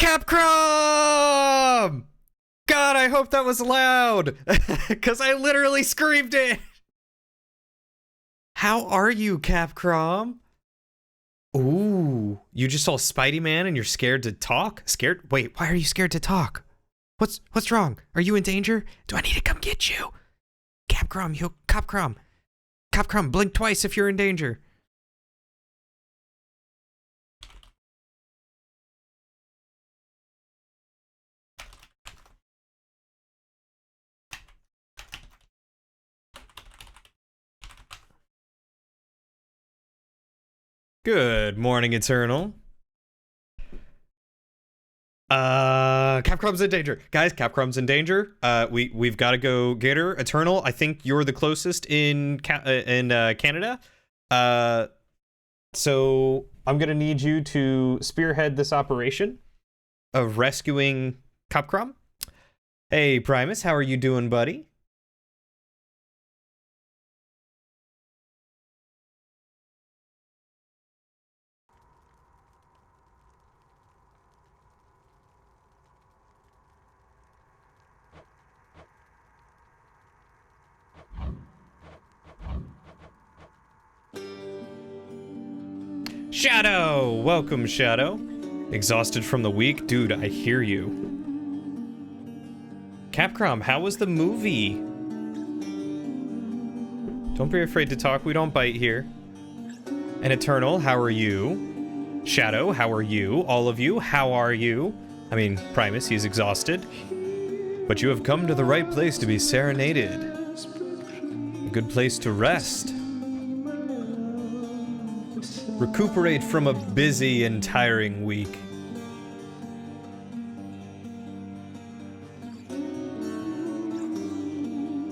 Capcom! God, I hope that was loud, because I literally screamed it. How are you, Capcom? Ooh, you just saw Spidey Man and you're scared to talk? Scared? Wait, why are you scared to talk? What's wrong? Are you in danger? Do I need to come get you? Capcom, blink twice if you're in danger. Good morning, Eternal. Capcom's in danger. Guys, Capcom's in danger. We've got to go get her. Eternal, I think you're the closest in Canada. So I'm gonna need you to spearhead this operation of rescuing Capcom. Hey, Primus, how are you doing, buddy? Shadow! Welcome, Shadow. Exhausted from the week? Dude, I hear you. Capcom, how was the movie? Don't be afraid to talk, we don't bite here. And Eternal, how are you? Shadow, how are you? All of you, how are you? I mean, Primus, he's exhausted. But you have come to the right place to be serenaded. A good place to rest. Recuperate from a busy and tiring week.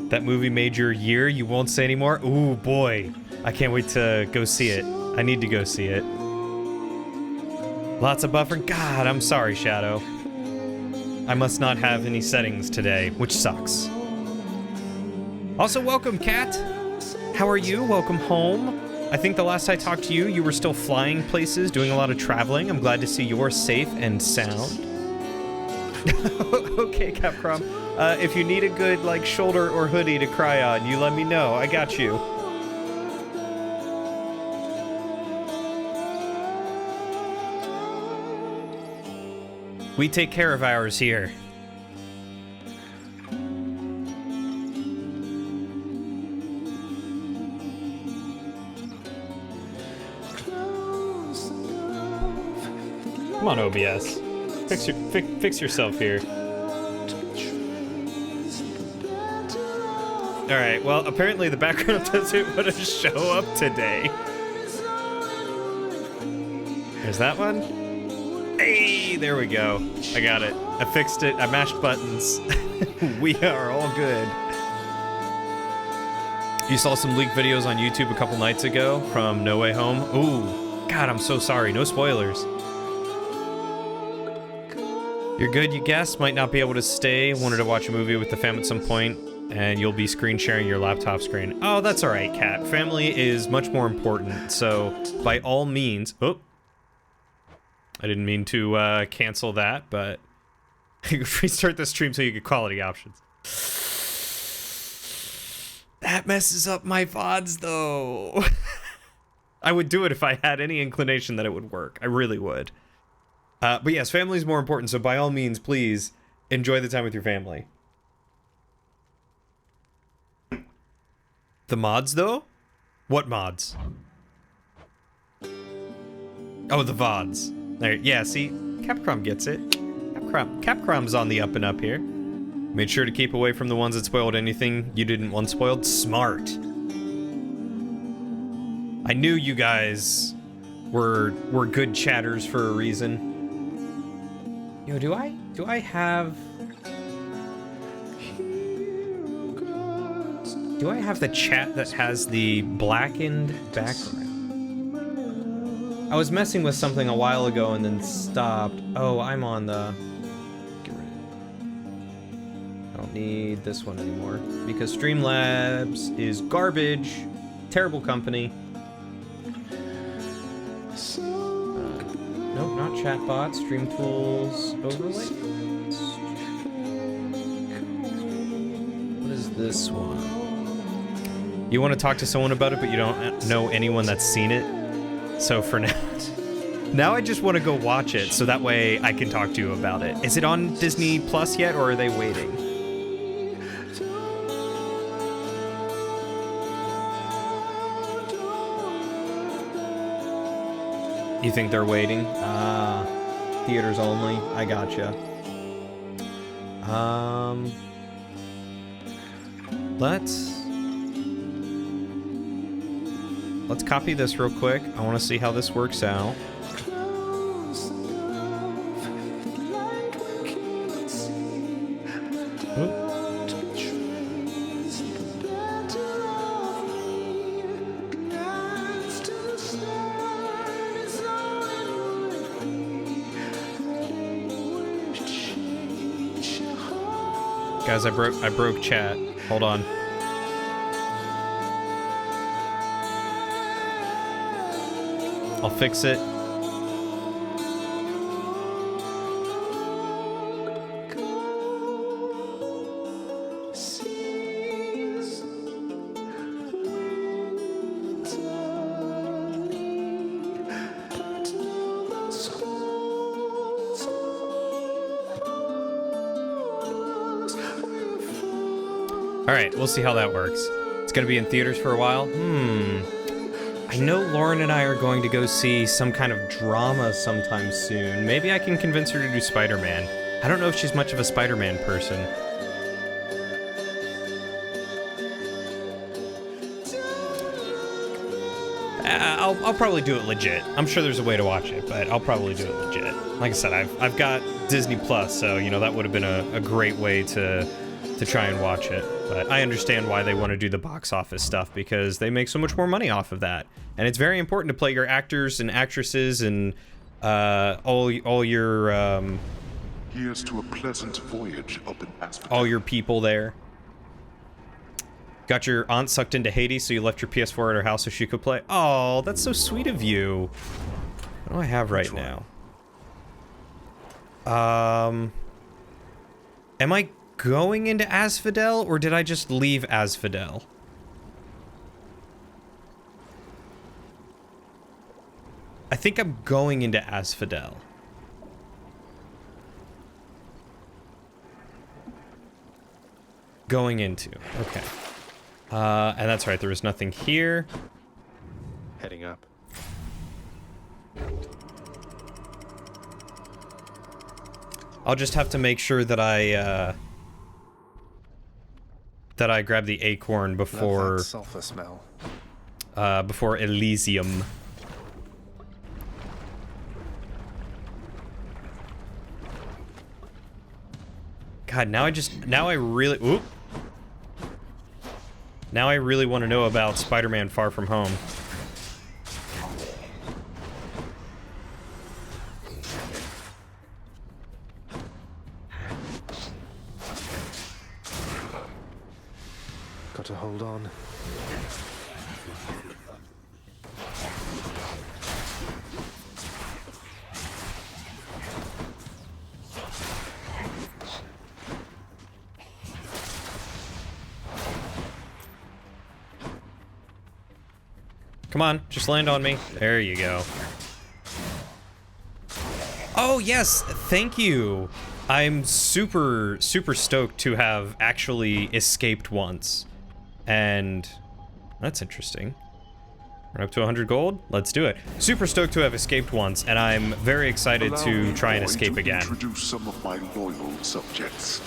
That movie made your year, you won't say anymore? Ooh, boy. I can't wait to go see it. I need to go see it. Lots of buffering. God, I'm sorry, Shadow. I must not have any settings today, which sucks. Also, welcome, Kat. How are you? Welcome home. I think the last I talked to you, you were still flying places, doing a lot of traveling. I'm glad to see you're safe and sound. Okay, Capcom. If you need a good, like, shoulder or hoodie to cry on, you let me know. I got you. We take care of ours here. Come on, OBS. Fix yourself here. Alright, well, apparently the background doesn't want to show up today. There's that one. Hey, there we go. I got it. I fixed it. I mashed buttons. We are all good. You saw some leaked videos on YouTube a couple nights ago from No Way Home. Ooh, God, I'm so sorry. No spoilers. You're good, you guess. Might not be able to stay. Wanted to watch a movie with the fam at some point, and you'll be screen sharing your laptop screen. Oh, that's all right, Kat. Family is much more important, so by all means... Oh. I didn't mean to cancel that, but... restart the stream so you get quality options. That messes up my VODs, though. I would do it if I had any inclination that it would work. I really would. But yes, family is more important, so by all means, please enjoy the time with your family. The mods, though? What mods? Oh, the VODs. There, yeah, see? Capcom gets it. Capcom's on the up and up here. Made sure to keep away from the ones that spoiled anything you didn't want spoiled. Smart. I knew you guys were good chatters for a reason. Yo, do I have... Do I have the chat that has the blackened background? I was messing with something a while ago and then stopped. Oh, I'm on the... Get rid of it. I don't need this one anymore because Streamlabs is garbage. Terrible company. Nope, not Chatbot, Stream Tools, Overlay. What is this one? You want to talk to someone about it, but you don't know anyone that's seen it. So for now, now I just want to go watch it, so that way I can talk to you about it. Is it on Disney Plus yet, or are they waiting? You think they're waiting? Theaters only. I gotcha. Let's copy this real quick. I want to see how this works out. Guys, I broke chat. Hold on. I'll fix it. Alright, we'll see how that works. It's gonna be in theaters for a while. I know Lauren and I are going to go see some kind of drama sometime soon. Maybe I can convince her to do Spider-Man. I don't know if she's much of a Spider-Man person. I'll probably do it legit. I'm sure there's a way to watch it, but I'll probably do it legit. Like I said, I've got Disney Plus, so you know that would have been a great way to try and watch it. But I understand why they want to do the box office stuff, because they make so much more money off of that. And it's very important to play your actors and actresses and all your Here's to a pleasant voyage up in Asphodel. all your people there. Got your aunt sucked into Hades, so you left your PS4 at her house so she could play. Oh, that's so sweet of you. What do I have right now? Am I going into Asphodel, or did I just leave Asphodel? I think I'm going into Asphodel. Going into, okay. And that's right, there was nothing here. Heading up. I'll just have to make sure that I grab the acorn before Love that sulfur smell. Before Elysium. God, now I really want to know about Spider-Man Far From Home. Got to hold on. Come on, just land on me. There you go. Oh, yes, thank you. I'm super stoked to have actually escaped once. And that's interesting. We're up to 100 gold. Let's do it. Super stoked to have escaped once, and I'm very excited to try and escape again. Introduce some of my loyal subjects.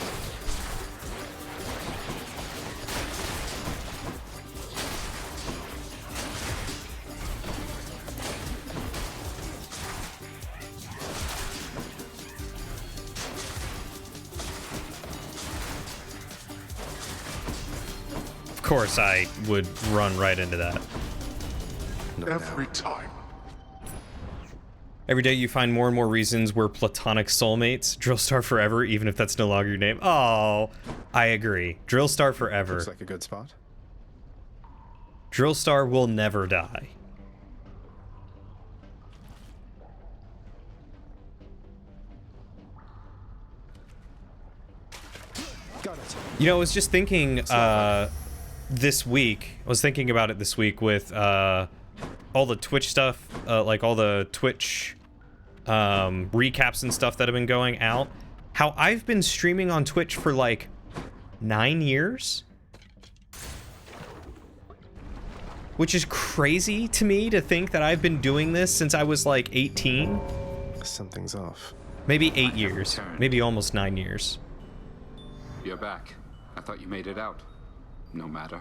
Of course, I would run right into that. Every time. Every day you find more and more reasons we're platonic soulmates. Drillstar forever, even if that's no longer your name. Oh, I agree. Drillstar forever. Looks like a good spot. Drillstar will never die. Got it. You know, I was just thinking this week. I was thinking about it this week with all the Twitch stuff, like all the Twitch recaps and stuff that have been going out. How I've been streaming on Twitch for like 9 years. Which is crazy to me to think that I've been doing this since I was like 18. Something's off. Maybe 8 years. Maybe almost 9 years. You're back. I thought you made it out. No matter.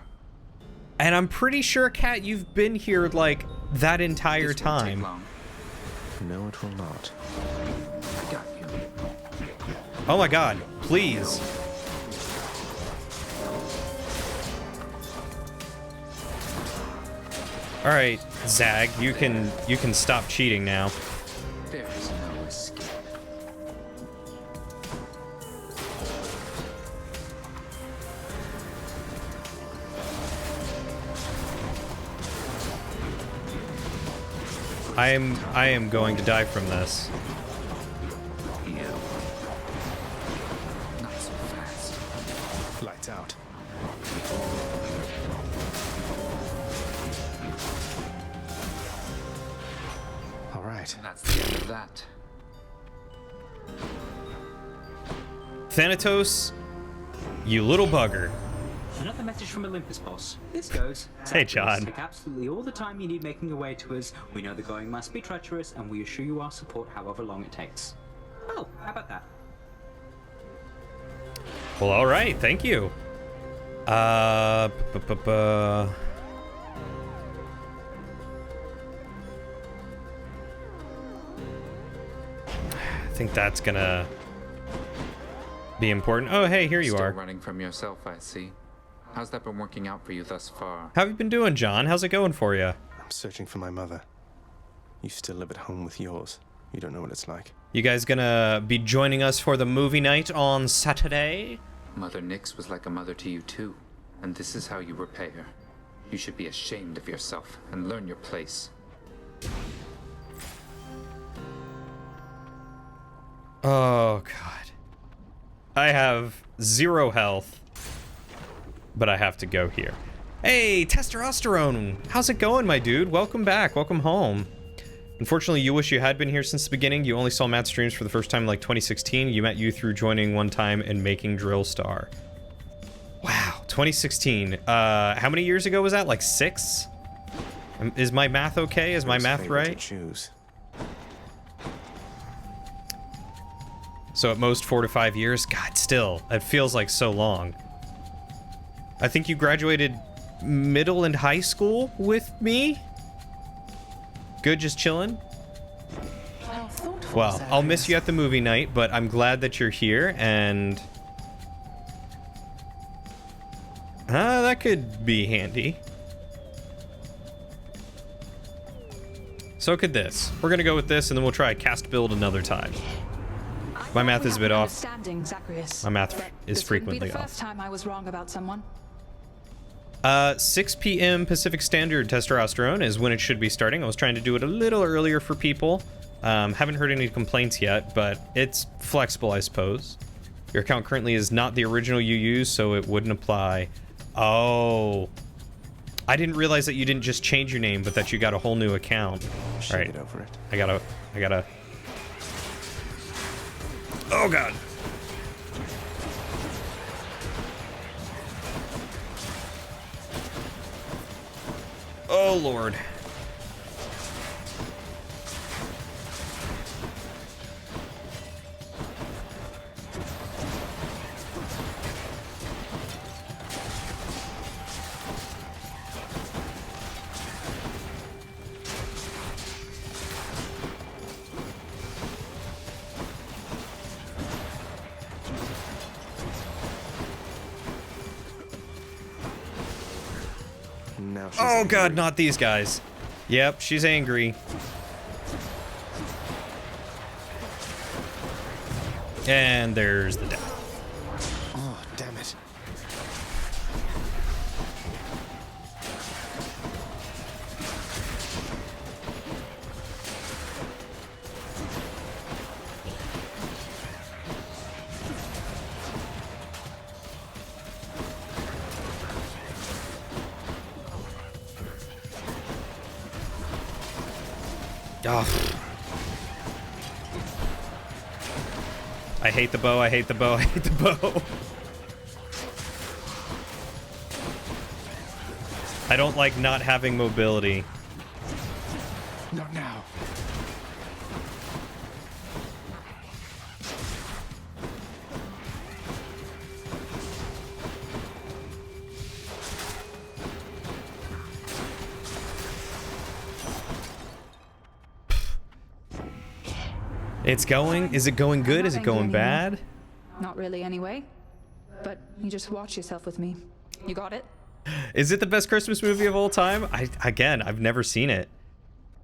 And I'm pretty sure, Kat, you've been here like that entire This won't take time. long. No, it will not. I got you. Oh my god, please. All right, Zag, you can stop cheating now. There's no escape. I am going to die from this. You. Not so fast. Lights out. All right. And that's the end of that. Thanatos, you little bugger. Another message from Olympus, boss. This goes. Hey, John. Take absolutely all the time you need making your way to us. We know the going must be treacherous, and we assure you our support however long it takes. Oh, how about that? Well, all right, thank you. I think that's gonna be important. Oh, hey, here you Still are. running from yourself, I see. How's that been working out for you thus far? How have you been doing, John? How's it going for you? I'm searching for my mother. You still live at home with yours. You don't know what it's like. You guys gonna be joining us for the movie night on Saturday? Mother Nyx was like a mother to you too, and this is how you repay her. You should be ashamed of yourself and learn your place. Oh, God. I have 0 health, but I have to go here. Hey, Testosterone! How's it going, my dude? Welcome back. Welcome home. Unfortunately, you wish you had been here since the beginning. You only saw Matt's streams for the first time in like 2016. You met you through joining one time and making Drill Star. Wow, 2016. How many years ago was that? Like 6? Is my math okay? Is my Whose math favorite to right? choose. So at most 4 to 5 years? God, still, it feels like so long. I think you graduated middle and high school with me? Good, just chilling? Well, I'll miss you at the movie night, but I'm glad that you're here, and... that could be handy. So could this. We're gonna go with this, and then we'll try cast build another time. My math is a bit off. Zacharias. My math But is this wouldn't be frequently the off. first time I was wrong about someone. 6 p.m. Pacific Standard Testosterone is when it should be starting. I was trying to do it a little earlier for people. Haven't heard any complaints yet, but it's flexible, I suppose. Your account currently is not the original you used, so it wouldn't apply. Oh. I didn't realize that you didn't just change your name, but that you got a whole new account. Should Alright. get over it. I gotta... Oh, God. Oh, Lord. Now she's Oh, God, angry. not these guys. Yep, she's angry. And there's the death. Oh, damn it. Oh. I hate the bow, I hate the bow, I hate the bow. I don't like not having mobility. Not now. It's going? Is it going good? Is it going bad? Not really, anyway. But you just watch yourself with me. You got it? Is it the best Christmas movie of all time? Again, I've never seen it.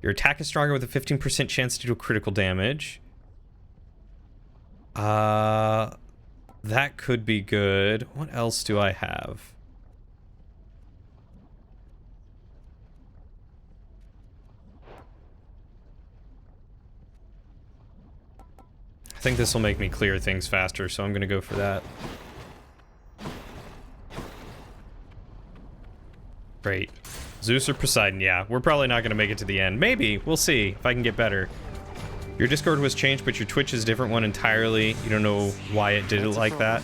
Your attack is stronger with a 15% chance to do critical damage. That could be good. What else do I have? I think this will make me clear things faster, so I'm gonna go for that. Great. Zeus or Poseidon? Yeah, we're probably not gonna make it to the end. Maybe. We'll see if I can get better. Your Discord was changed, but your Twitch is a different one entirely. You don't know why it did it like that.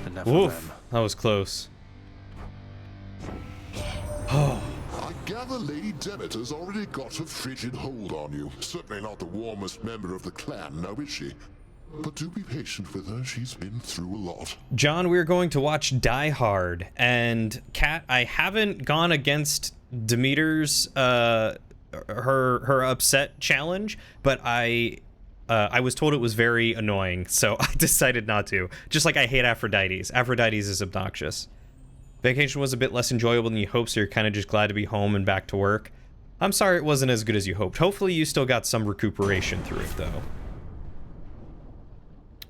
Enough of Oof, them. that was close. I gather Lady Demeter's already got a frigid hold on you. Certainly not the warmest member of the clan, now is she? But do be patient with her, she's been through a lot. John, we're going to watch Die Hard, and Kat, I haven't gone against Demeter's her upset challenge, but I was told it was very annoying, so I decided not to. Just like I hate Aphrodite's. Aphrodite's is obnoxious. Vacation was a bit less enjoyable than you hoped, so you're kind of just glad to be home and back to work. I'm sorry it wasn't as good as you hoped. Hopefully you still got some recuperation through it, though.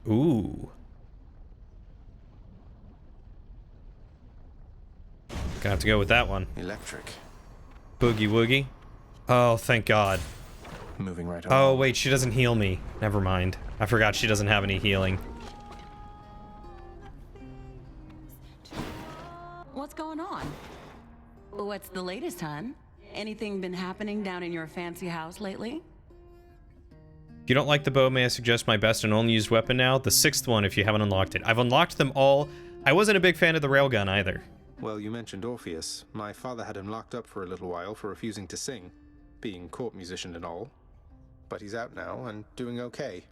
Ooh. Gonna have to go with that one. Electric. Boogie woogie. Oh, thank God. Moving right Oh, along. wait, she doesn't heal me. Never mind. I forgot she doesn't have any healing. What's going on? What's the latest, hon? Anything been happening down in your fancy house lately? If you don't like the bow, may I suggest my best and only used weapon now? The 6th one if you haven't unlocked it. I've unlocked them all. I wasn't a big fan of the railgun either. Well, you mentioned Orpheus. My father had him locked up for a little while for refusing to sing, being court musician and all. But he's out now and doing okay,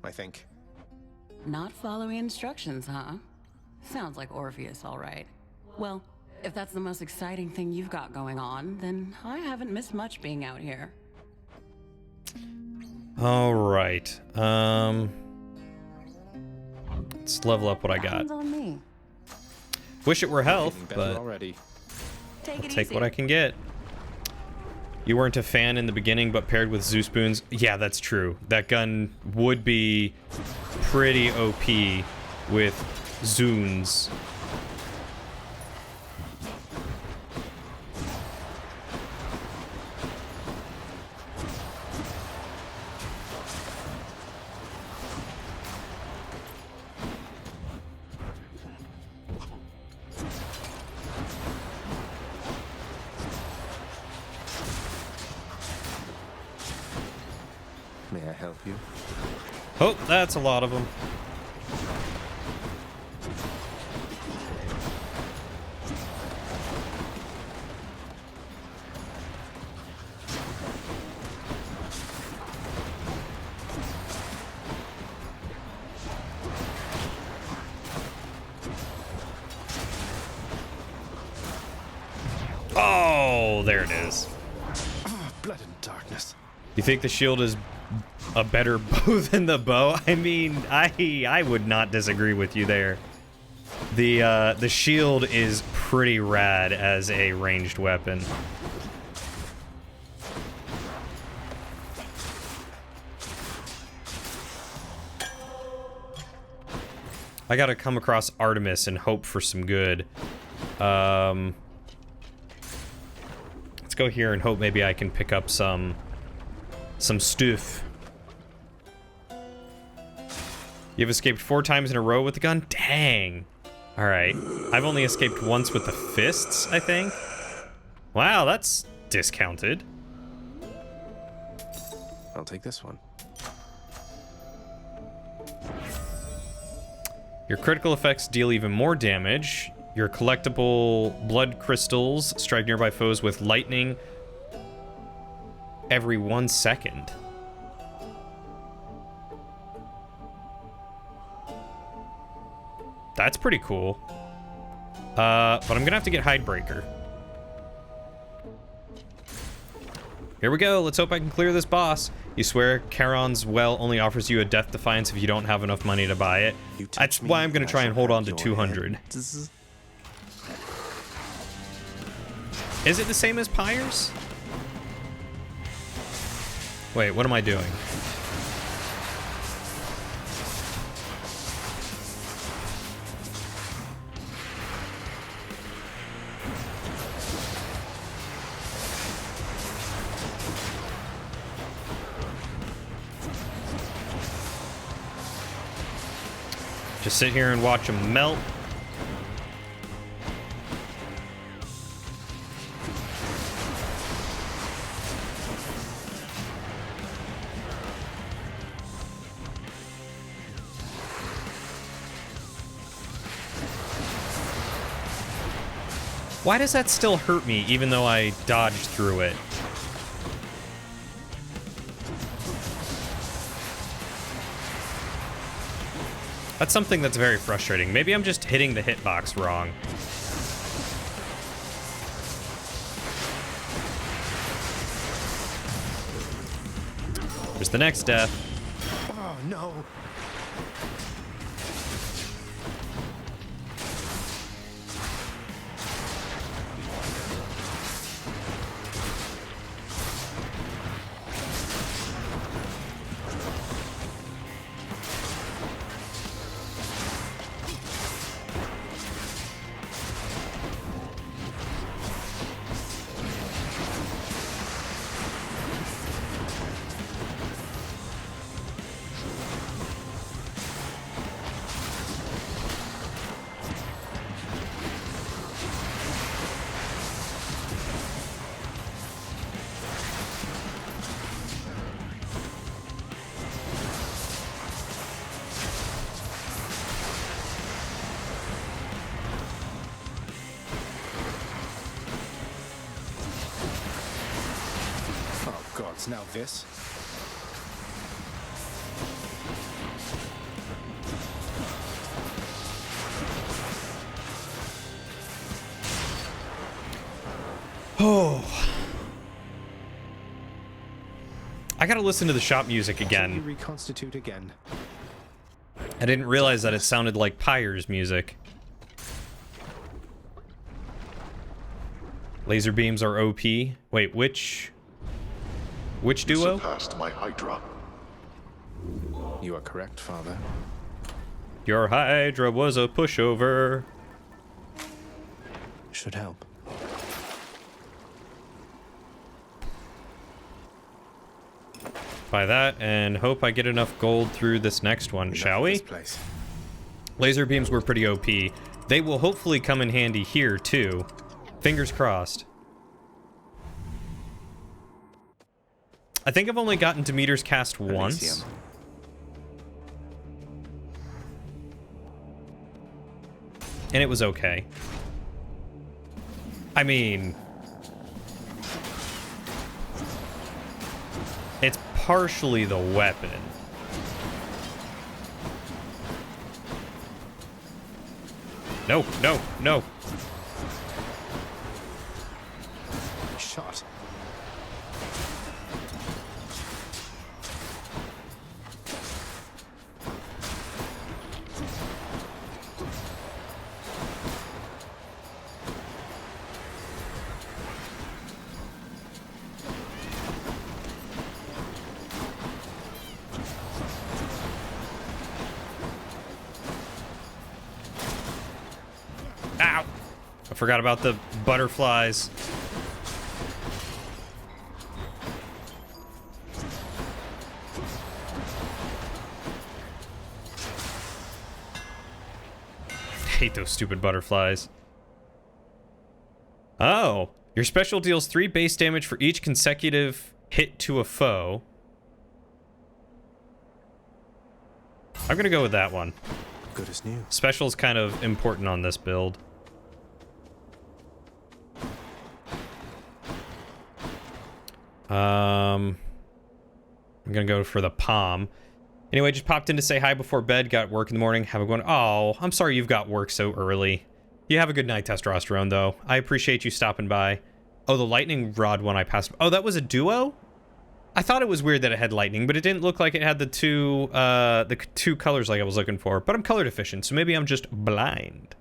I think. Not following instructions, huh? Sounds like Orpheus, all right. Well, if that's the most exciting thing you've got going on, then I haven't missed much being out here. All right. Let's level up what I got. Sounds on me. Wish it were health, Getting better but already. Take it take easy. what I can get. You weren't a fan in the beginning, but paired with Zeus Boons. Yeah, that's true. That gun would be pretty OP with Zunes. May I help you? Oh, that's a lot of them. Oh, there it is. Blood and darkness. You think the shield is a better bow than the bow? I mean, I would not disagree with you there. The shield is pretty rad as a ranged weapon. I gotta come across Artemis and hope for some good. Let's go here and hope maybe I can pick up some stuff. You've escaped 4 times in a row with the gun? Dang. Alright. I've only escaped once with the fists, I think. Wow, that's discounted. I'll take this one. Your critical effects deal even more damage. Your collectible blood crystals strike nearby foes with lightning every 1 second. That's pretty cool. But I'm gonna have to get Hidebreaker. Here we go. Let's hope I can clear this boss. You swear Charon's Well only offers you a Death Defiance if you don't have enough money to buy it. That's why I'm gonna try and hold on to 200. Is it the same as Pyre's? Wait, what am I doing? Just sit here and watch them melt. Why does that still hurt me even though I dodged through it? That's something that's very frustrating. Maybe I'm just hitting the hitbox wrong. There's the next death. Oh, no. Now this. Oh. I gotta listen to the shop music again. Reconstitute again. I didn't realize that it sounded like Pyre's music. Laser beams are OP. Wait, which duo? You surpassed my Hydra. You are correct, Father. Your Hydra was a pushover. Should help. Buy that and hope I get enough gold through this next one, shall we? Place. Laser beams were pretty OP. They will hopefully come in handy here too. Fingers crossed. I think I've only gotten Demeter's cast once. Elysium. And it was okay. I mean, it's partially the weapon. No, no, no. shot. Ow! I forgot about the butterflies. Hate those stupid butterflies. Oh, your special deals 3 base damage for each consecutive hit to a foe. I'm gonna go with that one. Good as new. Special's kind of important on this build. I'm gonna go for the palm. Anyway, just popped in to say hi before bed. Got work in the morning. Have a good one. Oh, I'm sorry you've got work so early. You have a good night, Testosterone, though. I appreciate you stopping by. Oh, the lightning rod one I passed. Oh, that was a duo? I thought it was weird that it had lightning, but it didn't look like it had the two colors like I was looking for. But I'm color deficient, so maybe I'm just blind.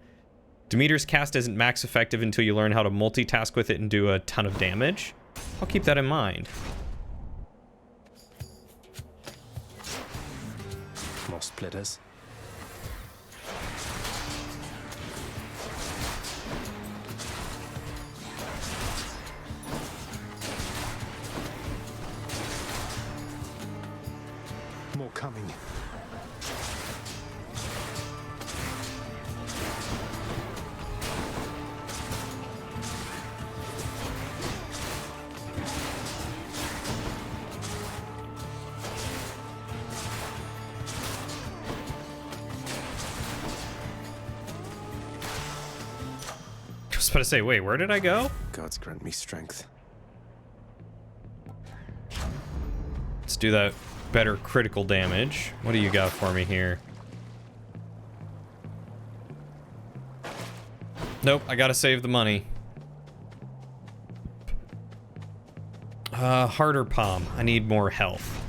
Demeter's cast isn't max effective until you learn how to multitask with it and do a ton of damage. I'll keep that in mind. More splitters. More coming. I was about to say, wait, where did I go? Gods grant me strength. Let's do that better critical damage. What do you got for me here? Nope, I gotta save the money. Harder palm. I need more health.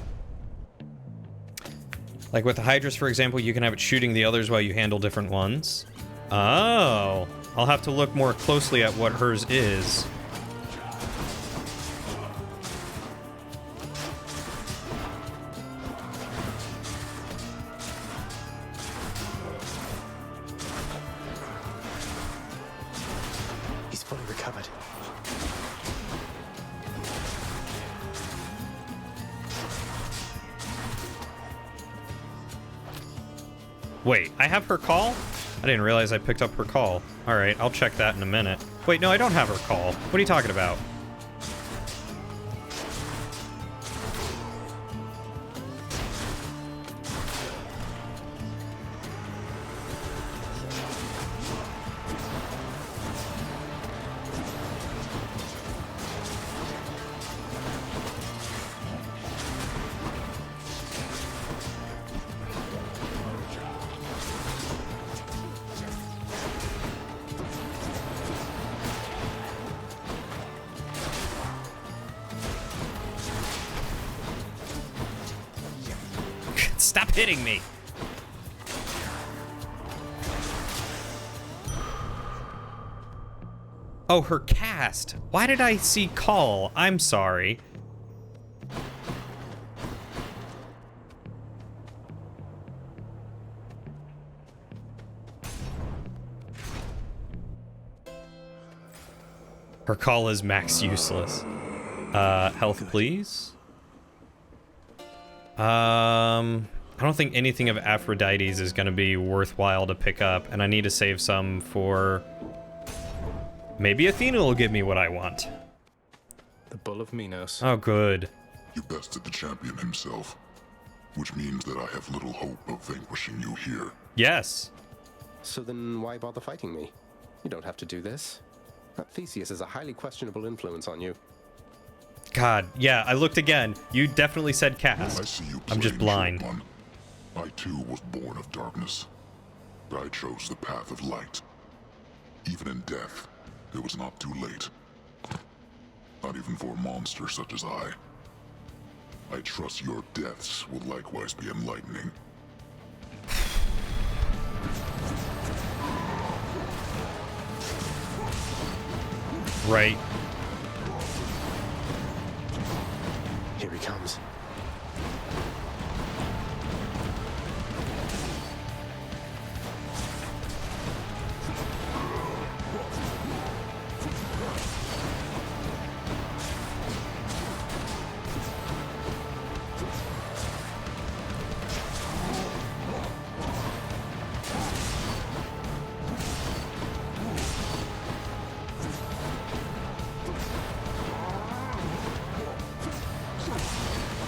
Like with the Hydras, for example, you can have it shooting the others while you handle different ones. Oh, I'll have to look more closely at what hers is. He's fully recovered. Wait, I have her call? I didn't realize I picked up her call. Alright, I'll check that in a minute. Wait, no, I don't have her call. What are you talking about? Stop hitting me! Oh, her cast. Why did I see call? I'm sorry. Her call is max useless. Health, please. I don't think anything of Aphrodite's is going to be worthwhile to pick up, and I need to save some for... Maybe Athena will give me what I want. The Bull of Minos. Oh, good. You bested the champion himself, which means that I have little hope of vanquishing you here. Yes. So then why bother fighting me? You don't have to do this. That Theseus is a highly questionable influence on you. God, yeah, I looked again. You definitely said cast. I see you I'm just blind. One. I too was born of darkness, but I chose the path of light. Even in death, it was not too late. not even for a monster such as I. I trust your deaths will likewise be enlightening. Right. Here he comes.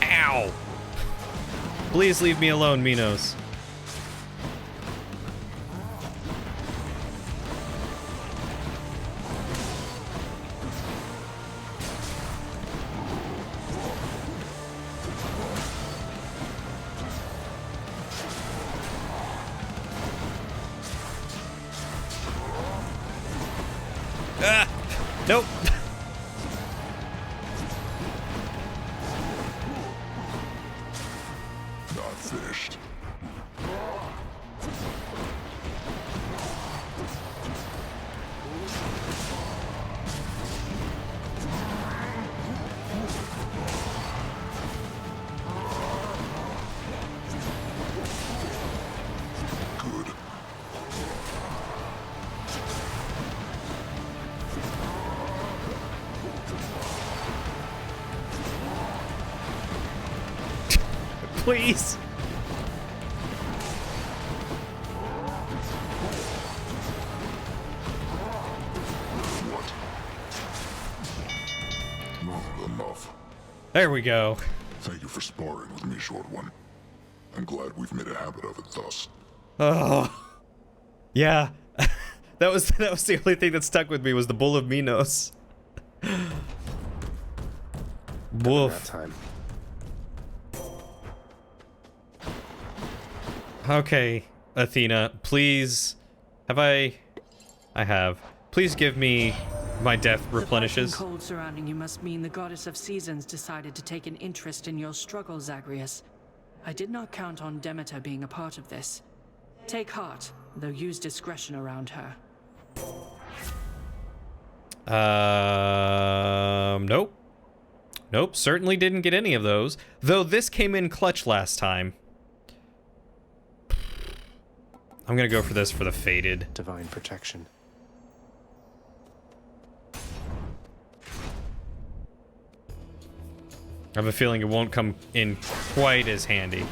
Ow! Please leave me alone, Minos. Ah! Nope. Not finished. Good. Please. What? Not enough. There we go. Thank you for sparring with me, Short One. I'm glad we've made a habit of it thus. Oh. Yeah. that was the only thing that stuck with me was the Bull of Minos. That Woof. time. Okay, Athena, please. I have. Please give me my death The replenishes. biting cold surrounding you must mean the goddess of seasons decided to take an interest in your struggle, Zagreus. I did not count on Demeter being a part of this. Take heart, though use discretion around her. Nope. Nope, certainly didn't get any of those. Though this came in clutch last time. I'm gonna go for this for the faded. Divine protection. I have a feeling it won't come in quite as handy.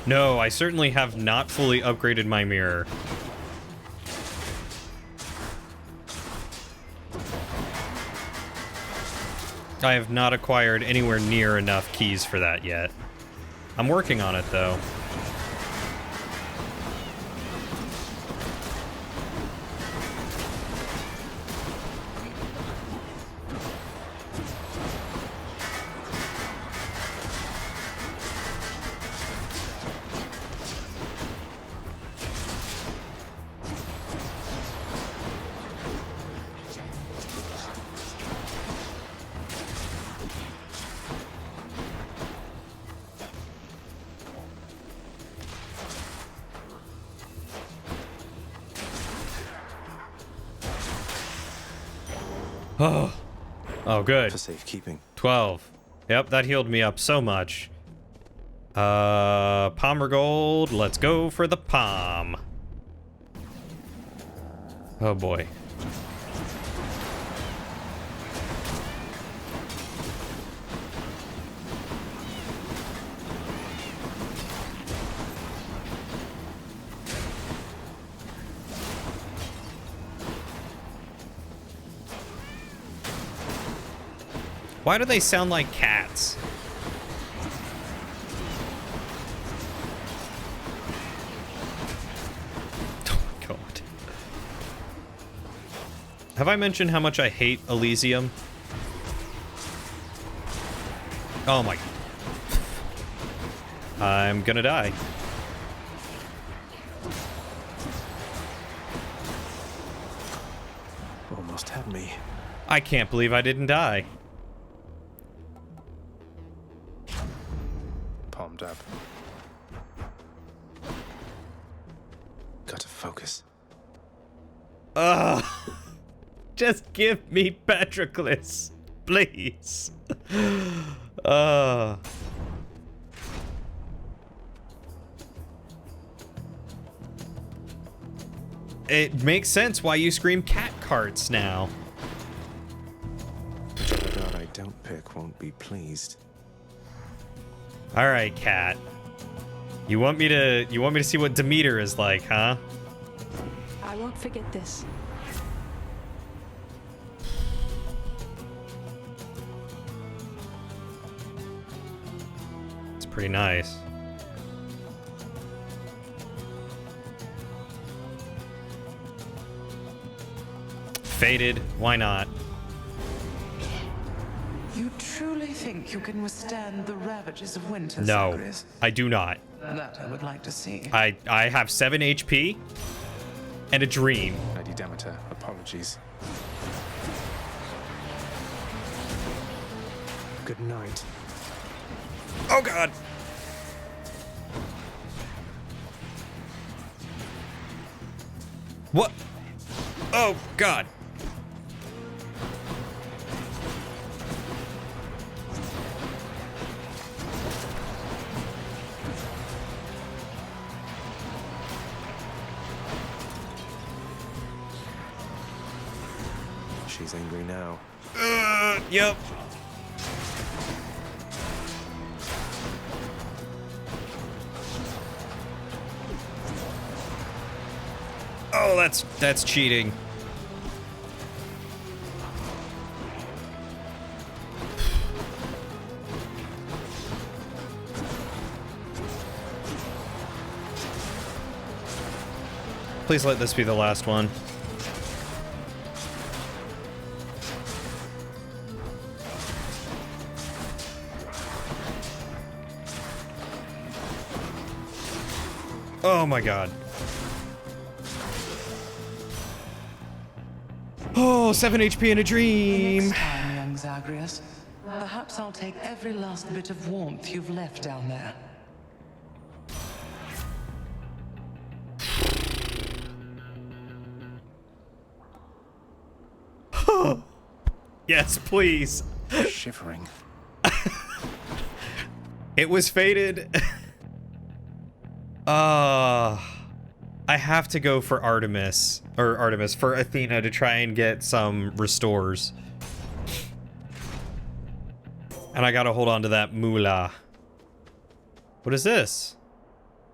No, I certainly have not fully upgraded my mirror. I have not acquired anywhere near enough keys for that yet. I'm working on it, though. Oh, good. For safekeeping. 12. Yep, that healed me up so much. Palmer Gold. Let's go for the palm. Oh, boy. Why do they sound like cats? Oh my god. Have I mentioned how much I hate Elysium? Oh my... I'm gonna die. Almost had me. I can't believe I didn't die. Palmed up. Gotta focus. Ugh. Just give me Patroclus, please. It makes sense why you scream cat carts now. The god I don't pick won't be pleased. All right, cat. You want me to see what Demeter is like, huh? I won't forget this. It's pretty nice. Faded, why not? You truly think you can withstand the ravages of winter, No, Zagreus? I do not. That I would like to see. I have 7 HP and a dream. Lady Demeter, apologies. Good night. Oh god. What? Oh god. She's angry now. Yep. Oh, that's cheating. Please let this be the last one. Oh my god. Oh, 7 HP in a dream. Next time, young Zagreus, perhaps I'll take every last bit of warmth you've left down there. Yes, please. Shivering. It was fated. I have to go for Artemis for Athena to try and get some restores. And I gotta hold on to that moolah. What is this?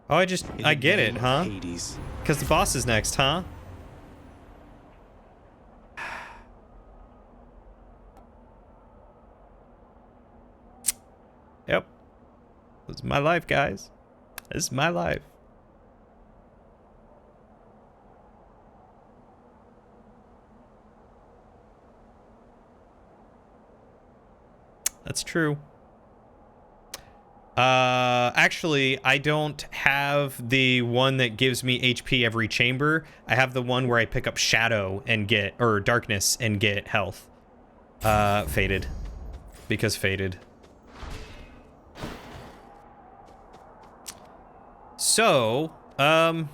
Oh, I get it, huh? Hades. Because the boss is next, huh? Yep. This is my life, guys. This is my life. That's true. Actually, I don't have the one that gives me HP every chamber. I have the one where I pick up Shadow and get, or Darkness and get health. Faded. Because Faded. So, God,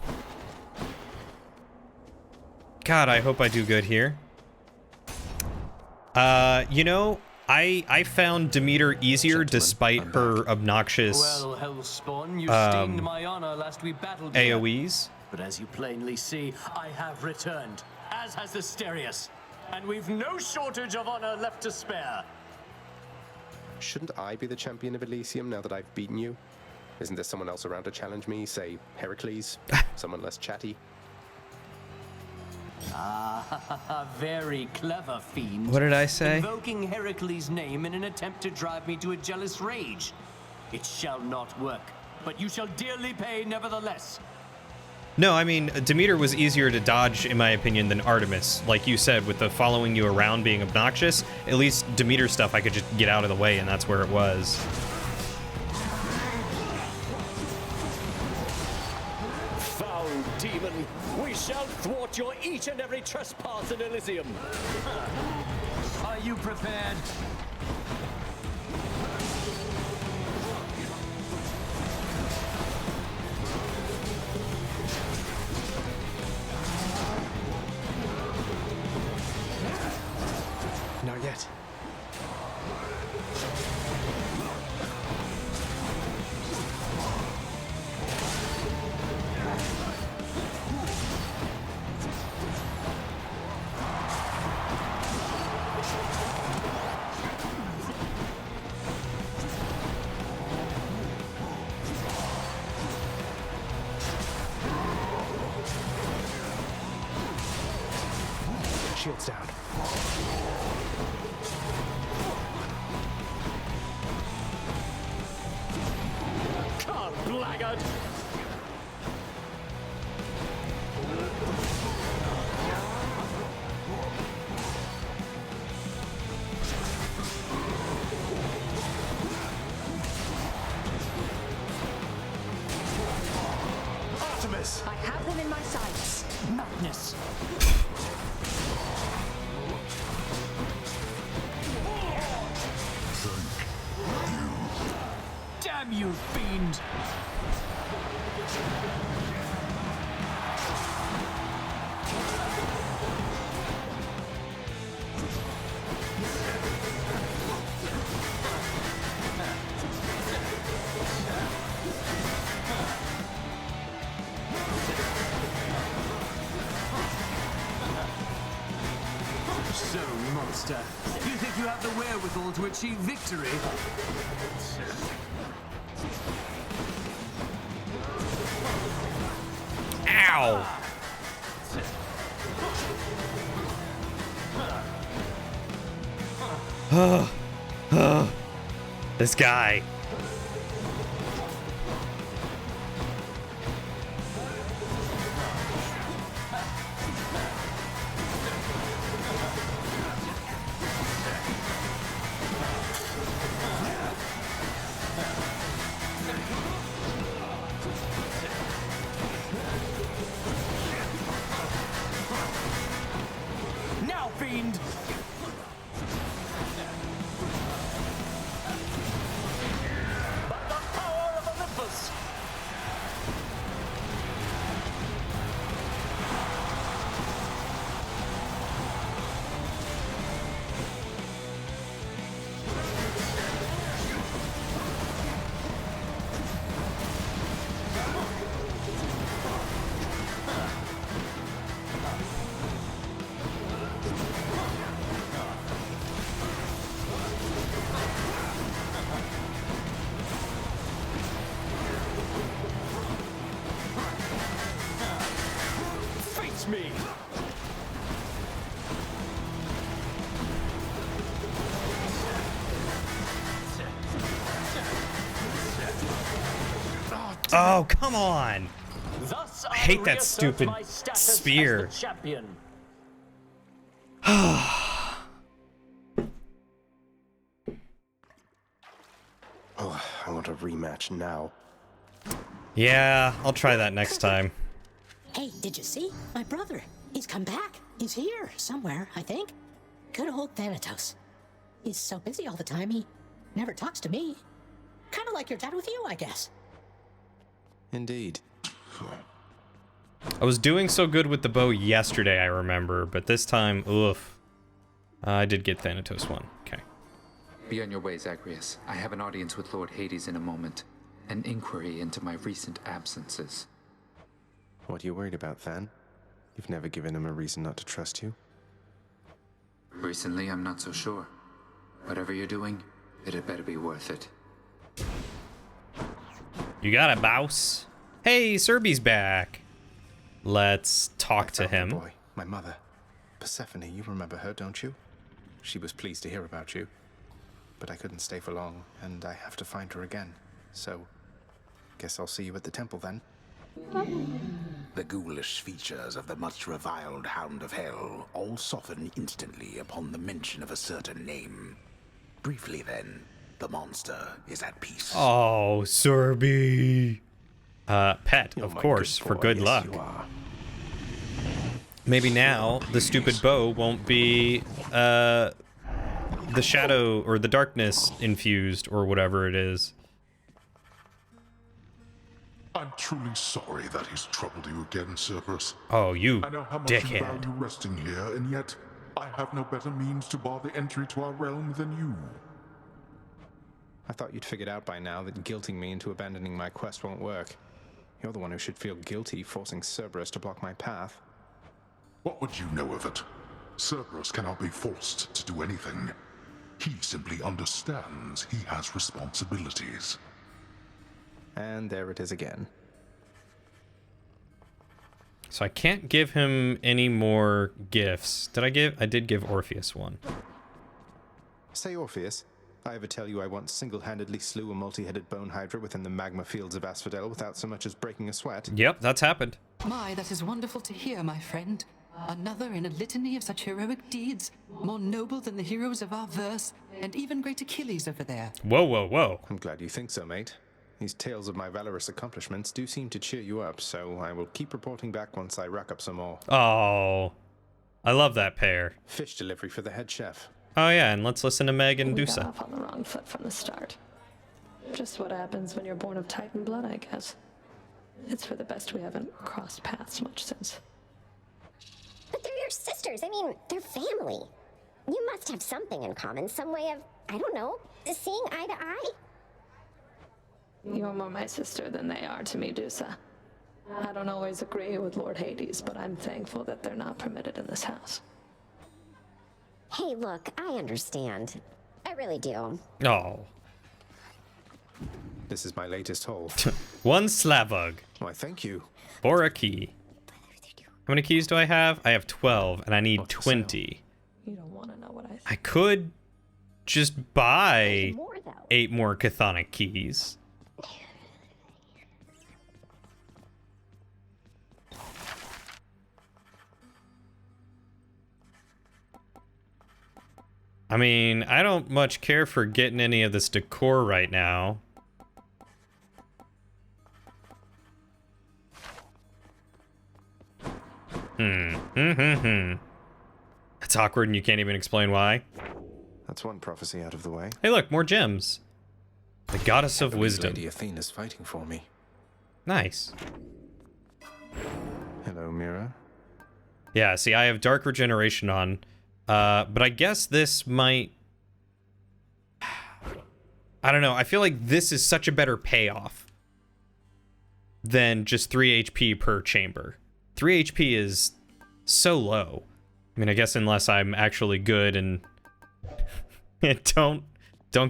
I hope I do good here. You know, I found Demeter easier despite her obnoxious Well, Hellspawn, you stained my honor last we battled here. AoEs. But as you plainly see, I have returned, as has Asterius. And we've no shortage of honor left to spare. Shouldn't I be the champion of Elysium now that I've beaten you? Isn't there someone else around to challenge me? Say, Heracles? Someone less chatty? Ah, very clever, fiend. What did I say? Invoking Heracles' name in an attempt to drive me to a jealous rage. It shall not work, but you shall dearly pay nevertheless. No, I mean, Demeter was easier to dodge, in my opinion, than Artemis. Like you said, with the following you around being obnoxious, at least Demeter stuff I could just get out of the way, and that's where it was. Foul demon, we shall thwart your each and every trespass in Elysium. Are you prepared? Not yet. Shields down. Blackguard! Artemis! I have them in my sights. Madness! Damn you, fiend! So, monster, you think you have the wherewithal to achieve victory? Ow! This guy. Now, fiend! By the power of Olympus! Face me! Oh, come on! Thus I hate that reassert stupid my status spear. as the champion. Oh, I want a rematch now. Yeah, I'll try that next time. Hey, did you see? My brother. He's come back. He's here somewhere, I think. Good old Thanatos. He's so busy all the time, he never talks to me. Kind of like your dad with you, I guess. Indeed. I was doing so good with the bow yesterday, I remember, but this time, oof. I did get Thanatos 1. Okay. Be on your way, Zagreus. I have an audience with Lord Hades in a moment. An inquiry into my recent absences. What are you worried about, Than? You've never given him a reason not to trust you. Recently, I'm not so sure. Whatever you're doing, it had better be worth it. You got it, boss. Hey, Serby's back. Let's talk to him. Boy, my mother. Persephone, you remember her, don't you? She was pleased to hear about you. But I couldn't stay for long, and I have to find her again. So, guess I'll see you at the temple then. The ghoulish features of the much reviled Hound of Hell all soften instantly upon the mention of a certain name. Briefly then, the monster is at peace. Oh, Serby. Pet, of course, for good luck. Maybe now the stupid bow won't be the shadow or the darkness infused or whatever it is. I'm truly sorry that he's troubled you again, Cerberus. Oh, you I know how much dickhead. you value resting here, and yet I have no better means to bar the entry to our realm than you. I thought you'd figured out by now that guilting me into abandoning my quest won't work. You're the one who should feel guilty forcing Cerberus to block my path. What would you know of it? Cerberus cannot be forced to do anything. He simply understands he has responsibilities. And there it is again. So I can't give him any more gifts. Did I give? I did give Orpheus one. Say, Orpheus, I ever tell you I once single-handedly slew a multi-headed bone hydra within the magma fields of Asphodel without so much as breaking a sweat? Yep, that's happened. My, that is wonderful to hear, my friend. Another in a litany of such heroic deeds, more noble than the heroes of our verse, and even great Achilles over there. Whoa, whoa, whoa. I'm glad you think so, mate. These tales of my valorous accomplishments do seem to cheer you up, so I will keep reporting back once I rack up some more. Oh, I love that pair. Fish delivery for the head chef. Oh yeah, and let's listen to Meg and We got Dusa. off on the wrong foot from the start. Just what happens when you're born of Titan blood, I guess. It's for the best we haven't crossed paths much since. But they're your sisters. I mean, they're family. You must have something in common, some way of, I don't know, seeing eye to eye? You're more my sister than they are to me, Dusa. I don't always agree with Lord Hades, but I'm thankful that they're not permitted in this house. Hey, look, I understand. I really do. Oh. This is my latest haul. One Slavug. Why, thank you. For a key. How many keys do I have? I have 12, and I need 20. You don't want to know what I could just buy 8 more chthonic keys. I mean, I don't much care for getting any of this decor right now. That's awkward and you can't even explain why. That's one prophecy out of the way. Hey look, more gems. The goddess of wisdom. Lady Athena's fighting for me. Nice. Hello, Mira. Yeah, see, I have Dark Regeneration on. But I guess this might... I don't know. I feel like this is such a better payoff than just 3 HP per chamber. 3 HP is so low. I mean, I guess unless I'm actually good and don't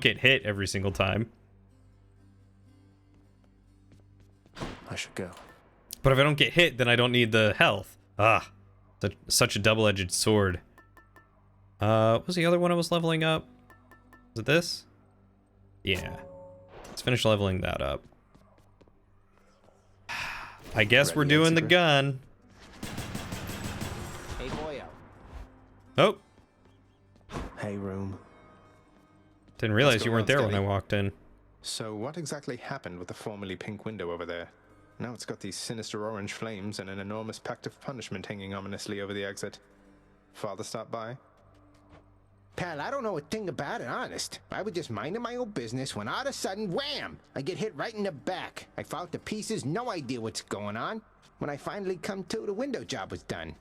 get hit every single time. I should go. But if I don't get hit, then I don't need the health. Ah, such a double-edged sword. What was the other one I was leveling up? Was it this? Yeah. Let's finish leveling that up. I guess we're doing the gun. Hey, boyo. Oh. Hey, room. Didn't realize you weren't there when I walked in. So what exactly happened with the formerly pink window over there? Now it's got these sinister orange flames and an enormous pact of punishment hanging ominously over the exit. Father stopped by? Pal, I don't know a thing about it, honest. I was just minding my own business when all of a sudden, wham! I get hit right in the back. I fall to pieces, no idea what's going on. When I finally come to, the window job was done.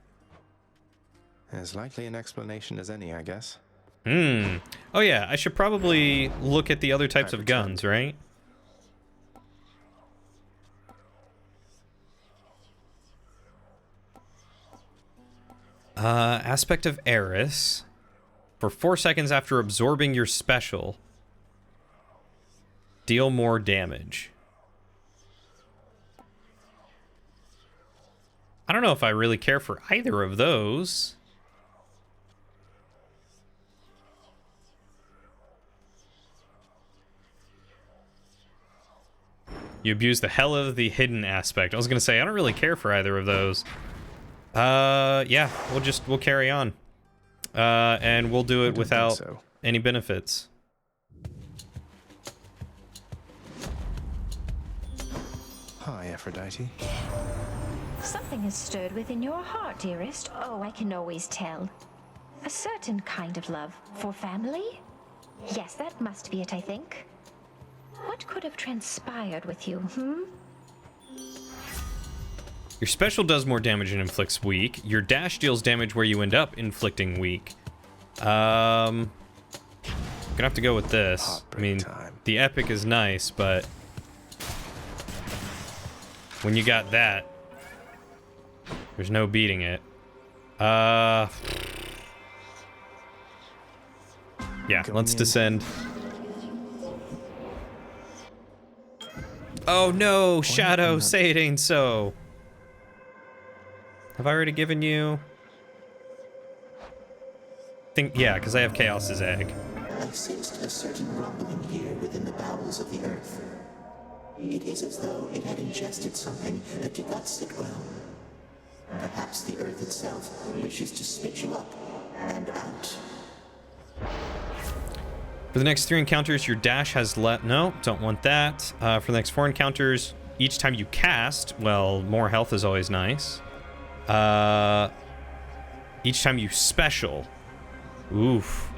As likely an explanation as any, I guess. Oh yeah, I should probably look at the other types of guns, right? Aspect of Eris. For 4 seconds after absorbing your special, deal more damage. I don't know if I really care for either of those. You abuse the hell of the hidden aspect. I was gonna say, I don't really care for either of those. Yeah, we'll carry on. And we'll do it without any benefits. Hi, Aphrodite. Something has stirred within your heart, dearest. Oh, I can always tell. A certain kind of love for family? Yes, that must be it, I think. What could have transpired with you, Your special does more damage and inflicts weak. Your dash deals damage where you end up inflicting weak. Gonna have to go with this. I mean, the epic is nice, but when you got that, there's no beating it. Yeah, let's descend. Oh no, Shadow, say it ain't so. Have I already given you? Yeah, because I have Chaos's egg. I sensed a certain rumbling here within the bowels of the earth. It is as though it had ingested something that did not sit well. Perhaps the earth itself wishes to spit you up and out. For the next 3 encounters, your dash has no, don't want that. For the next 4 encounters, each time you cast, well, more health is always nice. Each time you special. Oof.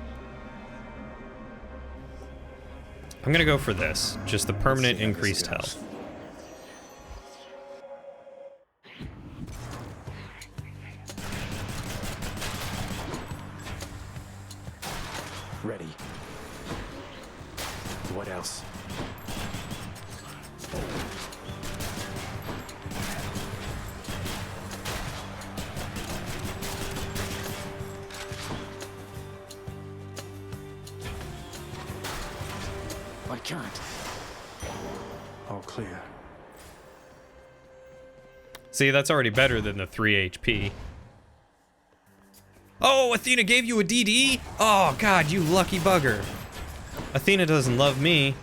I'm gonna go for this. Just the permanent increased health. Ready. What else? I can't. All clear. See, that's already better than the 3 HP. Oh, Athena gave you a DD? Oh, God, you lucky bugger. Athena doesn't love me.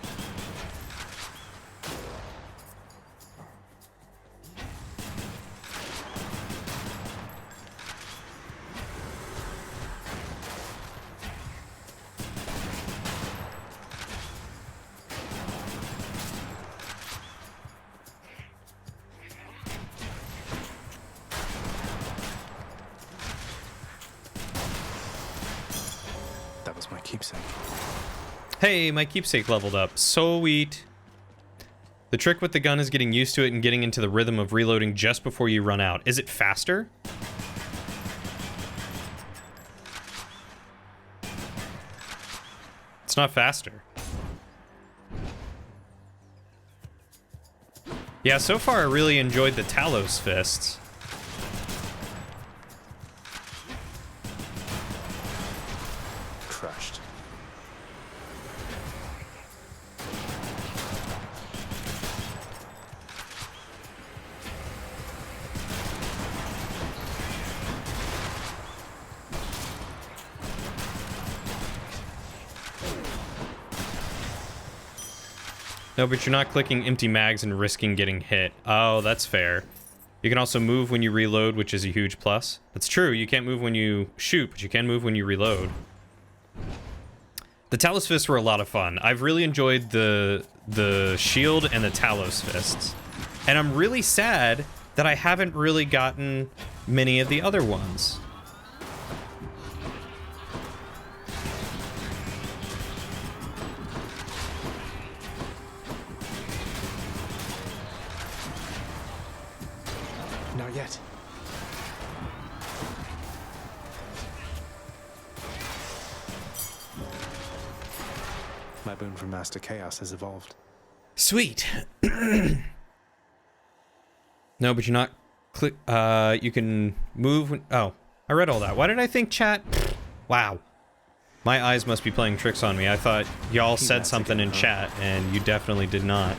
That was my keepsake. Hey, my keepsake leveled up. Sweet. The trick with the gun is getting used to it and getting into the rhythm of reloading just before you run out. Is it faster? It's not faster. Yeah, so far I really enjoyed the Talos fists. Crushed. No, but you're not clicking empty mags and risking getting hit. Oh, that's fair. You can also move when you reload, which is a huge plus. That's true, you can't move when you shoot, but you can move when you reload. The Talos Fists were a lot of fun. I've really enjoyed the shield and the Talos Fists. And I'm really sad that I haven't really gotten many of the other ones. Not yet. My boon from Master Chaos has evolved. Sweet. No, but you're not click. You can move. Oh, I read all that. Why did I think chat? Wow. My eyes must be playing tricks on me. I thought y'all said something in chat, and you definitely did not.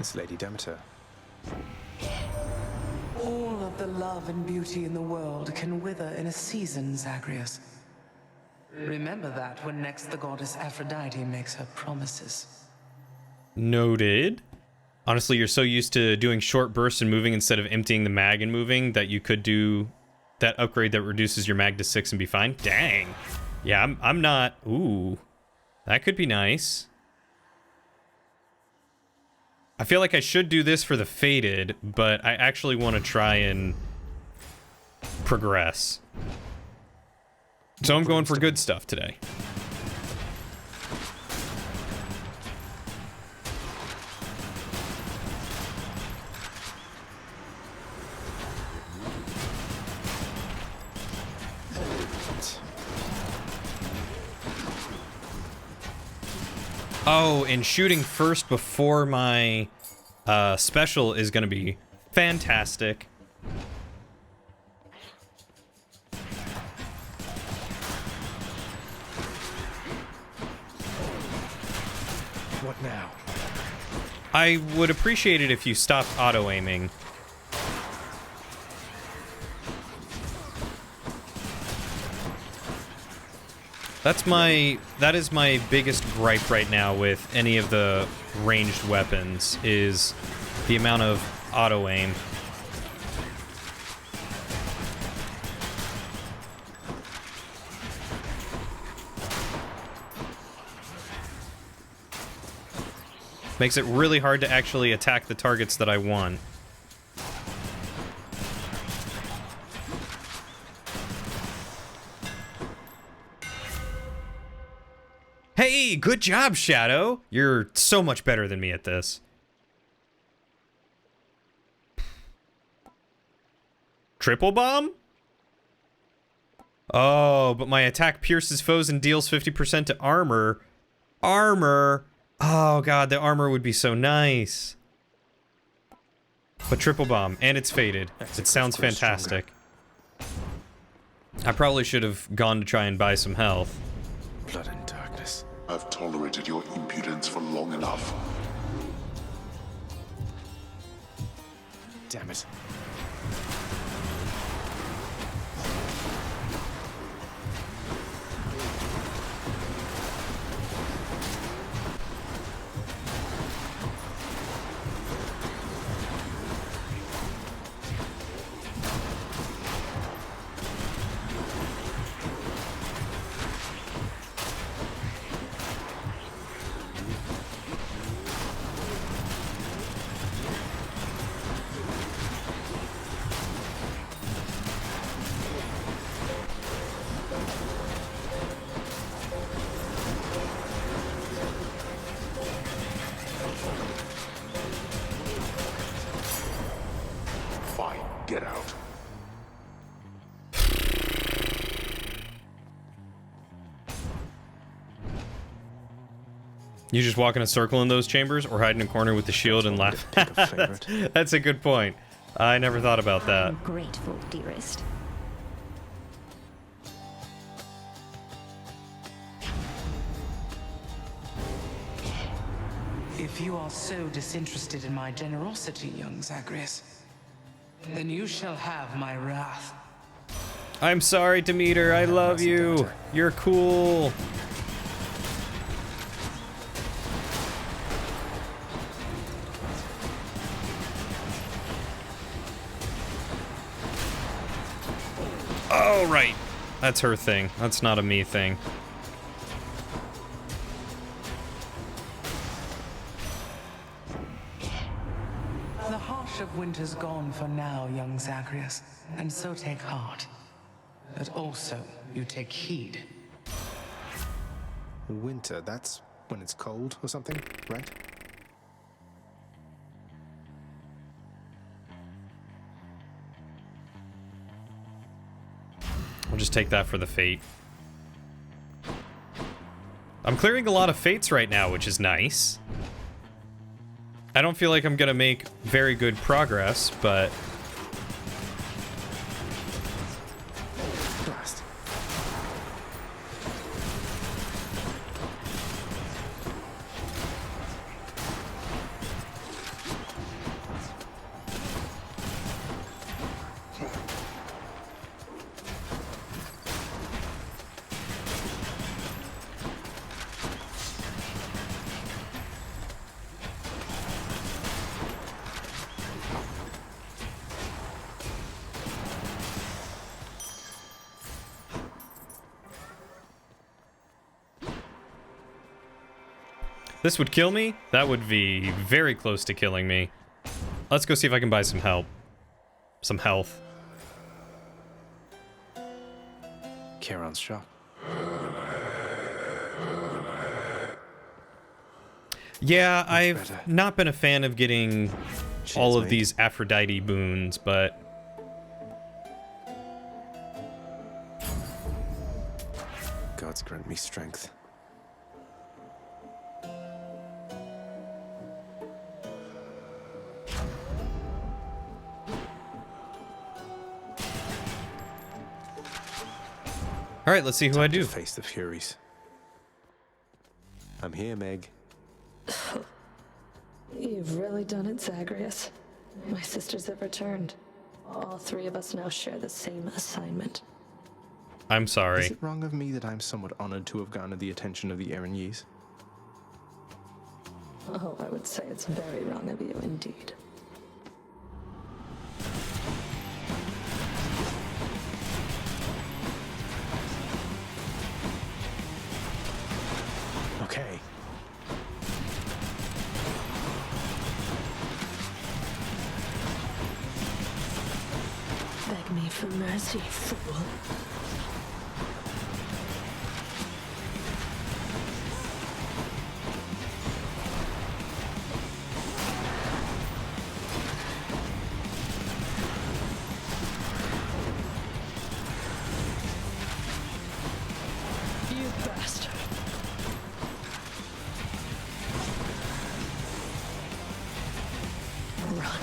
It's Lady Demeter. All of the love and beauty in the world can wither in a season, Zagreus. Remember that when next the goddess Aphrodite makes her promises. Noted. Honestly, you're so used to doing short bursts and moving instead of emptying the mag and moving that you could do that upgrade that reduces your mag to 6 and be fine. Dang. Yeah, I'm not... Ooh. That could be nice. I feel like I should do this for the Fated, but I actually want to try and progress. So I'm going for good stuff today. Oh, and shooting first before my special is going to be fantastic. What now? I would appreciate it if you stopped auto-aiming. That is my biggest gripe right now with any of the ranged weapons, is the amount of auto-aim. Makes it really hard to actually attack the targets that I want. Hey, good job, Shadow. You're so much better than me at this. Triple bomb? Oh, but my attack pierces foes and deals 50% to armor. Armor. Oh god, the armor would be so nice. But triple bomb, and it's faded. It sounds fantastic. I probably should have gone to try and buy some health. Blood and darkness. I've tolerated your impudence for long enough. Damn it. Get out. You just walk in a circle in those chambers, or hide in a corner with the shield and laugh? That's a good point. I never thought about that. I'm grateful, dearest. If you are so disinterested in my generosity, young Zagreus, then you shall have my wrath. I'm sorry, Demeter. I love you. You're cool. Oh, right. That's her thing. That's not a me thing. The harsh of winter's gone for now, young Zagreus, and so take heart. But also, you take heed. Winter, that's when it's cold or something, right? We'll just take that for the fate. I'm clearing a lot of fates right now, which is nice. I don't feel like I'm gonna make very good progress, but... Blast. This would kill me? That would be very close to killing me. Let's go see if I can buy some help. Some health. Charon's shop. Yeah, I've not been a fan of getting all of these Aphrodite boons, but... Gods grant me strength. All right, let's see who I do. Face the Furies. I'm here, Meg. You've really done it, Zagreus. My sisters have returned. All three of us now share the same assignment. I'm sorry. Is it wrong of me that I'm somewhat honored to have garnered the attention of the Erinyes? Oh, I would say it's very wrong of you indeed. Okay. Beg me for mercy, fool. You bastard. Run.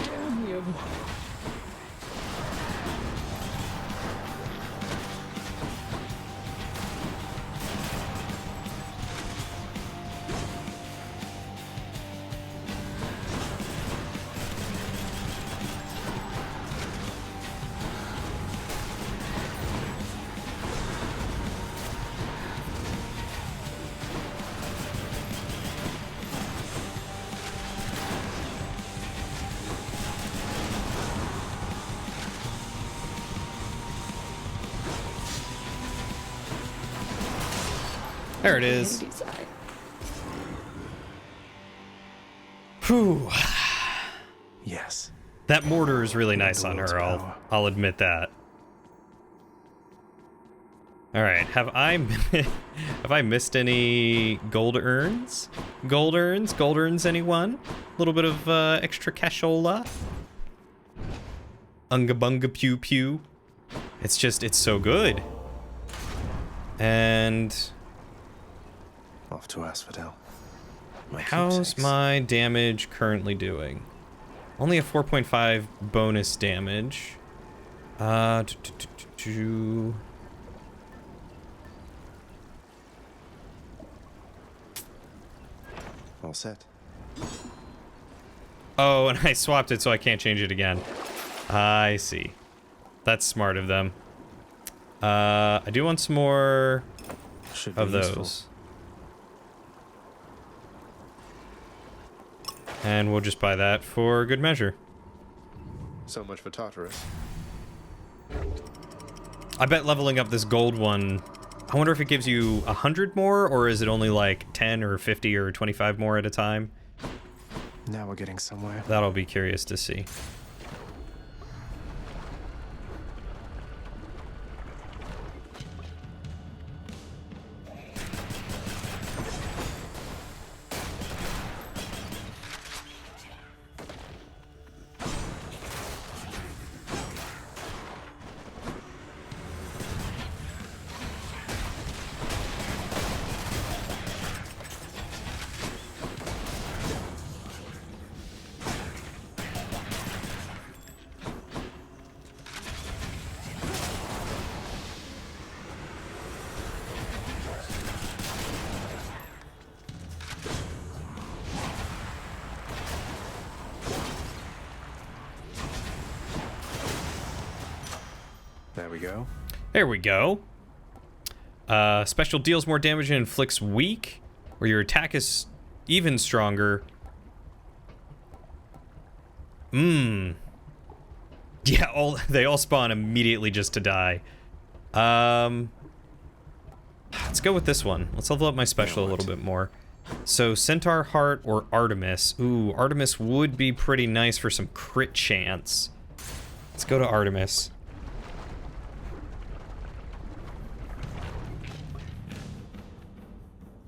Damn you. There it is. Whew. Yes. That mortar is really nice on her, I'll admit that. Alright, have I missed any gold urns? Gold urns, anyone? A little bit of extra cashola? Unga bunga pew pew. It's so good. And off to Asphodel. How's my damage currently doing? Only a 4.5 bonus damage. All set. Oh, and I swapped it so I can't change it again. I see. That's smart of them. I do want some more of those. And we'll just buy that for good measure. So much for Tartarus. I bet leveling up this gold one, I wonder if it gives you 100 more, or is it only like 10 or 50 or 25 more at a time? Now we're getting somewhere. That'll be curious to see. go. There we go. Special deals more damage and inflicts weak, where your attack is even stronger. Yeah, they all spawn immediately just to die. Let's go with this one. Let's level up my special a little bit more. So Centaur Heart or Artemis. Ooh, Artemis would be pretty nice for some crit chance. Let's go to Artemis.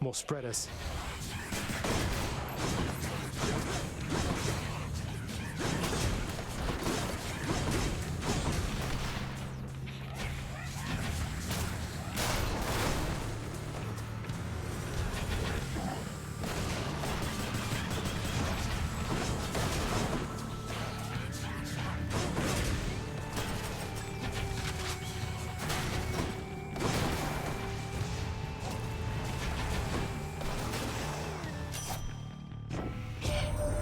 More spreaders.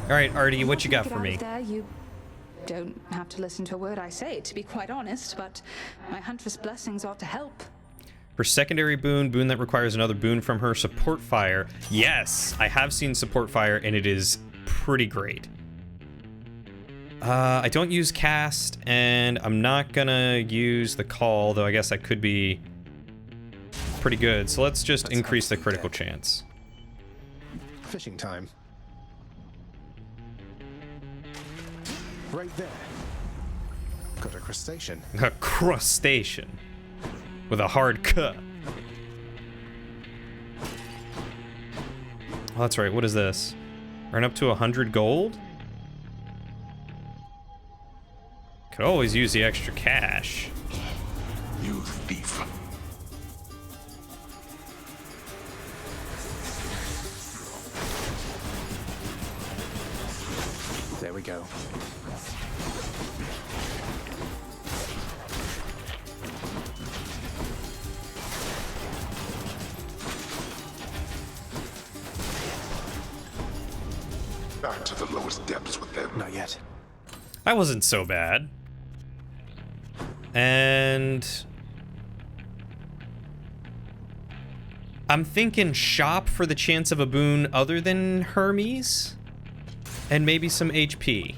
All right, Artie, what you got for me? There, you don't have to listen to a word I say, to be quite honest, but my Huntress blessings ought to help. For secondary boon that requires another boon from her, Support Fire. Yes, I have seen Support Fire, and it is pretty great. I don't use Cast, and I'm not gonna use the Call, though I guess that could be pretty good. So let's just increase the critical chance. Fishing time. Right there. Got a crustacean. A crustacean. With a hard cut. Oh, that's right. What is this? Earn up to 100 gold? Could always use the extra cash. You thief. There we go. Back to the lowest depths with them. Not yet. That wasn't so bad. And I'm thinking shop for the chance of a boon other than Hermes. And maybe some HP.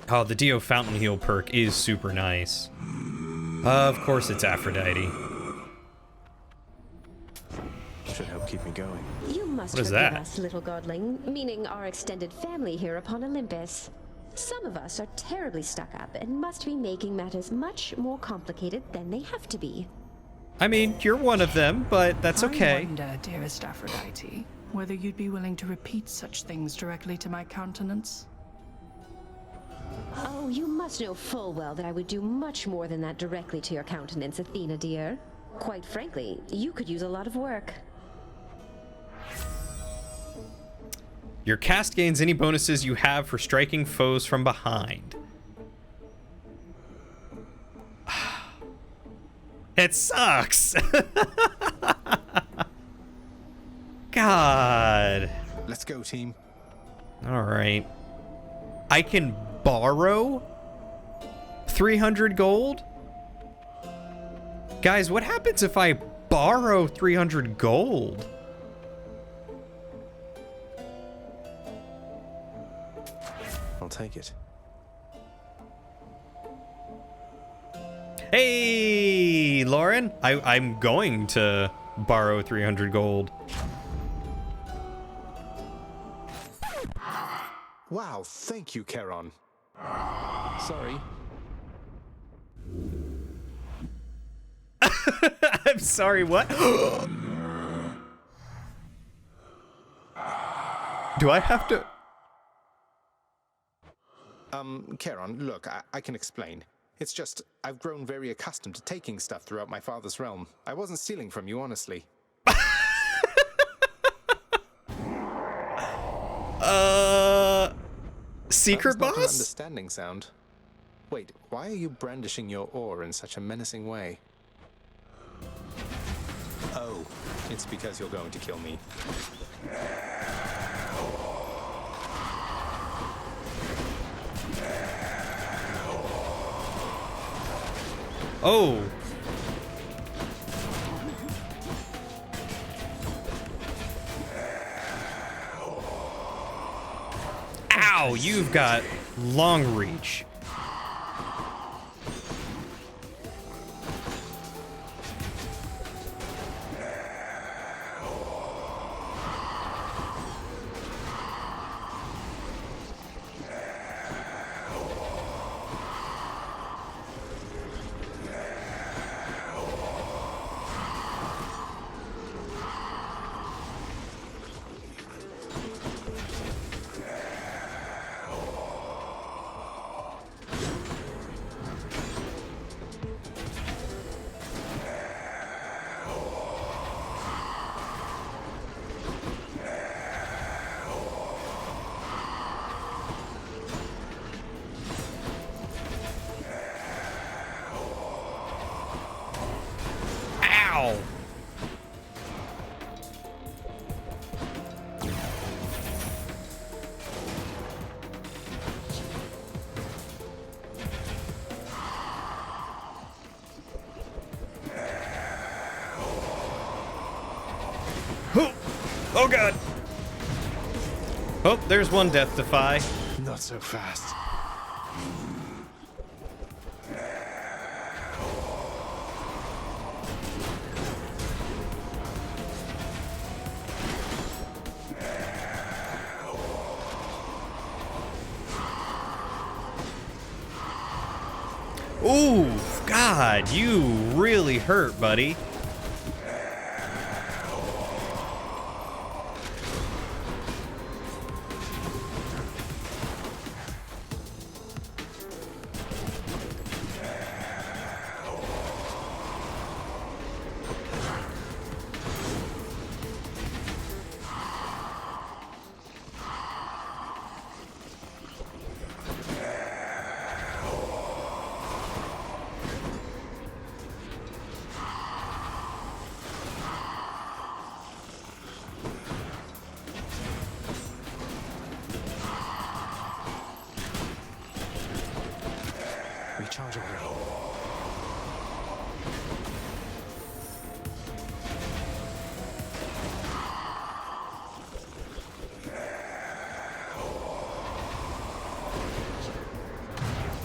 Oh, the Dio Fountain Heal perk is super nice. Of course it's Aphrodite. Should help keep me going. You must What is forgive that? us, little godling, meaning our extended family here upon Olympus. Some of us are terribly stuck up and must be making matters much more complicated than they have to be. I mean, you're one of them, but that's okay. I wonder, dearest Aphrodite, whether you'd be willing to repeat such things directly to my countenance. Oh, you must know full well that I would do much more than that directly to your countenance, Athena dear. Quite frankly, you could use a lot of work. Your cast gains any bonuses you have for striking foes from behind. It sucks. God. Let's go, team. All right. I can borrow 300 gold? Guys, what happens if I borrow 300 gold? I'll take it. Hey, Lauren. I'm going to borrow 300 gold. Wow, thank you, Charon. Sorry. I'm sorry, what? Do I have to... Charon, look, I can explain. It's just, I've grown very accustomed to taking stuff throughout my father's realm. I wasn't stealing from you, honestly. Secret That was not an boss? understanding sound. Wait, why are you brandishing your oar in such a menacing way? Oh, it's because you're going to kill me. Oh! Ow! You've got long reach. Ow! Oh god! Oh, there's one death defy. Not so fast. Ooh, God, you really hurt, buddy. Rechargeable.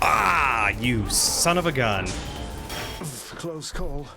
Ah, you son of a gun. Close call.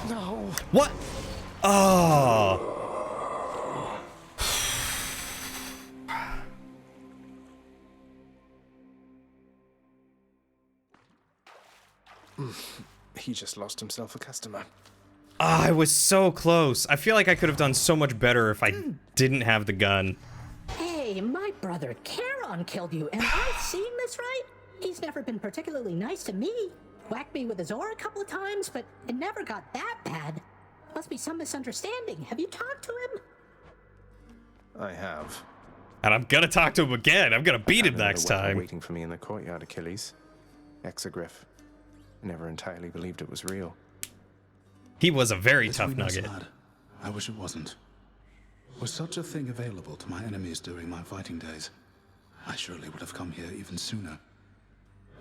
No. What? Oh. He just lost himself a customer. Ah, I was so close. I feel like I could have done so much better if I didn't have the gun. Hey, my brother Charon killed you. Am I seeing this right? He's never been particularly nice to me. Whacked me with his oar a couple of times, but it never got that bad. Must be some misunderstanding. Have you talked to him? I have. And I'm gonna talk to him again. I'm gonna beat him next time. Waiting for me in the courtyard, Achilles. Exogryph. Never entirely believed it was real. He was a very Between tough us, nugget. lad, I wish it wasn't. Was such a thing available to my enemies during my fighting days, I surely would have come here even sooner.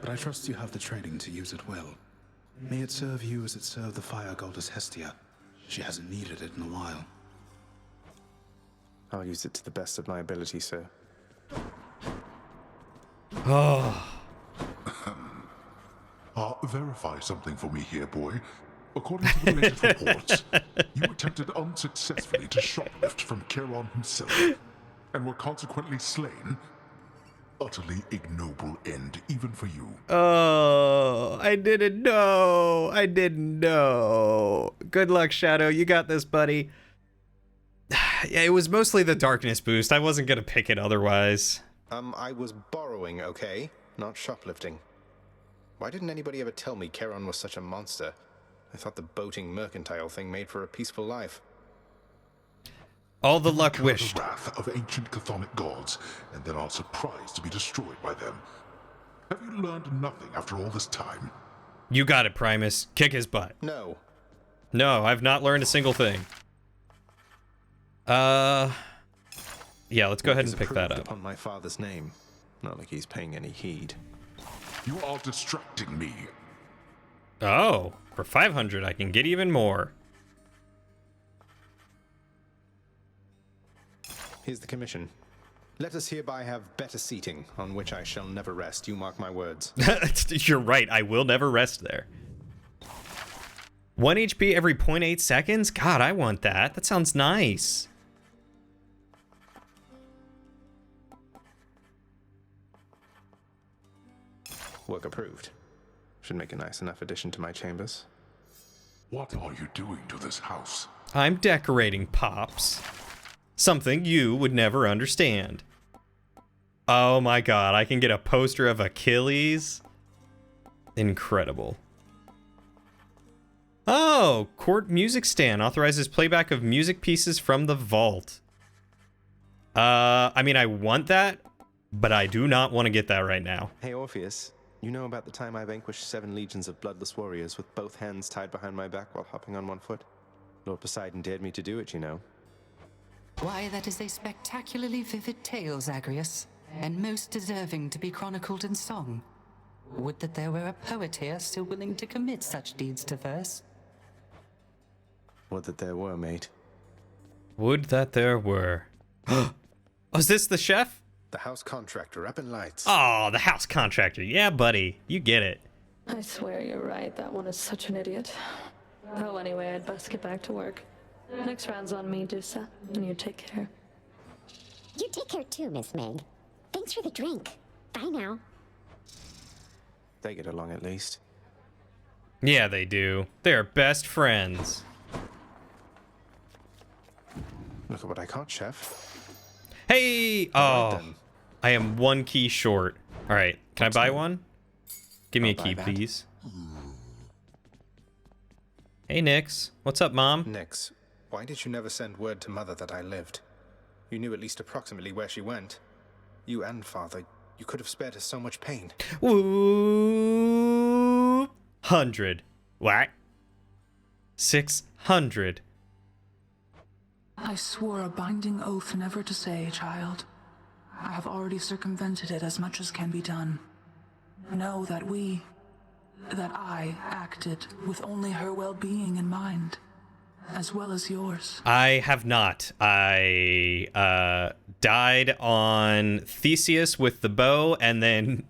But I trust you have the training to use it well. May it serve you as it served the fire goddess Hestia. She hasn't needed it in a while. I'll use it to the best of my ability, sir. Oh. Verify something for me here, boy. According to the latest reports, you attempted unsuccessfully to shoplift from Charon himself, and were consequently slain. Utterly ignoble end, even for you. Oh, I didn't know. I didn't know. Good luck, Shadow. You got this, buddy. Yeah, it was mostly the darkness boost. I wasn't gonna pick it otherwise. I was borrowing, okay? Not shoplifting. Why didn't anybody ever tell me Charon was such a monster? I thought the boating mercantile thing made for a peaceful life. All the luck Incur wished. The wrath of ancient chthonic gods, and then are surprised to be destroyed by them. Have you learned nothing after all this time? You got it, Primus. Kick his butt. No. No, I've not learned a single thing. Yeah, let's go ahead and pick that up. Upon my father's name. Not like he's paying any heed. You are distracting me. Oh, for 500 I can get even more. Here's the commission. Let us hereby have better seating, on which I shall never rest. You mark my words. You're right, I will never rest there. 1 HP every 0.8 seconds? God, I want that. That sounds nice. Work approved. Should make a nice enough addition to my chambers. What are you doing to this house? I'm decorating, Pops. Something you would never understand. Oh my god, I can get a poster of Achilles. Incredible. Oh, court music stand authorizes playback of music pieces from the vault. I mean, I want that, but I do not want to get that right now. Hey, Orpheus. You know about the time I vanquished 7 legions of bloodless warriors with both hands tied behind my back while hopping on one foot? Lord Poseidon dared me to do it, you know. Why, that is a spectacularly vivid tale, Zagreus, and most deserving to be chronicled in song. Would that there were a poet here still willing to commit such deeds to verse. Would that there were, mate. Would that there were. Oh, is this the chef? The house contractor up in lights. Oh, the house contractor. Yeah, buddy. You get it. I swear you're right. That one is such an idiot. Oh, anyway, I'd best get back to work. Next round's on me, Dusa, and you take care. You take care too, Miss Meg. Thanks for the drink. Bye now. They get along at least. Yeah, they do. They're best friends. Look at what I caught, Chef. Hey! Oh, I am 1 key short. All right, can I buy one? Give me a key, please. Hey, Nix. What's up, Mom? Nix, why did you never send word to Mother that I lived? You knew at least approximately where she went. You and Father, you could have spared her so much pain. Woo! 100. What? 600. I swore a binding oath never to say, child. I have already circumvented it as much as can be done. Know that I acted with only her well-being in mind, as well as yours. I have not. I died on Theseus with the bow, and then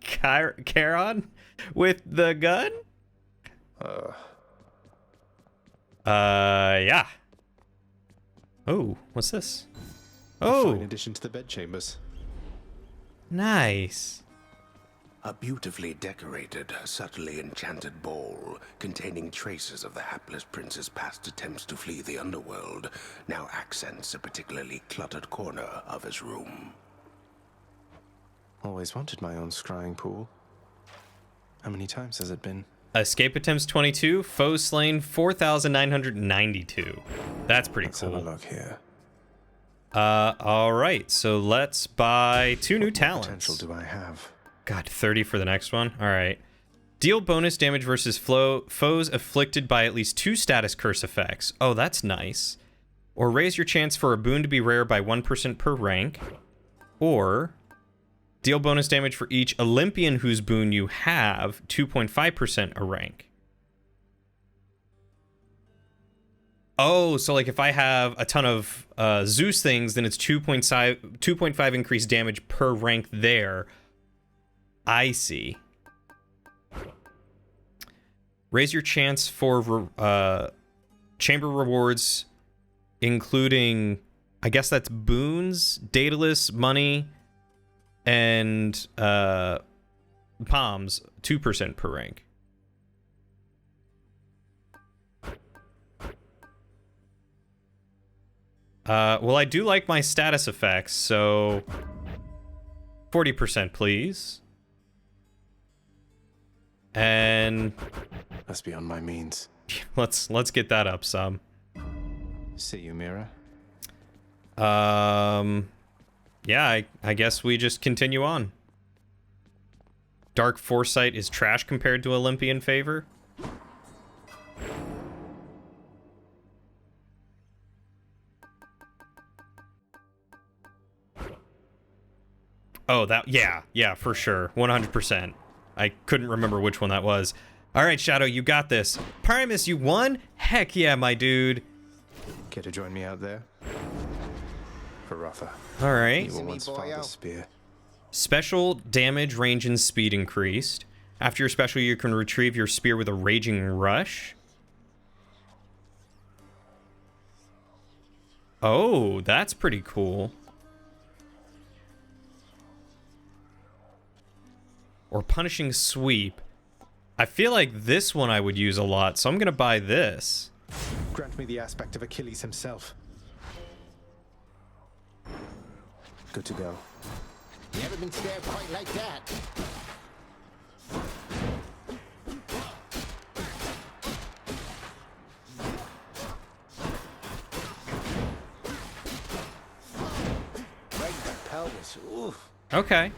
Charon with the gun? Yeah. Oh, what's this? Oh, In addition to the bedchambers. Nice. A beautifully decorated, subtly enchanted ball containing traces of the hapless prince's past attempts to flee the underworld now accents a particularly cluttered corner of his room. Always wanted my own scrying pool. How many times has it been? Escape attempts 22, foes slain 4,992. That's pretty cool. Let's have a look here. All right, so let's buy 2 new talents. What potential do I have? God, 30 for the next one. All right. Deal bonus damage versus foes afflicted by at least 2 status curse effects. Oh, that's nice. Or raise your chance for a boon to be rare by 1% per rank. Or deal bonus damage for each Olympian whose boon you have, 2.5% a rank. Oh, so like if I have a ton of Zeus things, then it's 2.5 increased damage per rank there. I see. Raise your chance for chamber rewards, including, I guess that's boons, Daedalus, money, and palms, 2% per rank. Well, I do like my status effects, so 40%, please. And that's beyond my means. Let's get that up some. See you, Mira. Yeah, I guess we just continue on. Dark Foresight is trash compared to Olympian Favor. Oh, yeah, for sure. 100%. I couldn't remember which one that was. All right, Shadow, you got this. Primus, you won? Heck yeah, my dude. Care to join me out there? Karatha. All right. You were once father's spear. Special damage, range, and speed increased. After your special, you can retrieve your spear with a raging rush. Oh, that's pretty cool. Or punishing sweep. I feel like this one I would use a lot, so I'm gonna buy this. Grant me the aspect of Achilles himself. Good to go. Never been stabbed quite like that. Right in the pelvis. Oof. Okay.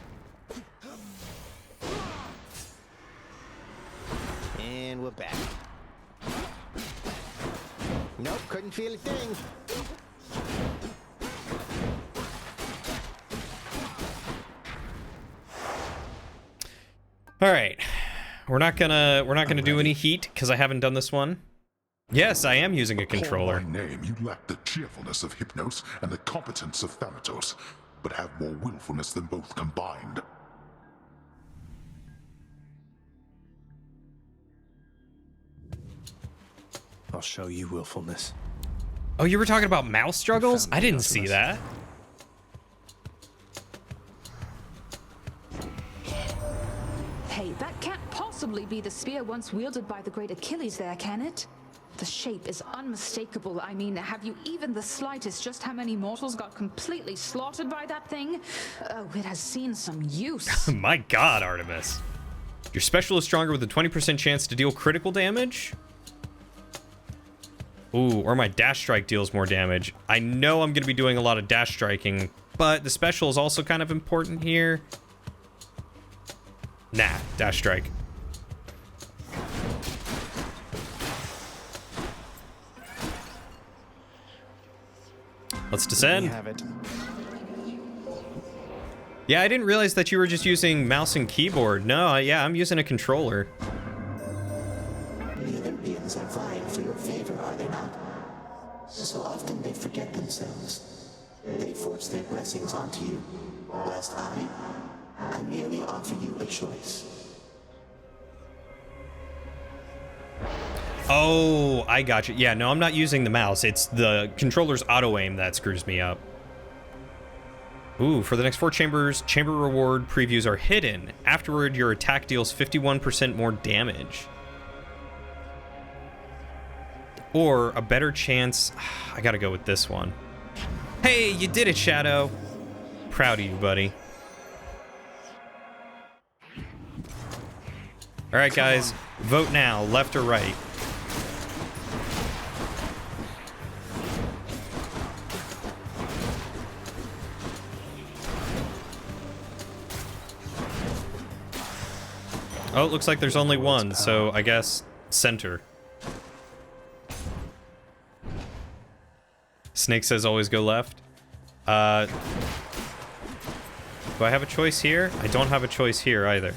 And we're back. Nope, couldn't feel a thing. All right. We're not gonna do any heat because I haven't done this one. Yes, I am using a controller. Call my name, you lack the cheerfulness of Hypnos and the competence of Thanatos, but have more willfulness than both combined. I'll show you willfulness. Oh, you were talking about mouse struggles? I didn't see that. Hey, that can't possibly be the spear once wielded by the great Achilles there, can it? The shape is unmistakable. I mean, have you even the slightest just how many mortals got completely slaughtered by that thing? Oh, it has seen some use. My god, Artemis. Your special is stronger with a 20% chance to deal critical damage? Ooh, or my dash strike deals more damage. I know I'm going to be doing a lot of dash striking, but the special is also kind of important here. Nah, dash strike. Let's descend. Have it. Yeah, I didn't realize that you were just using mouse and keyboard. No, yeah, I'm using a controller. The Olympians are vying for your favor, are they not? So often they forget themselves. They force their blessings onto you, whilst I merely offer you a choice. Oh, I got you. Yeah, no, I'm not using the mouse. It's the controller's auto-aim that screws me up. Ooh, for the next 4 chambers, chamber reward previews are hidden. Afterward, your attack deals 51% more damage. Or a better chance... I gotta go with this one. Hey, you did it, Shadow. Proud of you, buddy. Alright, guys. Vote now, left or right. Oh, it looks like there's only one, so I guess center. Snake says always go left. Do I have a choice here? I don't have a choice here either.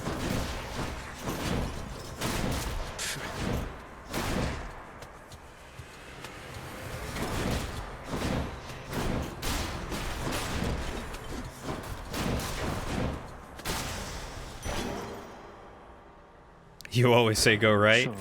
You always say go right. Sure.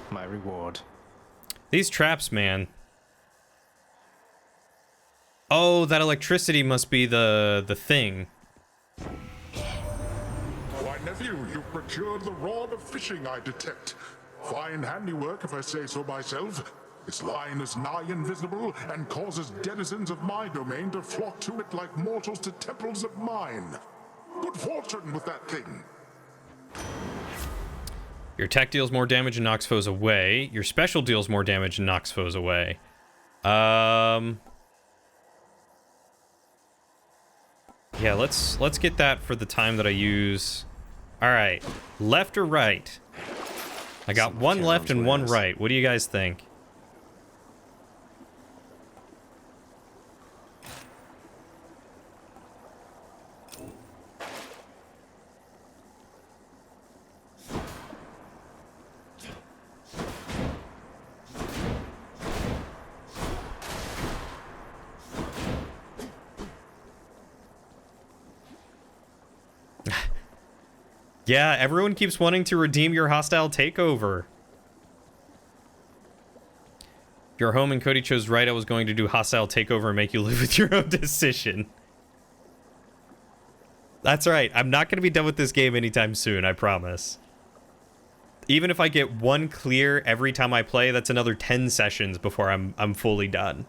My reward. These traps, man. Oh, that electricity must be the thing. Why, nephew, you've procured the rod of fishing, I detect. Fine handiwork, if I say so myself. Its line is nigh invisible and causes denizens of my domain to flock to it like mortals to temples of mine. Good fortune with that thing. Your attack deals more damage and knocks foes away. Your special deals more damage and knocks foes away. Yeah, let's get that for the time that I use. All right, left or right? I got one left and one right. What do you guys think? Yeah, everyone keeps wanting to redeem your hostile takeover. Your home and Cody chose right. I was going to do hostile takeover and make you live with your own decision. That's right. I'm not going to be done with this game anytime soon, I promise. Even if I get one clear every time I play, that's another 10 sessions before I'm fully done.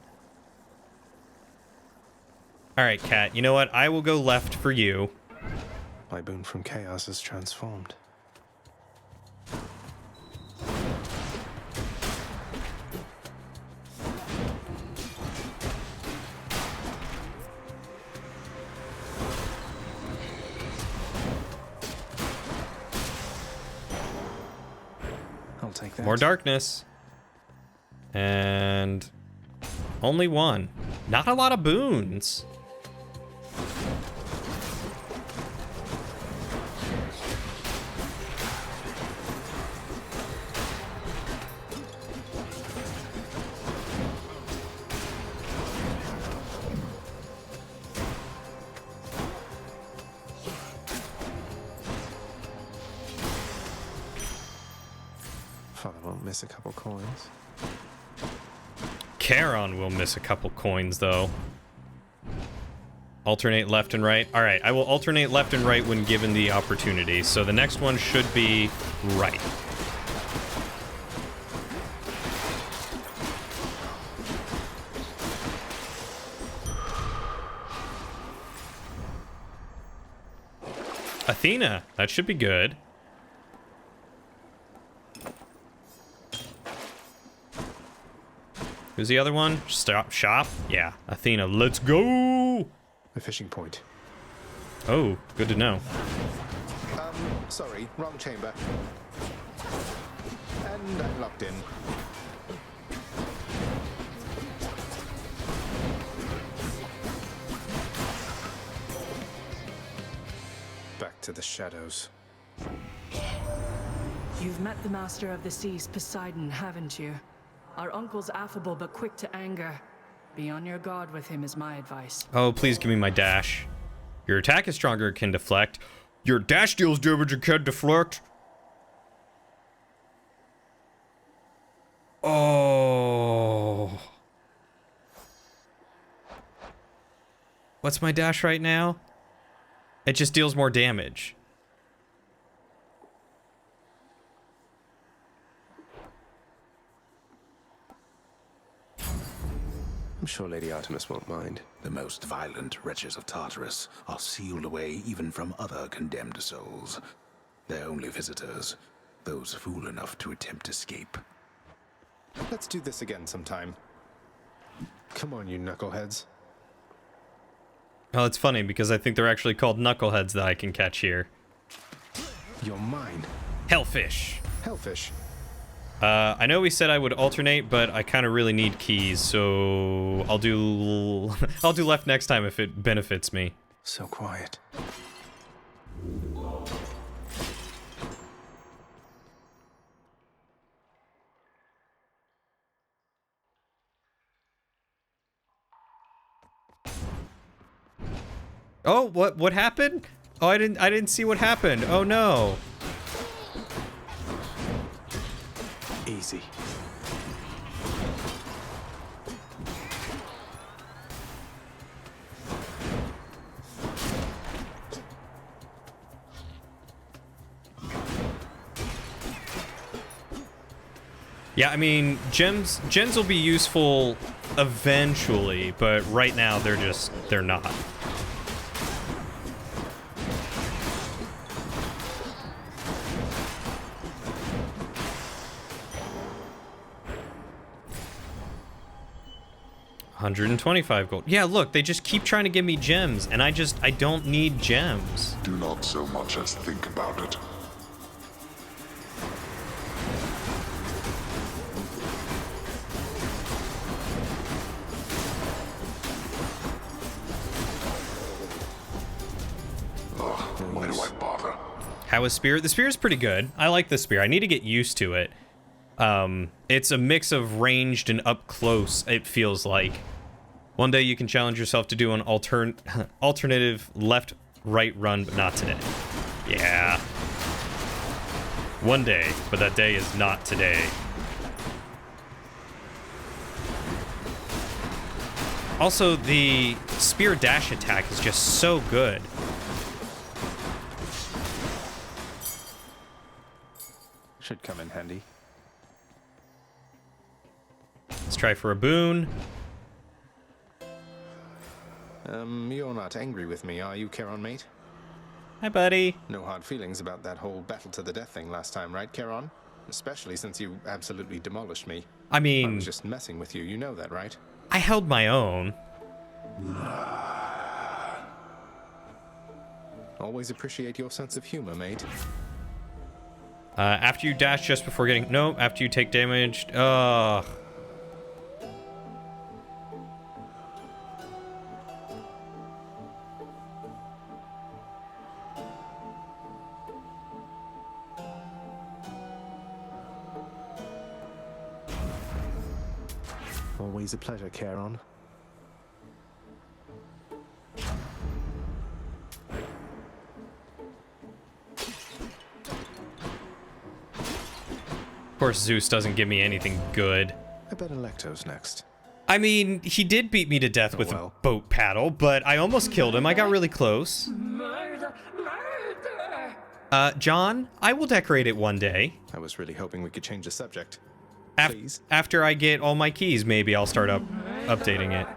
All right, Kat, you know what? I will go left for you. My boon from chaos is transformed. I'll take that. More darkness. And only one. Not a lot of boons. Father won't miss a couple coins. Charon will miss a couple coins, though. Alternate left and right. All right, I will alternate left and right when given the opportunity. So the next one should be right. Athena, that should be good. Who's the other one? Stop shop? Yeah, Athena, let's go! A fishing point. Oh, good to know. Sorry, wrong chamber. And I'm locked in. Back to the shadows. You've met the Master of the Seas, Poseidon, haven't you? Our uncle's affable but quick to anger. Be on your guard with him is my advice. Oh, please give me my dash. Your attack is stronger and can deflect. Your dash deals damage and can deflect. Oh. What's my dash right now? It just deals more damage. I'm sure Lady Artemis won't mind. The most violent wretches of Tartarus are sealed away even from other condemned souls. Their only visitors, those fool enough to attempt escape. Let's do this again sometime. Come on, you knuckleheads. Oh, it's funny because I think they're actually called knuckleheads that I can catch here. You're mine. Hellfish. Hellfish. I know we said I would alternate, but I kind of really need keys, so I'll do left next time if it benefits me. So quiet. Oh, what happened? Oh, I didn't see what happened. Oh no. Easy. Yeah, I mean, gems will be useful eventually, but right now they're not. $125 gold. Yeah, look, they just keep trying to give me gems, and I don't need gems. Do not so much as think about it. Why do I bother? How is Spear? The Spear is pretty good. I like the Spear. I need to get used to it. It's a mix of ranged and up close, it feels like. One day you can challenge yourself to do an alternative left-right run, but not today. Yeah. One day, but that day is not today. Also, the Spear dash attack is just so good. Should come in handy. Let's try for a boon. You're not angry with me, are you, Charon, mate? Hi, buddy. No hard feelings about that whole battle to the death thing last time, right, Charon? Especially since you absolutely demolished me. I mean... I was just messing with you, you know that, right? I held my own. Always appreciate your sense of humor, mate. After you dash just before getting... No, after you take damage... Ugh. Always a pleasure, Charon. Of course, Zeus doesn't give me anything good. I bet Electo's next. I mean, he did beat me to death with a boat paddle, but I almost killed him. I got really close. John, I will decorate it one day. I was really hoping we could change the subject. After I get all my keys, maybe I'll start updating it.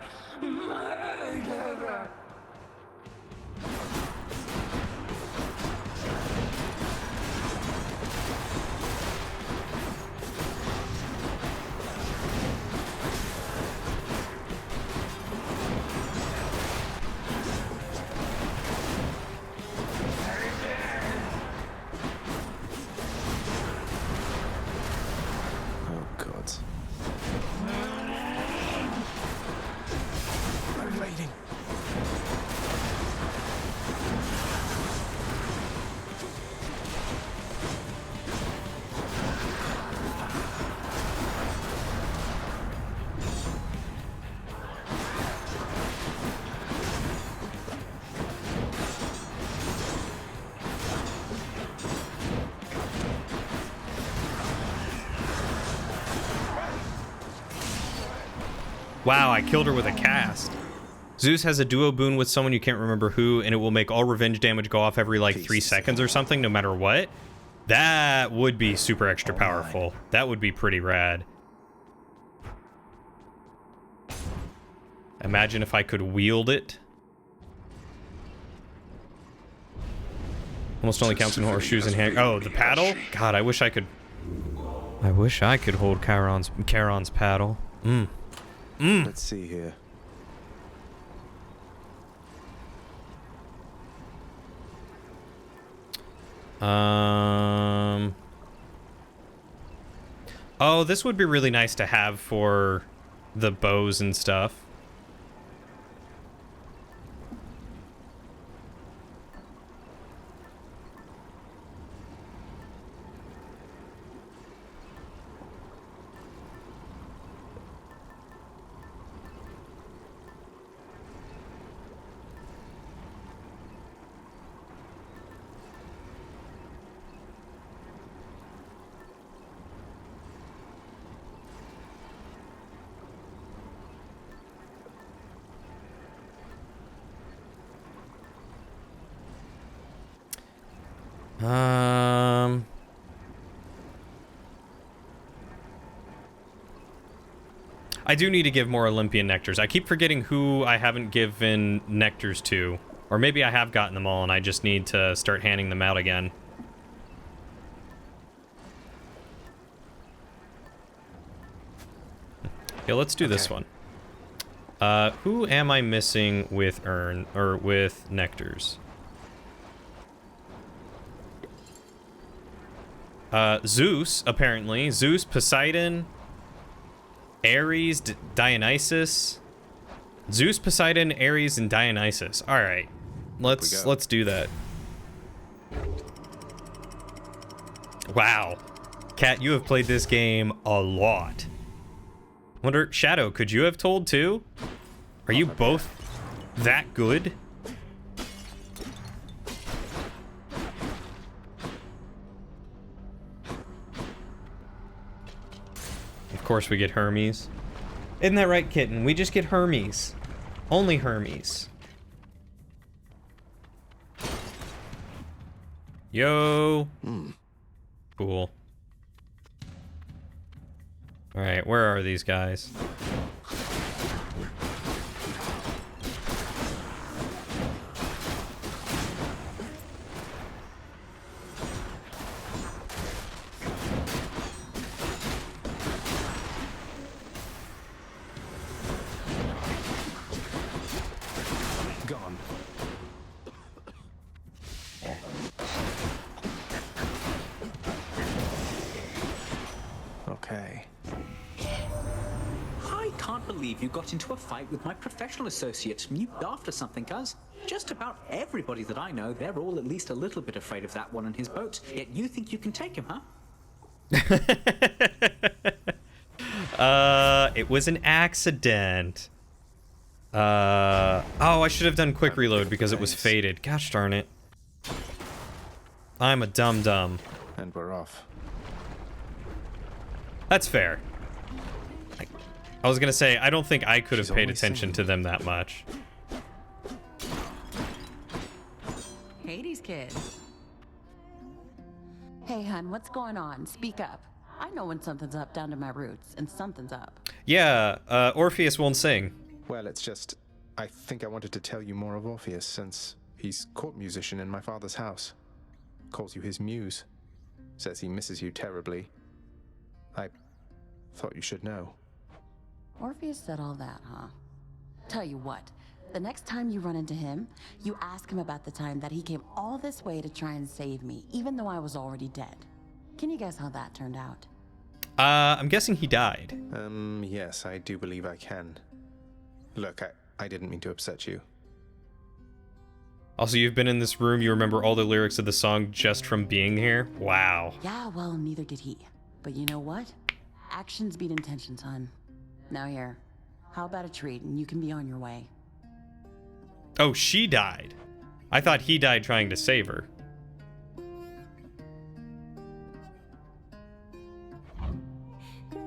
Wow, I killed her with a cast. Zeus has a duo boon with someone you can't remember who, and it will make all revenge damage go off every, like, 3 seconds or something, no matter what. That would be super extra powerful. That would be pretty rad. Imagine if I could wield it. Almost only counts in horseshoes and hand. Oh, the paddle? God, I wish I could hold Charon's paddle. Let's see here. Oh, this would be really nice to have for the bows and stuff. I do need to give more Olympian nectars. I keep forgetting who I haven't given nectars to. Or maybe I have gotten them all and I just need to start handing them out again. Okay, let's do this one. Who am I missing with with nectars? Zeus, apparently. Zeus, Poseidon, Ares, Dionysus. Zeus, Poseidon, Ares, and Dionysus. All right, let's do that. Wow, Kat, you have played this game a lot. Wonder, Shadow, could you have told too? Are you both that good? Of course we get Hermes. Isn't that right, kitten? We just get Hermes. Only Hermes. Yo. Cool. Alright, where are these guys? Gone. Okay. I can't believe you got into a fight with my professional associate. You after something, cuz. Just about everybody that I know, they're all at least a little bit afraid of that one and his boat. Yet you think you can take him, huh? It was an accident. Oh, I should have done quick reload because it was faded. Gosh darn it. I'm a dum-dum. And we're off. That's fair. I was gonna say, I don't think I could have paid attention to them that much. Hades kid. Hey, hun, what's going on? Speak up. I know when something's up down to my roots, and something's up. Yeah, Orpheus won't sing. Well, it's just, I think I wanted to tell you more of Orpheus since he's court musician in my father's house. Calls you his muse. Says he misses you terribly. I thought you should know. Orpheus said all that, huh? Tell you what, the next time you run into him, you ask him about the time that he came all this way to try and save me, even though I was already dead. Can you guess how that turned out? I'm guessing he died. Yes, I do believe I can. Look, I didn't mean to upset you. Also, you've been in this room, you remember all the lyrics of the song just from being here? Wow. Yeah, well, neither did he. But you know what? Actions beat intentions, hun. Now here, how about a treat and you can be on your way? Oh, she died. I thought he died trying to save her.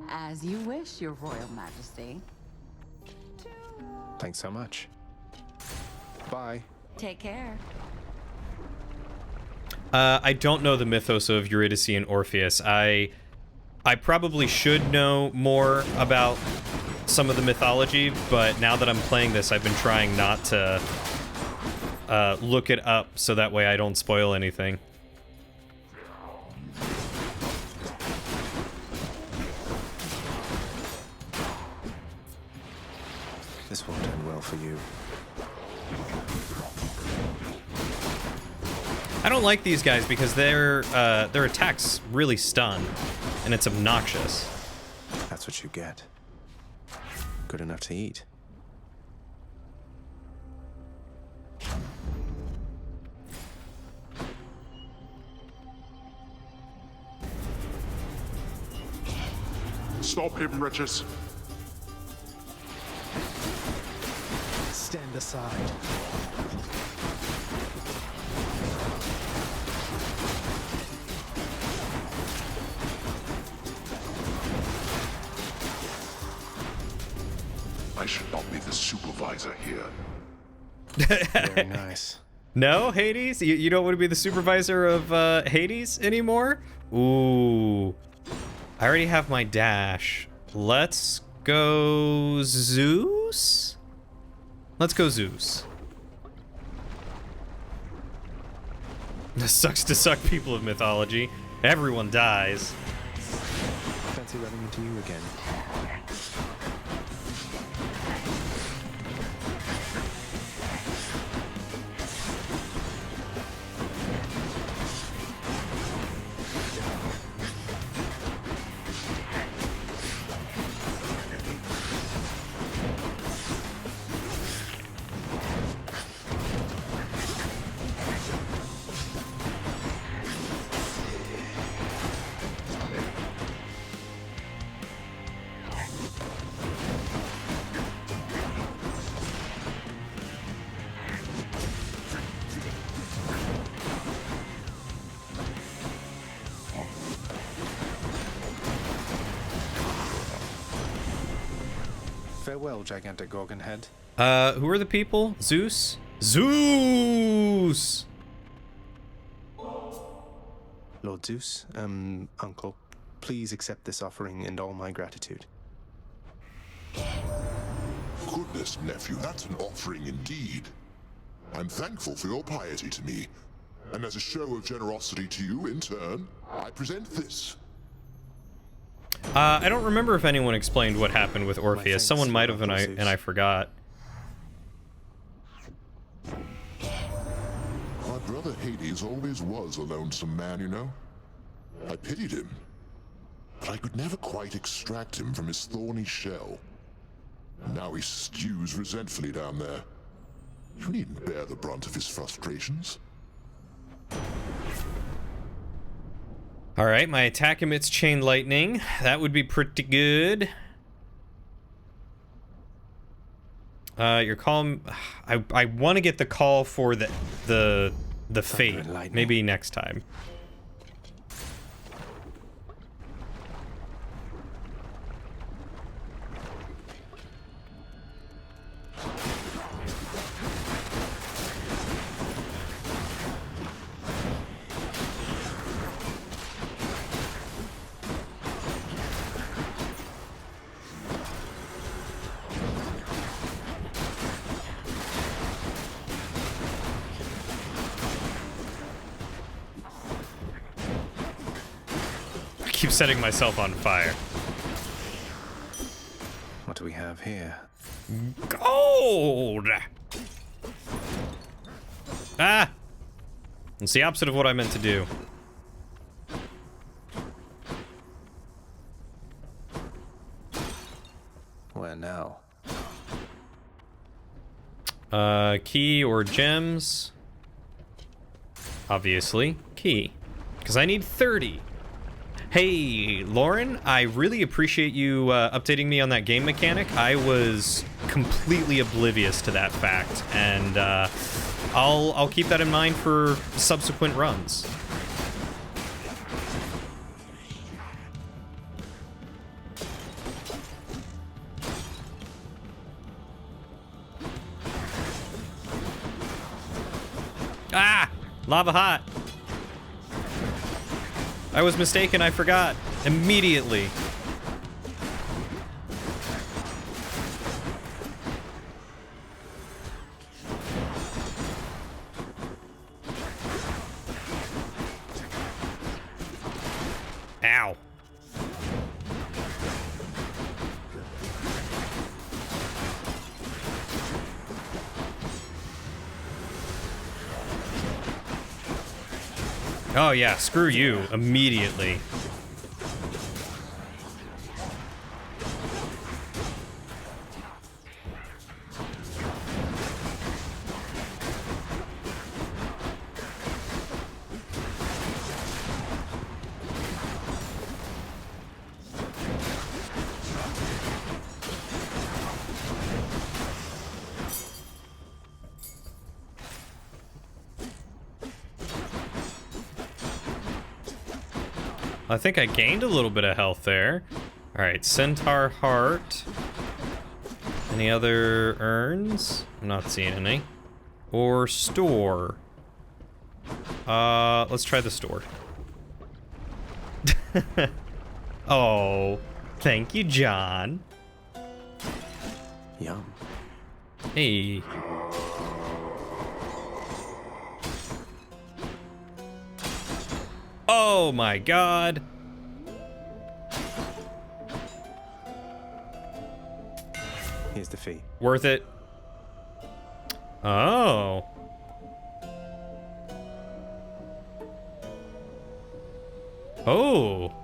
As you wish, your royal majesty. Thanks so much. Bye. Take care. I don't know the mythos of Eurydice and Orpheus. I probably should know more about some of the mythology, but now that I'm playing this, I've been trying not to look it up so that way I don't spoil anything. This won't end well for you. I don't like these guys because their attacks really stun, and it's obnoxious. That's what you get. Good enough to eat. Stop him, wretches. Stand aside. I should not be the supervisor here. Very nice. No, Hades? You don't want to be the supervisor of Hades anymore? Ooh. I already have my dash. Let's go Zeus? Let's go Zeus. This sucks to suck, people of mythology. Everyone dies. Fancy running into you again. Farewell, gigantic Gorgon head. Who are the people? Zeus? Zeus! Lord Zeus, Uncle, please accept this offering and all my gratitude. Goodness, nephew, that's an offering indeed. I'm thankful for your piety to me, and as a show of generosity to you in turn, I present this. I don't remember if anyone explained what happened with Orpheus. Someone might have, and I forgot. My brother Hades always was a lonesome man, you know. I pitied him, but I could never quite extract him from his thorny shell. Now he stews resentfully down there. You needn't bear the brunt of his frustrations. Alright, my attack emits chain lightning. That would be pretty good. Your call... I want to get the call for the fate. Maybe next time. Keep setting myself on fire. What do we have here? Gold! Ah! It's the opposite of what I meant to do. Where now? Key or gems? Obviously, key. Because I need 30. Hey, Lauren, I really appreciate you updating me on that game mechanic. I was completely oblivious to that fact, and I'll keep that in mind for subsequent runs. Ah! Lava hot! I was mistaken, I forgot. Immediately. Ow. Oh yeah, screw you, immediately. I think I gained a little bit of health there. All right, Centaur Heart. Any other urns? I'm not seeing any. Or store. Let's try the store. Oh, thank you, John. Yum. Hey. Oh my god. Here's the fee. Worth it. Oh. Oh.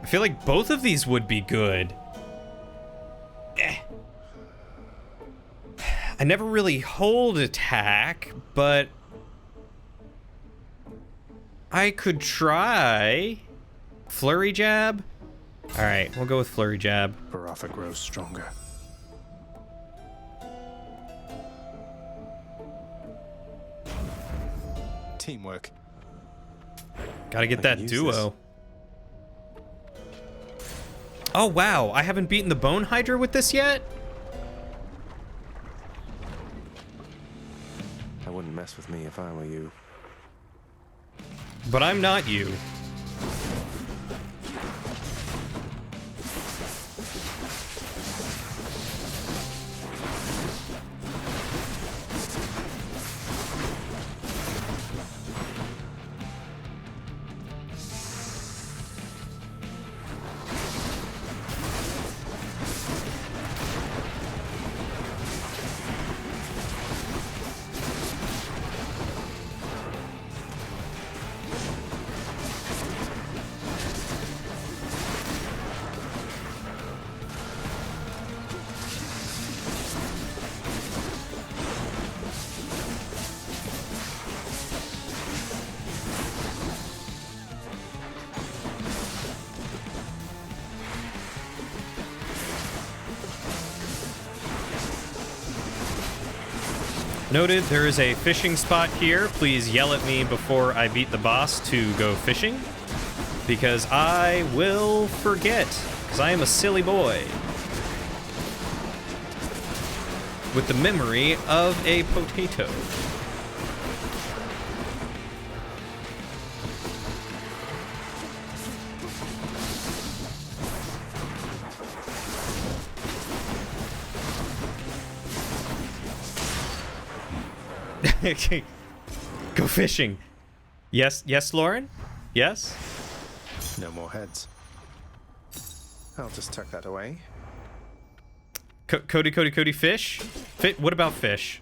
I feel like both of these would be good. I never really hold attack, but I could try flurry jab. All right, we'll go with flurry jab. Baratha grows stronger. Teamwork. Gotta get I that can use duo. Oh wow, I haven't beaten the Bone Hydra with this yet? I wouldn't mess with me if I were you. But I'm not you. Noted, there is a fishing spot here. Please yell at me before I beat the boss to go fishing, because I will forget, because I am a silly boy with the memory of a potato. Go fishing. Yes, yes, Lauren? Yes? No more heads. I'll just tuck that away. Cody, fish? What about fish?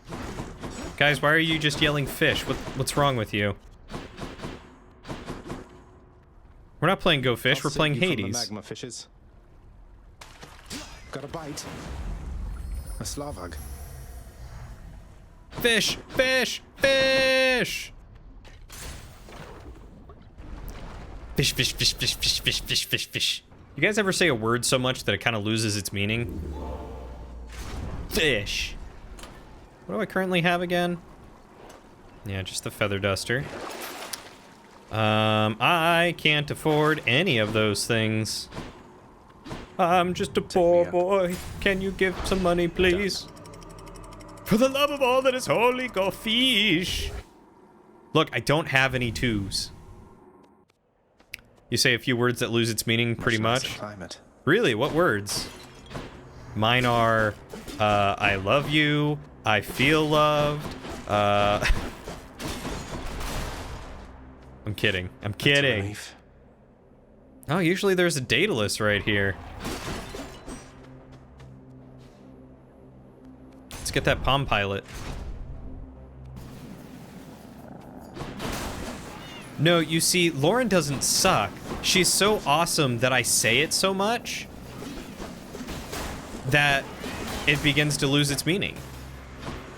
Guys, why are you just yelling fish? What's wrong with you? We're not playing Go Fish, we're playing Hades. The magma fishes. Got a bite. A Slavag. Fish! Fish! Fish! Fish, fish, fish, fish, fish, fish, fish, fish, fish. You guys ever say a word so much that it kind of loses its meaning? Fish. What do I currently have again? Yeah, just the feather duster. I can't afford any of those things. I'm just a poor boy. Can you give some money, please? For the love of all that is holy, go fish. Look, I don't have any twos. You say a few words that lose its meaning pretty much? Really? What words? Mine are, I love you, I feel loved, I'm kidding. I'm kidding. Oh, usually there's a Daedalus right here. Let's get that Palm Pilot. No, you see, Lauren doesn't suck. She's so awesome that I say it so much that it begins to lose its meaning.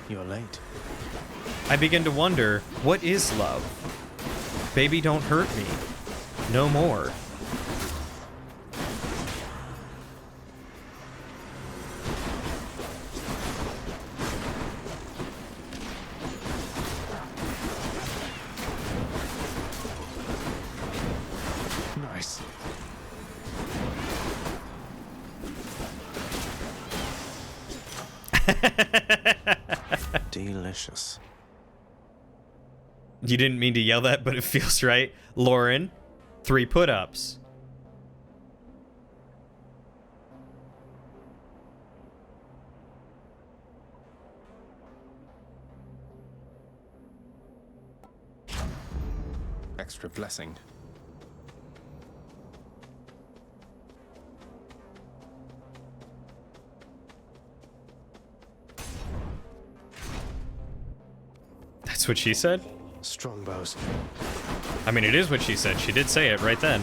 You're late. I begin to wonder, what is love? Baby, don't hurt me. No more. Nice. Delicious. You didn't mean to yell that, but it feels right. Lauren, 3 put-ups. Extra blessing. That's what she said? Strongbows. I mean, it is what she said. She did say it right then.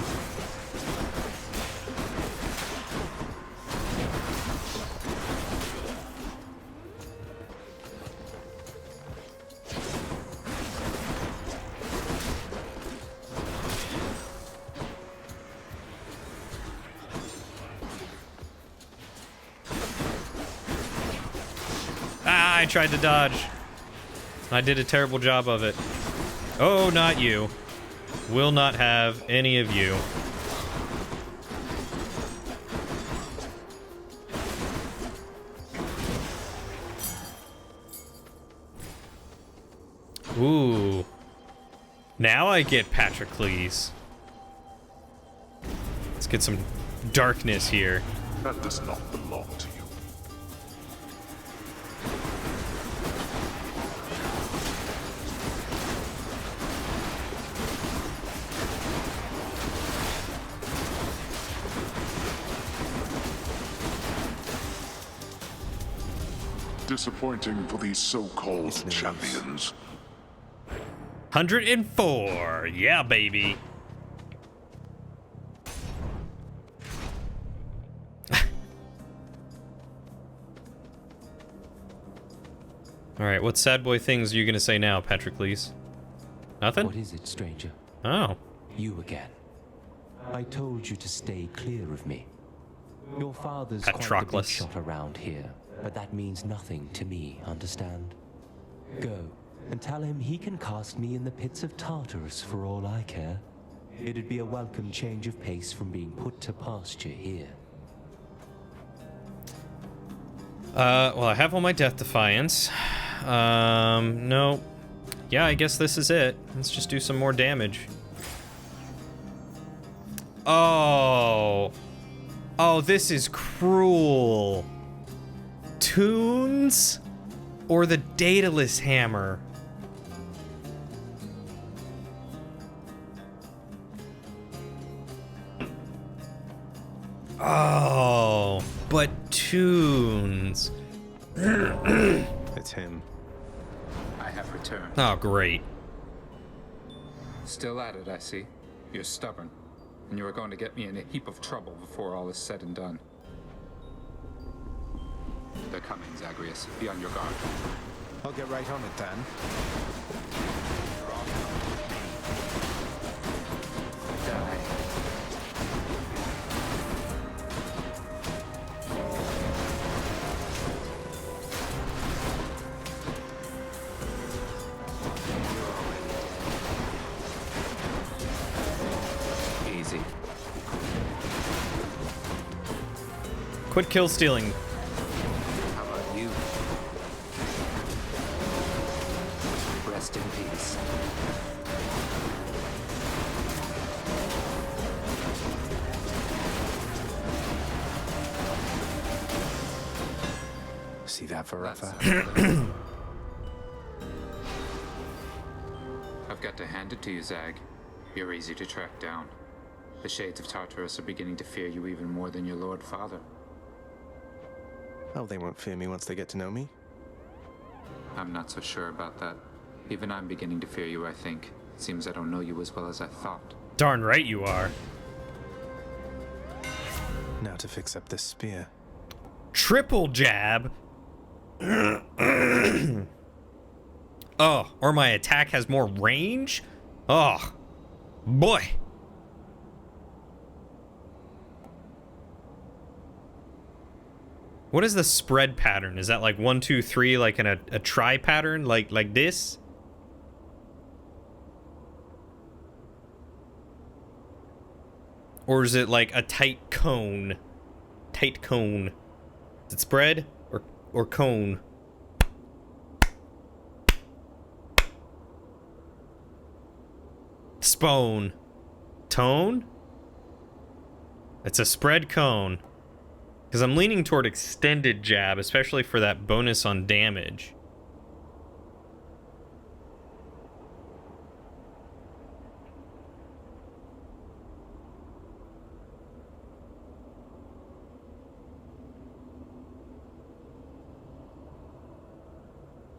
Ah, I tried to dodge. I did a terrible job of it. Oh, not you. Will not have any of you. Ooh. Now I get Patroclus. Let's get some darkness here. That does not belong to you. Disappointing for these so-called champions. 104. Yeah, baby. Alright, what sad boy things are you gonna say now, Patroclus? Nothing? What is it, stranger? Oh. You again. I told you to stay clear of me. Your father's quite the big shot around here, but that means nothing to me, understand? Go, and tell him he can cast me in the pits of Tartarus for all I care. It'd be a welcome change of pace from being put to pasture here. Well, I have all my Death Defiance. No. Yeah, I guess this is it. Let's just do some more damage. Oh. Oh, this is cruel. Tunes or the Daedalus Hammer? Oh, but Tunes. It's him. I have returned. Oh, great. Still at it, I see. You're stubborn, and you are going to get me in a heap of trouble before all is said and done. They're coming, Zagreus. Be on your guard. I'll get right on it then. Die. Easy. Quit kill stealing. How about you? Rest in peace. See that forever. I've got to hand it to you, Zag. You're easy to track down. The Shades of Tartarus are beginning to fear you even more than your Lord Father. Oh, they won't fear me once they get to know me. I'm not so sure about that. Even I'm beginning to fear you, I think. Seems I don't know you as well as I thought. Darn right you are. Now to fix up this spear. Triple jab. Oh, or my attack has more range? Oh, boy. What is the spread pattern? Is that like 1, 2, 3, like in a tri pattern, like this? Or is it like a tight cone? Tight cone. Is it spread or cone? Spone. Tone? It's a spread cone. Because I'm leaning toward extended jab, especially for that bonus on damage.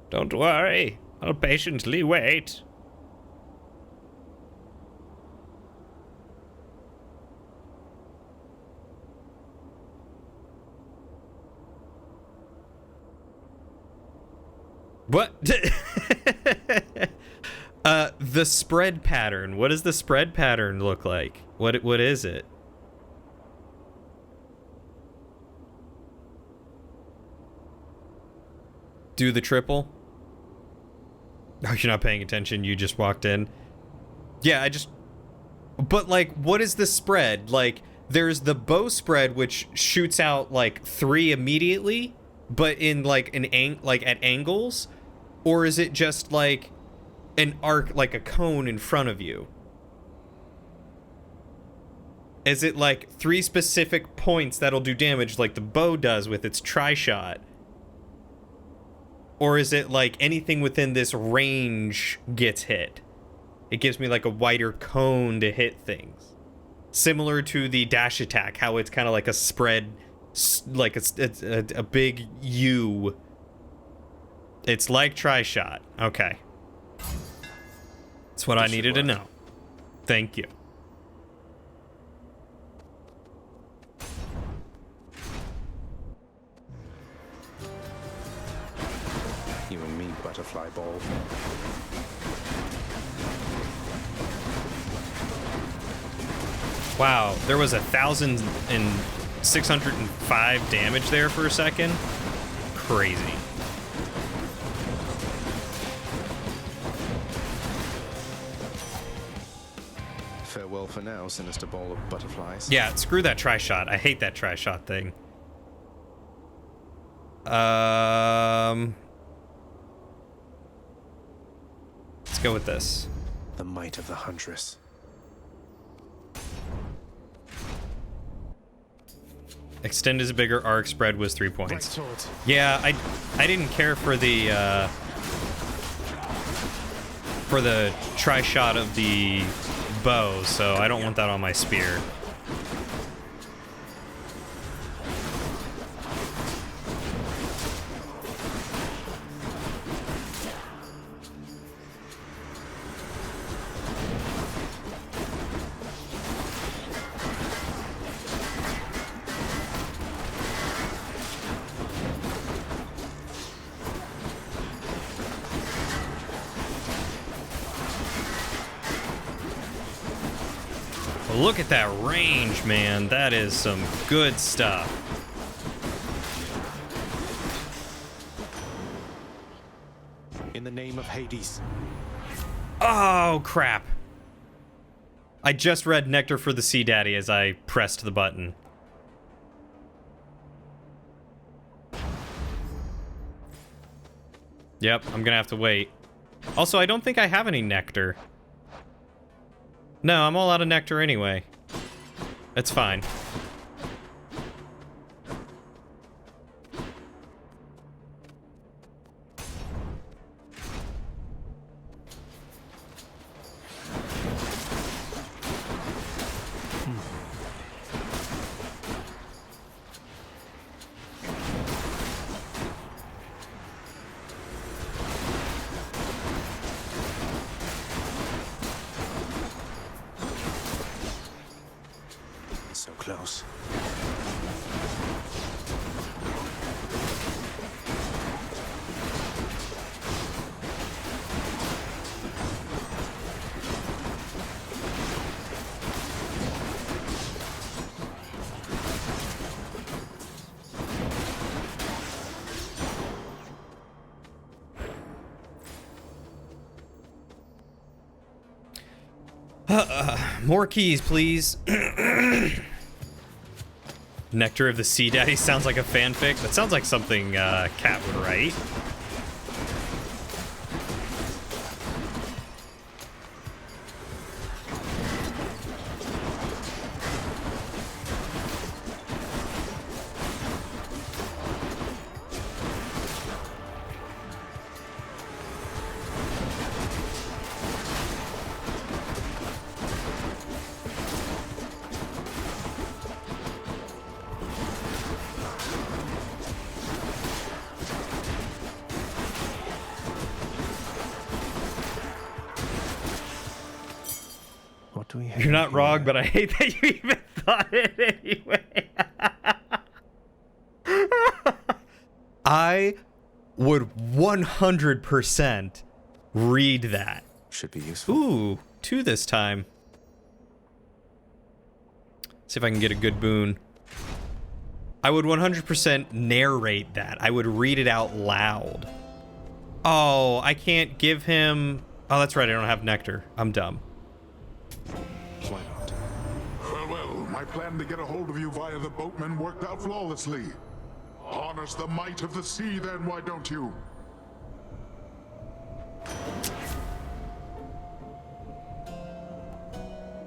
Don't worry, I'll patiently wait. What? The spread pattern. What does the spread pattern look like? What is it? Do the triple? Oh, you're not paying attention. You just walked in. Yeah, but like, what is the spread? Like, there's the bow spread, which shoots out like 3 immediately, but in like like at angles, or is it just like an arc, like a cone in front of you? Is it like 3 specific points that'll do damage, like the bow does with its tri-shot? Or is it like anything within this range gets hit? It gives me like a wider cone to hit things. Similar to the dash attack, how it's kind of like a spread, like it's a big U. It's like tri-shot. Okay. That's what I needed to know. Thank you. You and me, butterfly ball. Wow, there was 1,605 damage there for a second. Crazy. Farewell for now, sinister ball of butterflies. Yeah, screw that tri-shot. I hate that tri-shot thing. Let's go with this. The might of the huntress. Extend is bigger, arc spread was 3 points. Yeah, I didn't care for the tri-shot of the bow, so I don't want that on my spear. Look at that range, man. That is some good stuff. In the name of Hades. Oh, crap. I just read Nectar for the Sea Daddy as I pressed the button. Yep, I'm gonna have to wait. Also, I don't think I have any nectar. No, I'm all out of nectar anyway. It's fine. So close. More keys, please. Nectar of the Sea Daddy sounds like a fanfic. That sounds like something Cat would write. You're not wrong, but I hate that you even thought it anyway. I would 100% read that. Should be useful. Ooh, 2 this time. See if I can get a good boon. I would 100% narrate that. I would read it out loud. Oh, I can't give him... Oh, that's right, I don't have nectar. I'm dumb. Why not? Well, my plan to get a hold of you via the boatman worked out flawlessly. Harness the might of the sea then, why don't you?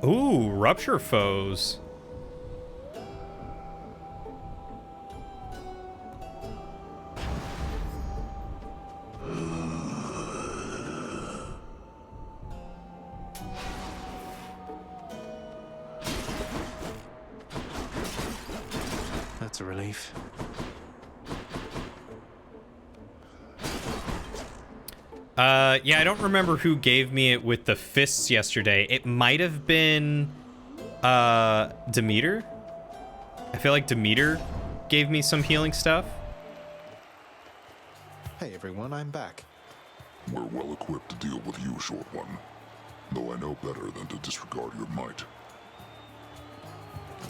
Ooh, rupture foes. That's a relief. Yeah, I don't remember who gave me it with the fists yesterday. It might have been, Demeter? I feel like Demeter gave me some healing stuff. Hey everyone, I'm back. We're well equipped to deal with you, Short One. Though I know better than to disregard your might.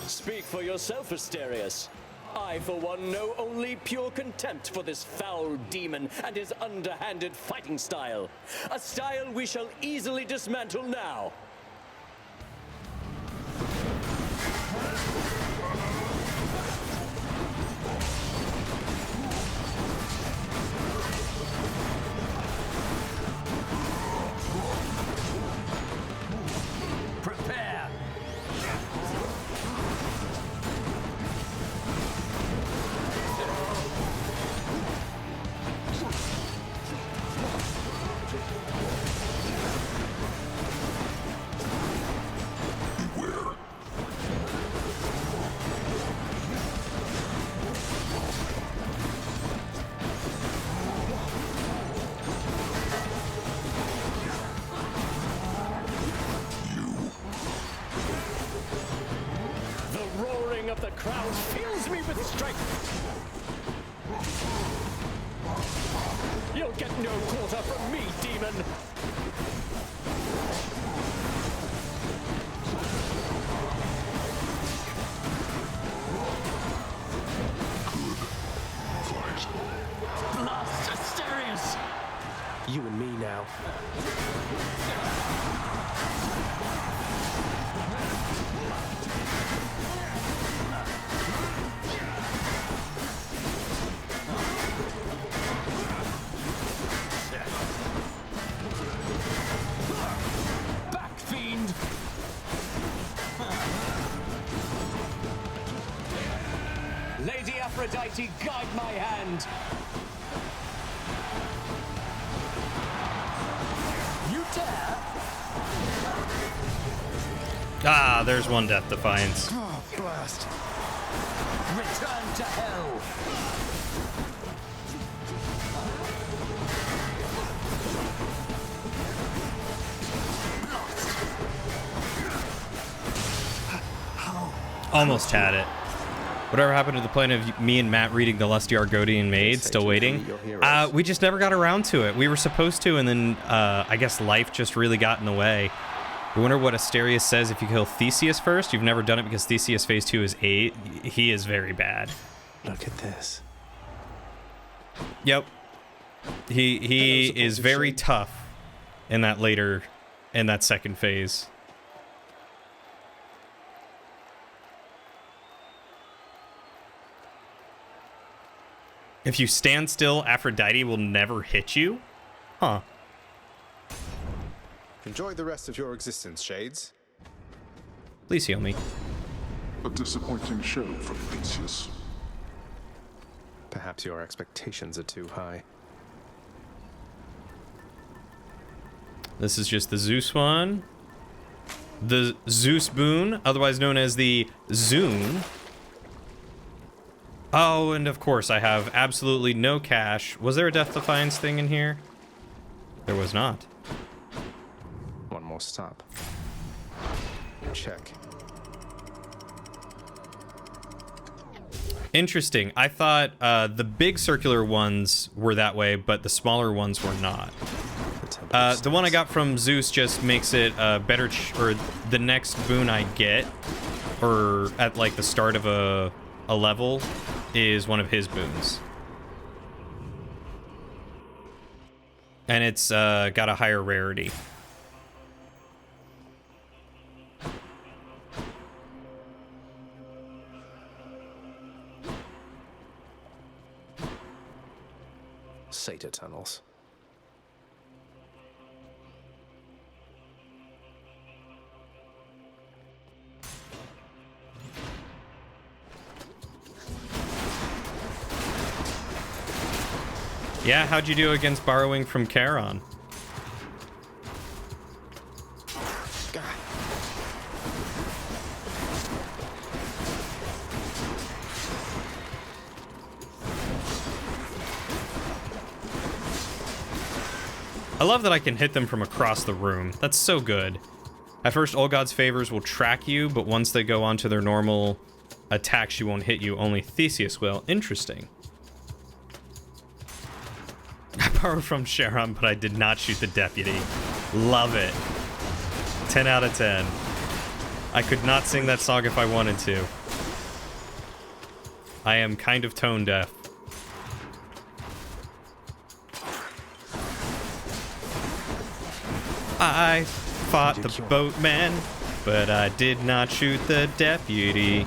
Speak for yourself, Asterius. I, for one, know only pure contempt for this foul demon and his underhanded fighting style. A style we shall easily dismantle now. Prepare! Of the crowd fills me with strength. You'll get no quarter from me, demon. Blast Asterius! You and me now. Back, fiend! Lady Aphrodite, guide my hand! You dare? Ah, there's one Death Defiance. Oh, blast. Return to hell! Almost had it. Whatever happened to the plan of me and Matt reading the Lusty Argonian Maid? Still waiting? We just never got around to it. We were supposed to, and then I guess life just really got in the way. I wonder what Asterius says if you kill Theseus first. You've never done it because Theseus phase 2 is 8. He is very bad. Look at this. Yep. He is very tough in that second phase. If you stand still, Aphrodite will never hit you? Huh. Enjoy the rest of your existence, Shades. Please heal me. A disappointing show from Theseus. Perhaps your expectations are too high. This is just the Zeus one. The Zeus boon, otherwise known as the Zune. Oh, and of course I have absolutely no cash. Was there a Death Defiance thing in here? There was not. One more stop. should check. Interesting. I thought the big circular ones were that way, but the smaller ones were not. The one I got from Zeus just makes it better, or the next boon I get, or at like the start of a level, is one of his boons. And it's got a higher rarity. Sata tunnels. Yeah, how'd you do against borrowing from Charon? I love that I can hit them from across the room. That's so good. At first, all God's favors will track you, but once they go on to their normal attacks, she won't hit you. Only Theseus will. Interesting. I borrowed from Charon, but I did not shoot the deputy. Love it. 10 out of 10. I could not sing that song if I wanted to. I am kind of tone deaf. I fought the boatman, but I did not shoot the deputy.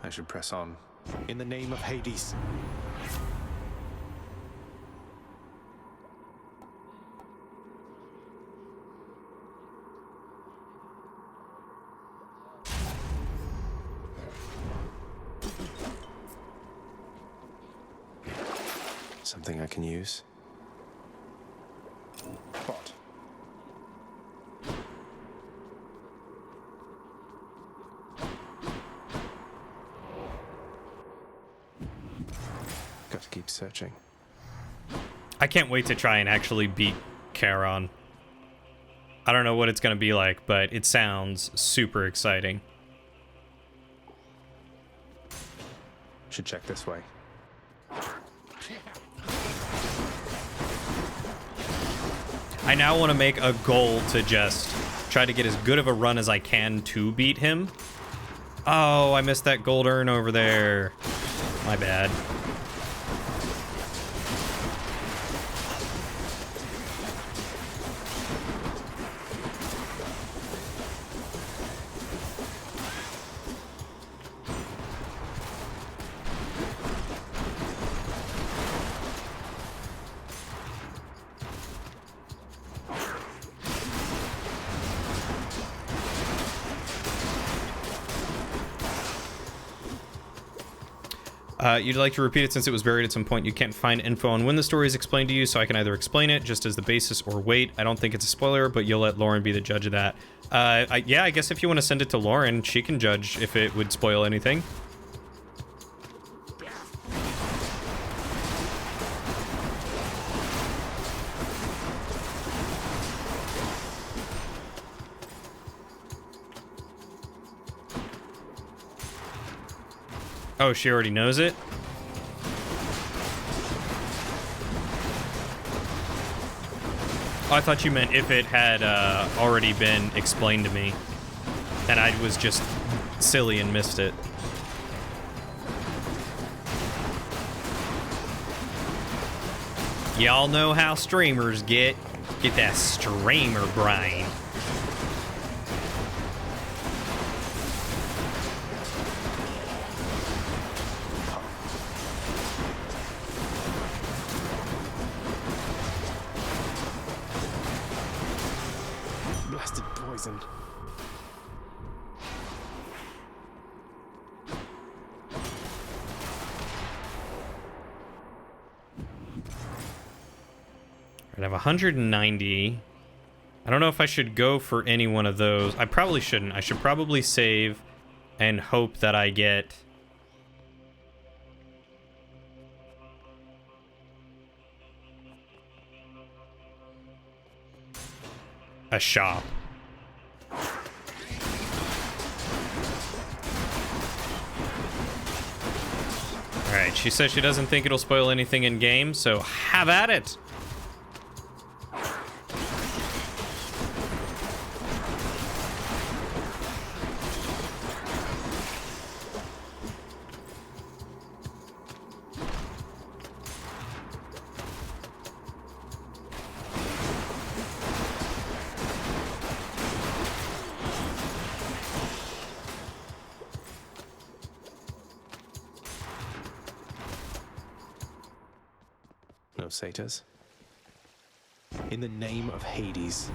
I should press on. In the name of Hades. Something I can use. What? Got to keep searching. I can't wait to try and actually beat Charon. I don't know what it's going to be like, but it sounds super exciting. Should check this way. I now want to make a goal to just try to get as good of a run as I can to beat him. Oh, I missed that gold urn over there. My bad. You'd like to repeat it since it was buried at some point. You can't find info on when the story is explained to you, so I can either explain it just as the basis or wait. I don't think it's a spoiler, but you'll let Lauren be the judge of that. Yeah, I guess if you want to send it to Lauren, she can judge if it would spoil anything. Oh, she already knows it? I thought you meant if it had already been explained to me, and I was just silly and missed it. Y'all know how streamers get that streamer brain. Blasted poison. I have 190. I don't know if I should go for any one of those. I probably shouldn't. I should probably save and hope that I get a shop. Alright, she says she doesn't think it'll spoil anything in game, so have at it! No satyrs. In the name of Hades.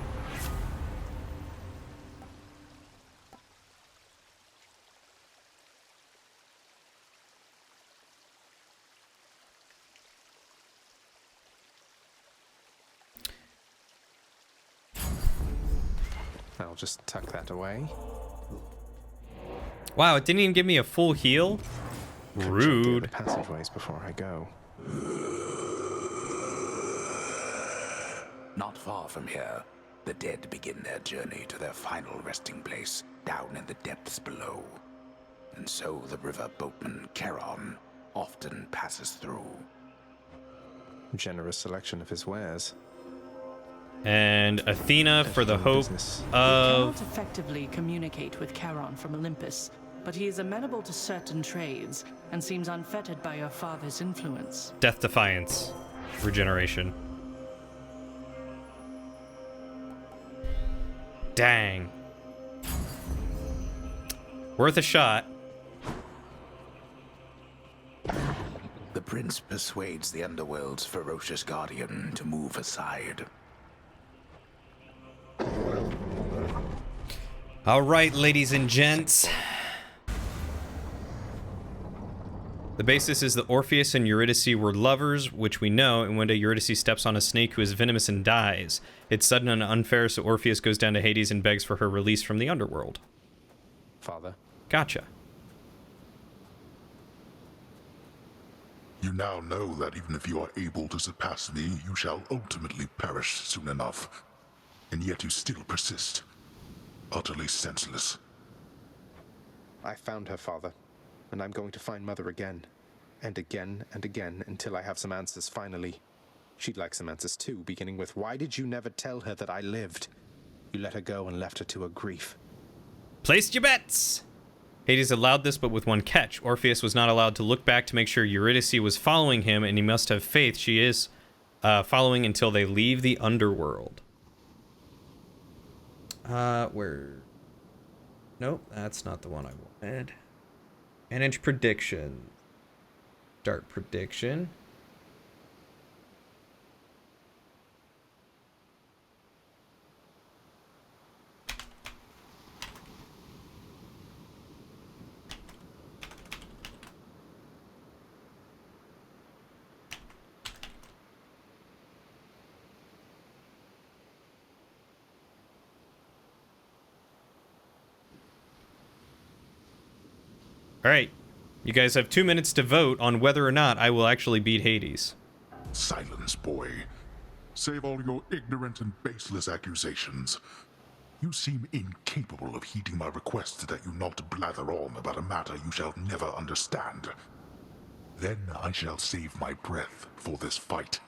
I'll just tuck that away. Wow, it didn't even give me a full heal? Rude. The passageways before I go. Not far from here, the dead begin their journey to their final resting place down in the depths below. And so the river boatman Charon often passes through. Generous selection of his wares. And Athena for the hope You of... cannot effectively communicate with Charon from Olympus, but he is amenable to certain trades and seems unfettered by your father's influence. Death Defiance. Regeneration. Dang. Worth a shot. The prince persuades the underworld's ferocious guardian to move aside. All right, ladies and gents. The basis is that Orpheus and Eurydice were lovers, which we know, and one day Eurydice steps on a snake who is venomous and dies. It's sudden and unfair, so Orpheus goes down to Hades and begs for her release from the underworld. Father. Gotcha. You now know that even if you are able to surpass me, you shall ultimately perish soon enough. And yet you still persist. Utterly senseless. I found her, Father, and I'm going to find Mother again. And again and again until I have some answers finally. She'd like some answers too, beginning with, why did you never tell her that I lived? You let her go and left her to her grief. Placed your bets! Hades allowed this, but with one catch. Orpheus was not allowed to look back to make sure Eurydice was following him, and he must have faith she is following until they leave the underworld. Where? Nope, that's not the one I wanted. Manage prediction. Start prediction. All right, you guys have 2 minutes to vote on whether or not I will actually beat Hades. Silence, boy. Save all your ignorant and baseless accusations. You seem incapable of heeding my request that you not blather on about a matter you shall never understand. Then I shall save my breath for this fight.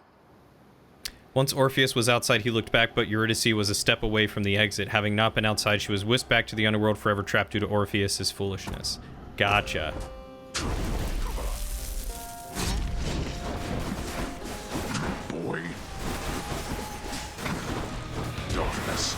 Once Orpheus was outside, he looked back, but Eurydice was a step away from the exit. Having not been outside, she was whisked back to the underworld, forever trapped due to Orpheus's foolishness. Gotcha. Boy. Darkness.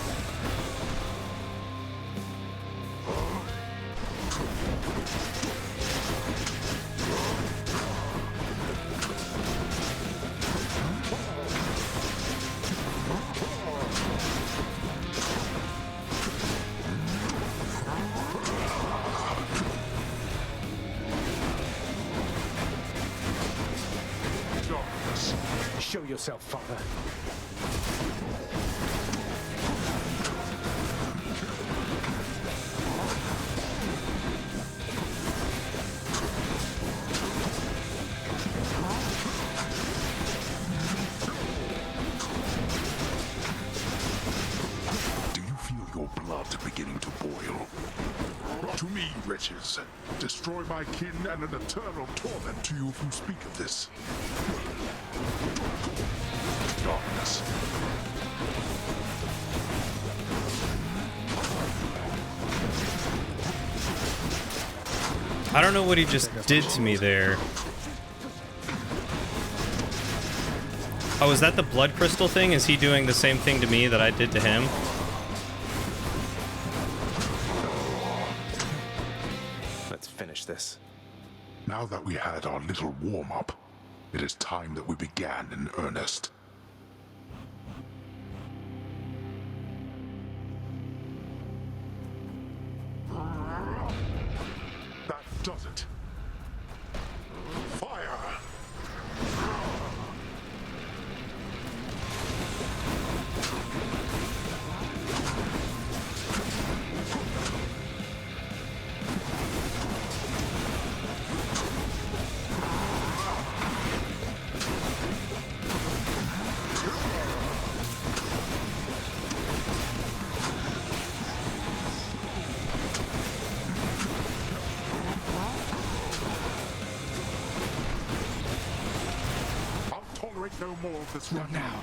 Show yourself, Father. Do you feel your blood beginning to boil? To me, wretches, destroy my kin and an eternal torment to you who speak of this. Darkness. I don't know what he just did to me there. Oh, is that the blood crystal thing? Is he doing the same thing to me that I did to him? Let's finish this. Now that we had our little warm-up, it is time that we began in earnest. That does it. Fire! No more of this right now.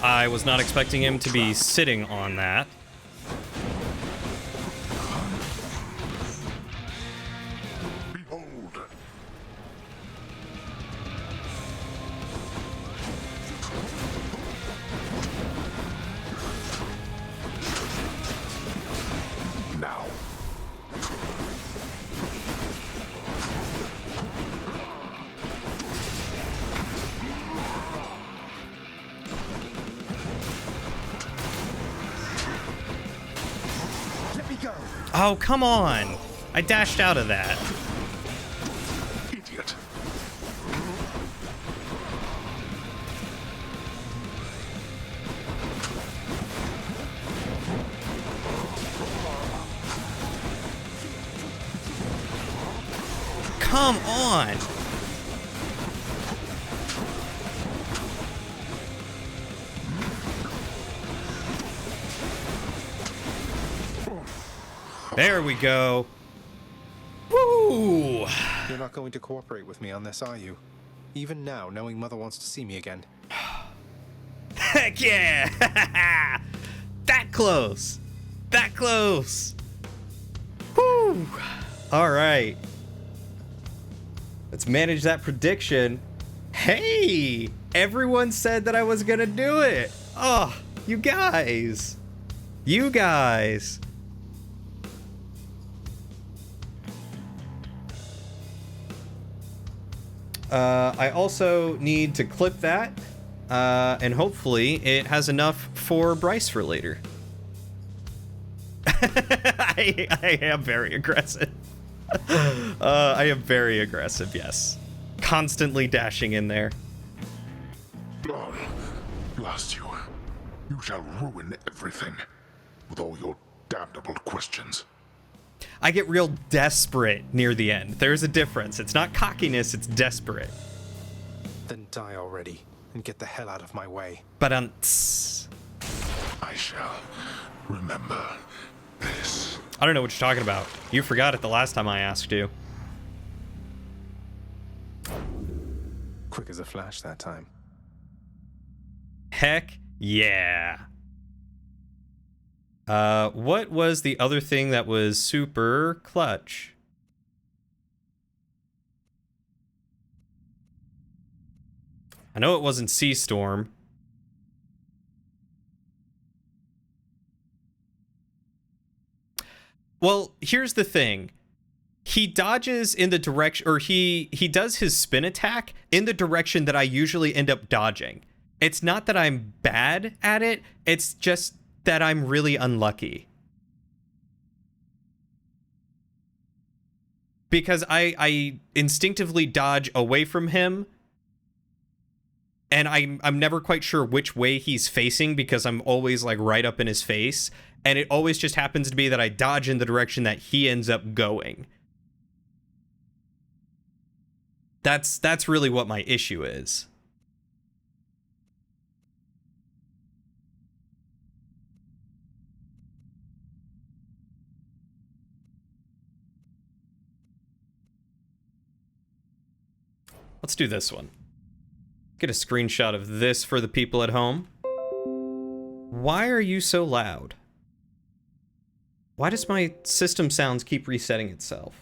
I was not expecting him to be sitting on that. Behold. Now. Oh, come on! I dashed out of that. Idiot. Come on! There we go. Woo! You're not going to cooperate with me on this, are you? Even now, knowing Mother wants to see me again. Heck yeah! That close! That close! Woo! Alright. Let's manage that prediction. Hey! Everyone said that I was gonna do it! Oh, you guys! You guys! I also need to clip that, and hopefully it has enough for Bryce for later. I am very aggressive. I am very aggressive, yes. Constantly dashing in there. blast you. You shall ruin everything with all your damnable questions. I get real desperate near the end. There's a difference. It's not cockiness, it's desperate. Then die already and get the hell out of my way. But I shall remember this. I don't know what you're talking about. You forgot it the last time I asked you. Quick as a flash that time. Heck yeah. What was the other thing that was super clutch? I know it wasn't Sea Storm. Well, here's the thing. He dodges in the direction, or he does his spin attack in the direction that I usually end up dodging. It's not that I'm bad at it, it's just that I'm really unlucky. Because I instinctively dodge away from him, and I'm never quite sure which way he's facing because I'm always like right up in his face, and it always just happens to be that I dodge in the direction that he ends up going. That's really what my issue is. Let's do this one. Get a screenshot of this for the people at home. Why are you so loud? Why does my system sounds keep resetting itself?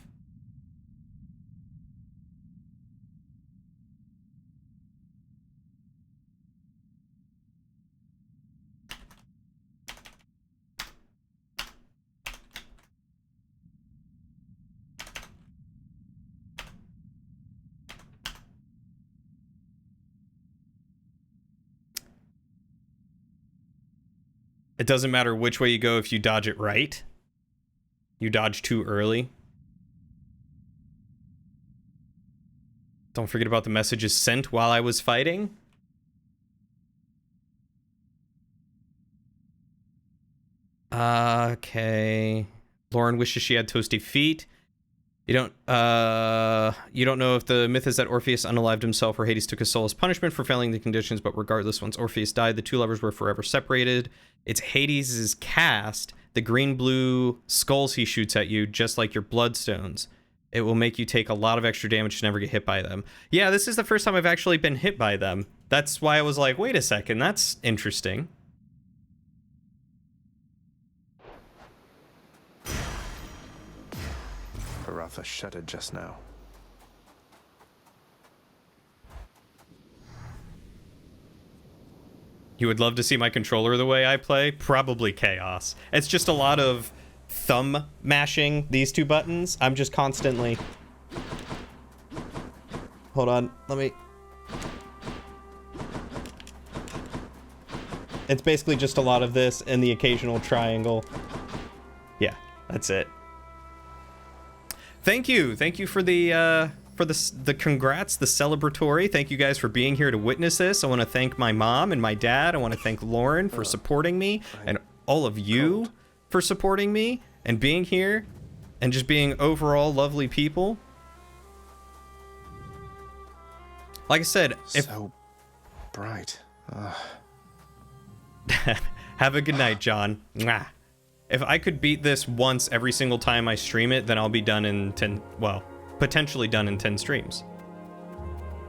It doesn't matter which way you go if you dodge it right. You dodge too early. Don't forget about the messages sent while I was fighting. Okay. Lauren wishes she had toasty feet. You don't know if the myth is that Orpheus unalived himself or Hades took his soul as punishment for failing the conditions, but regardless, once Orpheus died, the two lovers were forever separated. It's Hades' cast, the green-blue skulls he shoots at you, just like your bloodstones. It will make you take a lot of extra damage to never get hit by them. Yeah, this is the first time I've actually been hit by them. That's why I was like, wait a second, that's interesting. Baratha shuddered just now. You would love to see my controller the way I play? Probably chaos. It's just a lot of thumb mashing these two buttons. I'm just constantly... Hold on, let me... It's basically just a lot of this and the occasional triangle. Yeah, that's it. Thank you for the congrats, the celebratory. Thank you guys for being here to witness this. I want to thank my mom and my dad. I want to thank Lauren for supporting me, and all of you for supporting me and being here and just being overall lovely people. Like I said, if so bright. Have a good night, John. Mwah. If I could beat this once every single time I stream it, then I'll be done in 10, well, potentially done in 10 streams.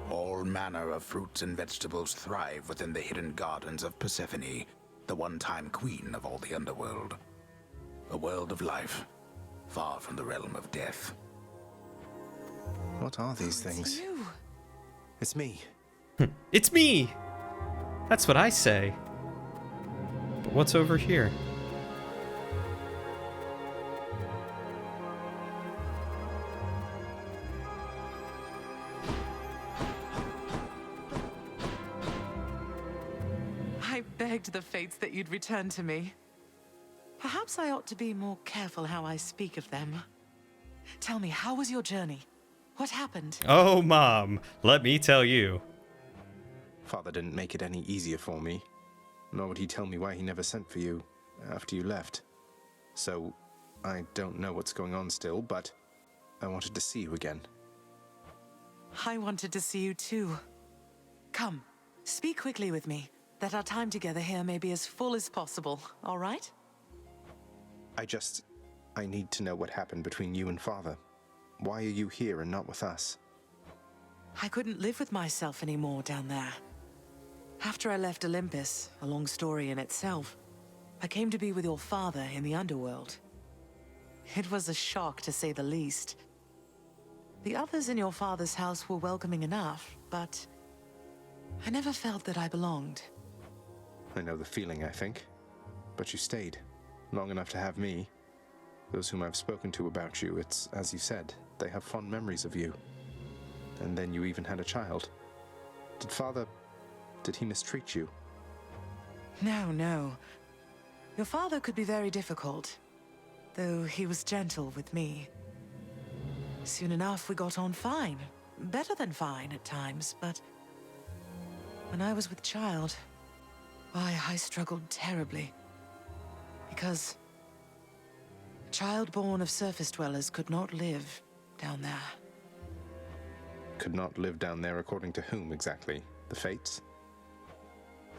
All manner of fruits and vegetables thrive within the hidden gardens of Persephone, the one-time queen of all the underworld. A world of life, far from the realm of death. What are these things? It's me. It's me! That's what I say. But what's over here? I begged the fates that you'd return to me. Perhaps I ought to be more careful how I speak of them. Tell me, how was your journey? What happened? Oh, Mom, let me tell you. Father didn't make it any easier for me. nor would he tell me why he never sent for you after you left. So, I don't know what's going on still, but I wanted to see you again. I wanted to see you too. Come, speak quickly with me, that our time together here may be as full as possible, all right? I need to know what happened between you and Father. Why are you here and not with us? I couldn't live with myself anymore down there. After I left Olympus, a long story in itself, I came to be with your father in the underworld. It was a shock, to say the least. The others in your father's house were welcoming enough, but I never felt that I belonged. I know the feeling, I think. But you stayed, long enough to have me. Those whom I've spoken to about you, it's as you said, they have fond memories of you. And then you even had a child. Did he mistreat you? No. Your father could be very difficult, though he was gentle with me. Soon enough, we got on fine. Better than fine at times, but when I was with child, why, I struggled terribly. Because a child born of surface dwellers could not live down there. Could not live down there according to whom exactly? The Fates?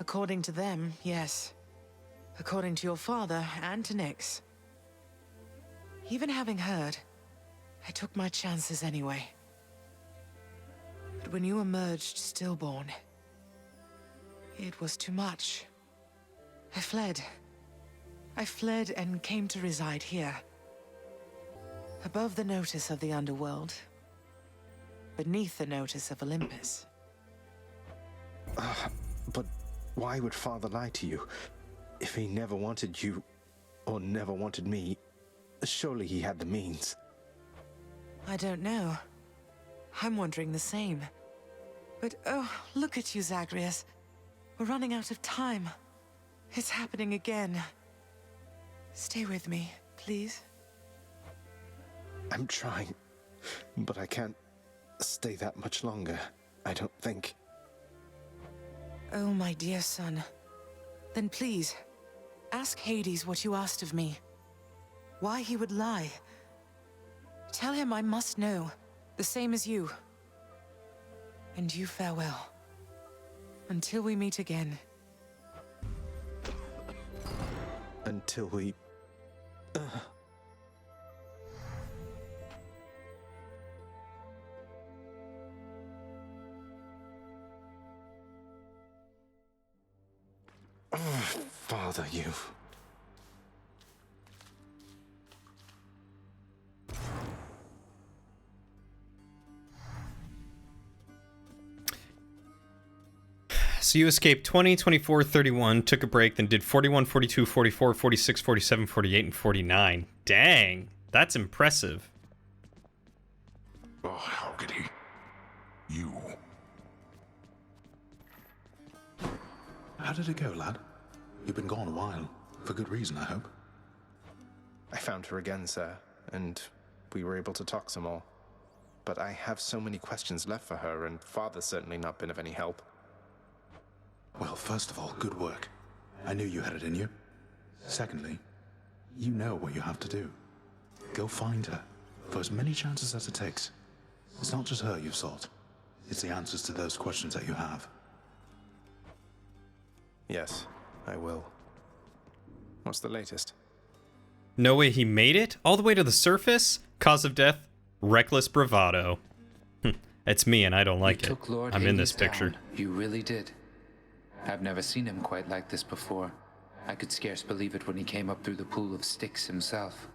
According to them, yes. According to your father and to Nyx. Even having heard, I took my chances anyway. But when you emerged stillborn, it was too much. I fled. I fled and came to reside here. Above the notice of the underworld. Beneath the notice of Olympus. But why would Father lie to you? If he never wanted you, or never wanted me, surely he had the means. I don't know. I'm wondering the same. But oh, look at you, Zagreus. We're running out of time. It's happening again. Stay with me, please. I'm trying, but I can't stay that much longer, I don't think. Oh, my dear son. Then please, ask Hades what you asked of me. Why he would lie. Tell him I must know, the same as you. And you farewell. Until we meet again. Until we... Father, you... So you escaped 20, 24, 31, took a break, then did 41, 42, 44, 46, 47, 48, and 49. Dang, that's impressive. Oh, how could he? You. How did it go, lad? You've been gone a while. For good reason, I hope. I found her again, sir, and we were able to talk some more. But I have so many questions left for her, and Father's certainly not been of any help. Well, first of all, good work. I knew you had it in you. Secondly, you know what you have to do. Go find her, for as many chances as it takes. It's not just her you've sought. It's the answers to those questions that you have. Yes, I will. What's the latest? No way he made it? All the way to the surface? Cause of death? Reckless bravado. It's me and I don't like it. Took Lord I'm in this Hades picture. down. You really did. I've never seen him quite like this before. I could scarce believe it when he came up through the pool of Styx himself.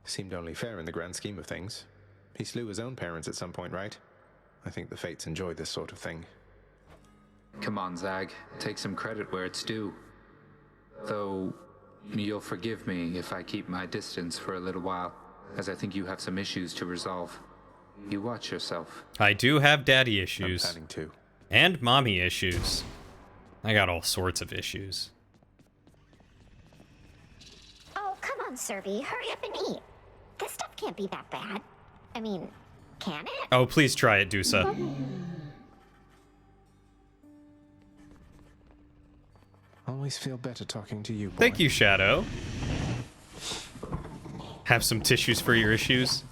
Seemed only fair in the grand scheme of things. He slew his own parents at some point, right? I think the Fates enjoy this sort of thing. Come on, Zag. Take some credit where it's due. Though, you'll forgive me if I keep my distance for a little while, as I think you have some issues to resolve. You watch yourself. I do have daddy issues. I'm planning to. And mommy issues. I got all sorts of issues. Oh, come on, Serby. Hurry up and eat. This stuff can't be that bad. I mean, can it? Oh, please try it, Dusa. Always feel better talking to you, boy. Thank you, Shadow. Have some tissues for your issues.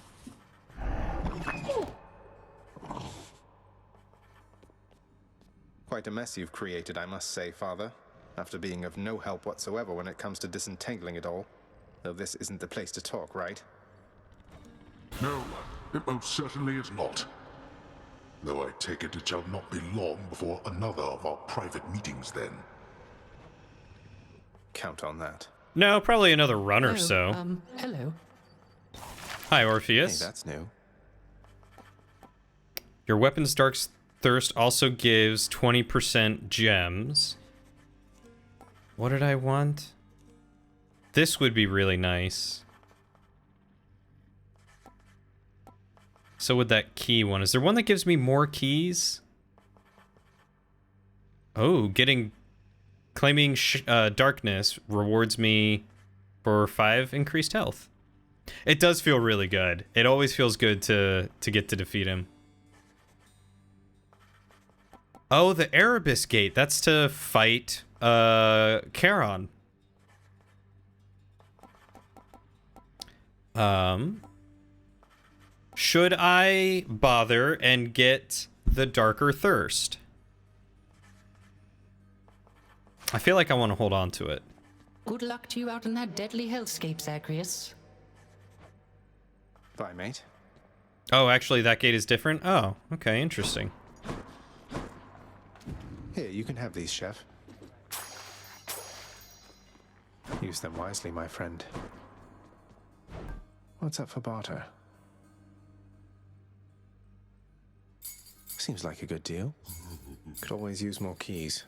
Quite a mess you've created, I must say, Father. After being of no help whatsoever when it comes to disentangling it all. Though this isn't the place to talk, right? No, it most certainly is not. Though I take it shall not be long before another of our private meetings then. Count on that. No, probably another run or so. Hello. Hi, Orpheus. Hey, that's new. Your weapon's Dark Thirst also gives 20% gems. What did I want? This would be really nice. So with that key one, is there one that gives me more keys? Oh, claiming darkness rewards me for 5 increased health. It does feel really good. It always feels good to get to defeat him. Oh, the Erebus Gate. That's to fight Charon. Should I bother and get the Darker Thirst? I feel like I want to hold on to it. Good luck to you out in that deadly hellscape, Zagreus. Bye, mate. Oh, actually, that gate is different? Oh, okay, interesting. Here, you can have these, Chef. Use them wisely, my friend. What's up for barter? Seems like a good deal. Could always use more keys.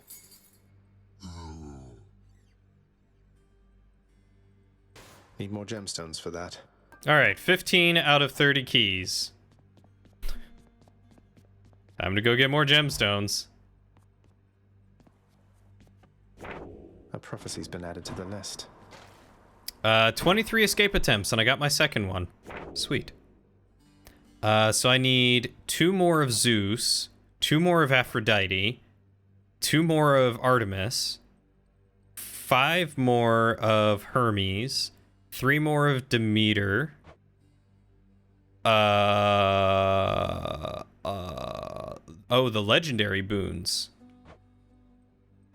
Need more gemstones for that. Alright, 15 out of 30 keys. Time to go get more gemstones. A prophecy's been added to the list. 23 escape attempts, and I got my second one. Sweet. So I need 2 more of Zeus, 2 more of Aphrodite, 2 more of Artemis, 5 more of Hermes, 3 more of Demeter, oh, the legendary boons.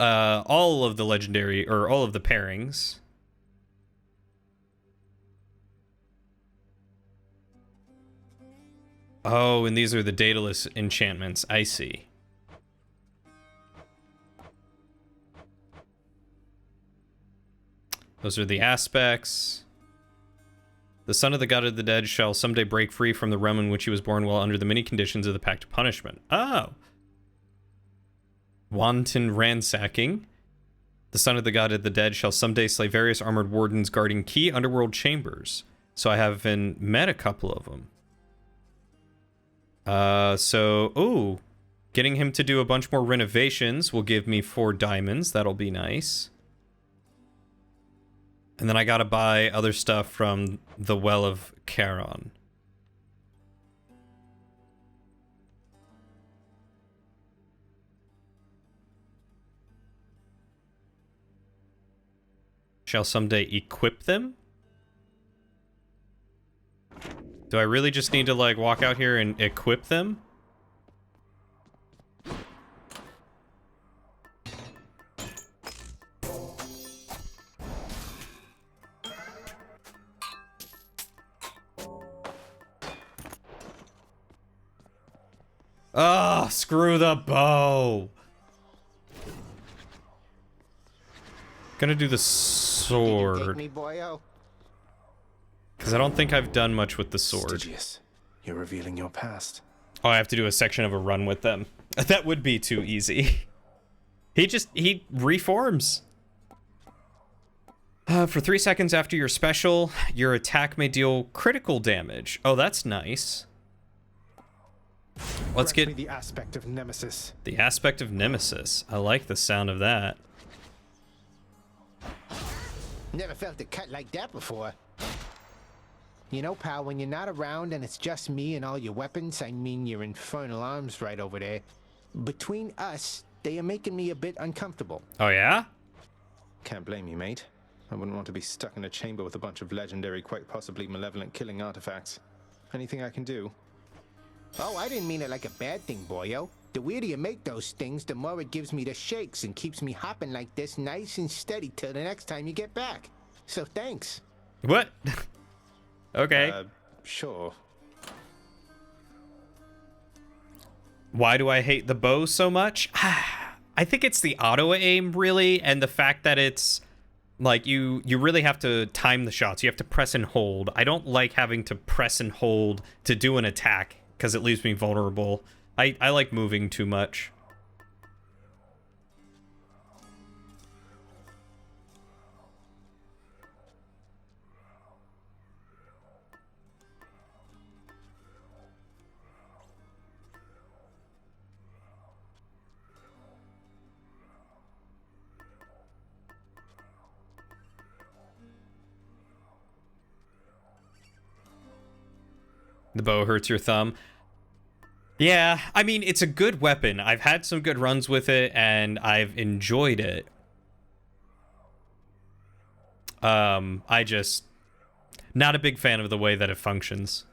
All of the legendary, or all of the pairings. Oh, and these are the Daedalus enchantments. I see. Those are the aspects. The son of the god of the dead shall someday break free from the realm in which he was born while under the many conditions of the Pact of Punishment. Oh. Wanton ransacking. The son of the god of the dead shall someday slay various armored wardens guarding key underworld chambers. So I haven't met a couple of them. Ooh, getting him to do a bunch more renovations will give me 4 diamonds. That'll be nice. And then I gotta buy other stuff from the Well of Charon. Shall someday equip them? Do I really just need to, like, walk out here and equip them? Oh, screw the bow. Gonna do the sword. Because I don't think I've done much with the sword. Stygius, you're revealing your past. Oh, I have to do a section of a run with them. That would be too easy. He reforms. For 3 seconds after your special, your attack may deal critical damage. Oh, that's nice. Let's get the aspect of Nemesis. The aspect of Nemesis. I like the sound of that. Never felt it cut like that before. You know, pal, when you're not around and it's just me and all your weapons, I mean your infernal arms right over there, between us, they are making me a bit uncomfortable. Oh, yeah? Can't blame you, mate. I wouldn't want to be stuck in a chamber with a bunch of legendary, quite possibly malevolent killing artifacts. Anything I can do? Oh, I didn't mean it like a bad thing, boyo. The weirder you make those things, the more it gives me the shakes and keeps me hopping like this nice and steady till the next time you get back. So thanks. What? Okay. Sure. Why do I hate the bow so much? I think it's the auto aim, really, and the fact that it's like you really have to time the shots. You have to press and hold. I don't like having to press and hold to do an attack because it leaves me vulnerable. I like moving too much. The bow hurts your thumb. Yeah, I mean, it's a good weapon. I've had some good runs with it, and I've enjoyed it. I just... not a big fan of the way that it functions.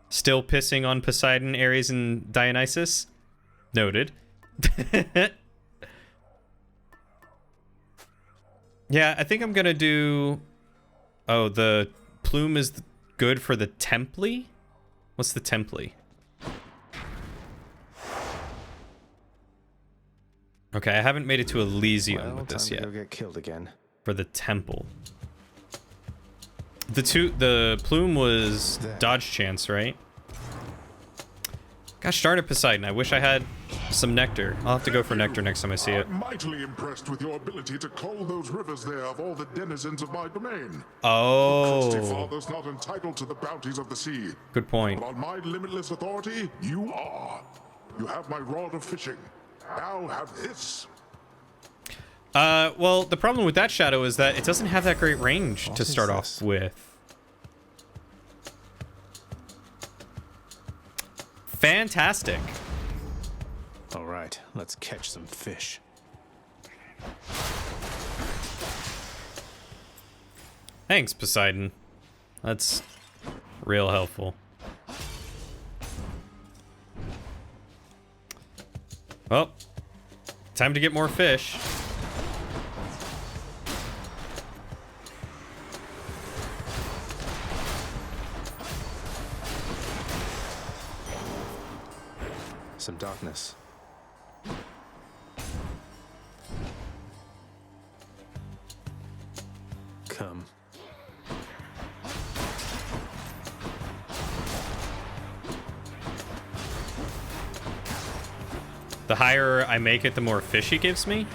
Still pissing on Poseidon, Ares, and Dionysus? Noted. Yeah, I think I'm gonna do... oh, the plume is good for the Templi? What's the Templi? Okay, I haven't made it to Elysium with this yet. Time to go get killed again. For the temple. The plume was dodge chance, right? Gosh darn it, Poseidon. I wish I had some nectar. I'll have to go for nectar next time I see it. I'm mightily impressed with your ability to cull those rivers there of all the denizens of my domain. Oh. Crusty father's not entitled to the bounties of the sea. Good point. But on my limitless authority, you are. You have my rod of fishing. Now have this. Well, the problem with that shadow is that it doesn't have that great range to start off with. Fantastic. All right, let's catch some fish. Thanks, Poseidon. That's real helpful. Well, time to get more fish. Some darkness. Come. The higher I make it, the more fish he gives me.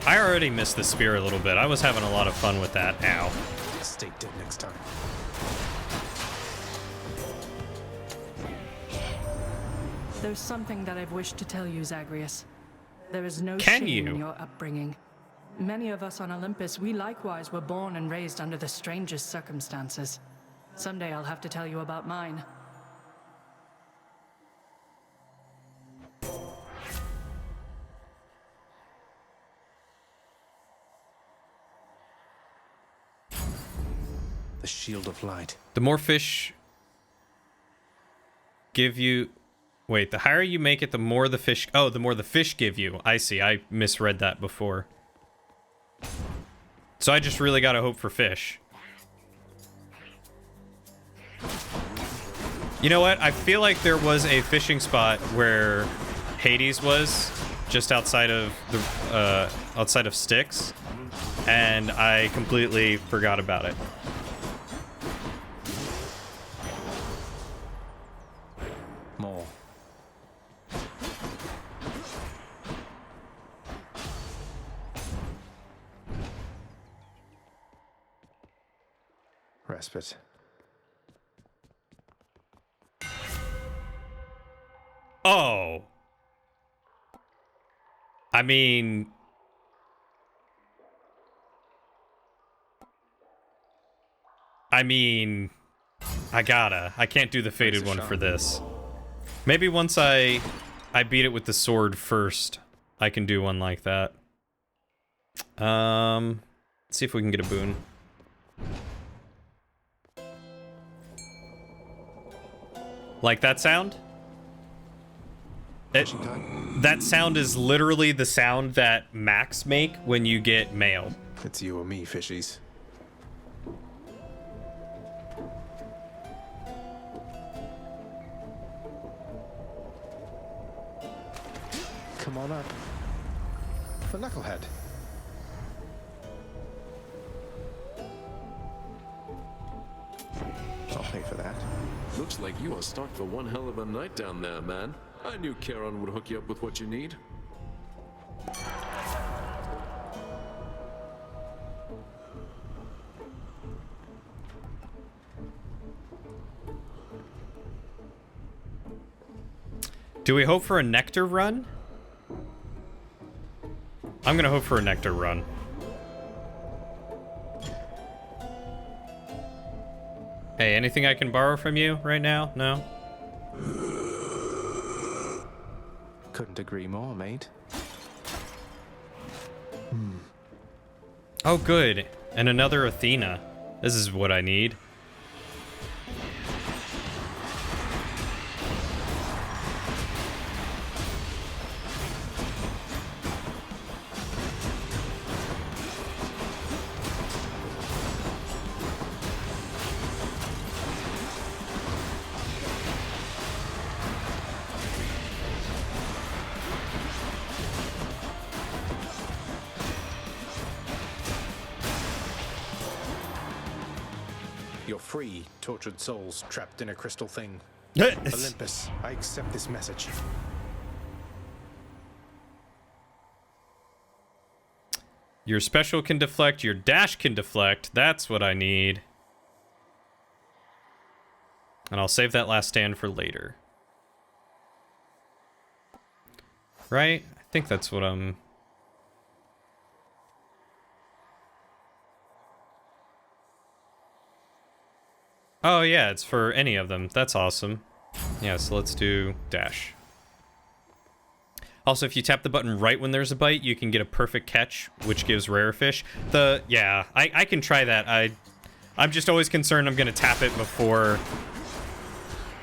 I already missed the spear a little bit. I was having a lot of fun with that. Ow. Stay dead next time. There's something that I've wished to tell you, Zagreus. There is no Can shame you? in your upbringing. Many of us on Olympus, we likewise were born and raised under the strangest circumstances. Someday I'll have to tell you about mine. The shield of light. The more fish give you... wait, the higher you make it, the more the fish... oh, the more the fish give you. I see. I misread that before. So I just really gotta hope for fish. You know what? I feel like there was a fishing spot where Hades was, just outside of Styx, and I completely forgot about it. More. Respite. Oh. I mean... I mean, I can't do the faded one for this. Maybe once I beat it with the sword first, I can do one like that. Let's see if we can get a boon. Like that sound? That sound is literally the sound that Macs make when you get mail. It's you or me, fishies. Come on up. The knucklehead. I'll pay for that. Looks like you are stocked for one hell of a night down there, man. I knew Charon would hook you up with what you need. Do we hope for a nectar run? I'm gonna hope for a nectar run. Hey, anything I can borrow from you right now? No? Couldn't agree more, mate. Oh, good. And another Athena. This is what I need. You're free, tortured souls trapped in a crystal thing. Yes. Olympus, I accept this message. Your special can deflect, your dash can deflect. That's what I need. And I'll save that last stand for later. Right? I think that's what I'm... Oh yeah, it's for any of them. That's awesome. Yeah, so let's do dash. Also, if you tap the button right when there's a bite, you can get a perfect catch, which gives rare fish. Yeah, I can try that. I'm just always concerned I'm gonna tap it before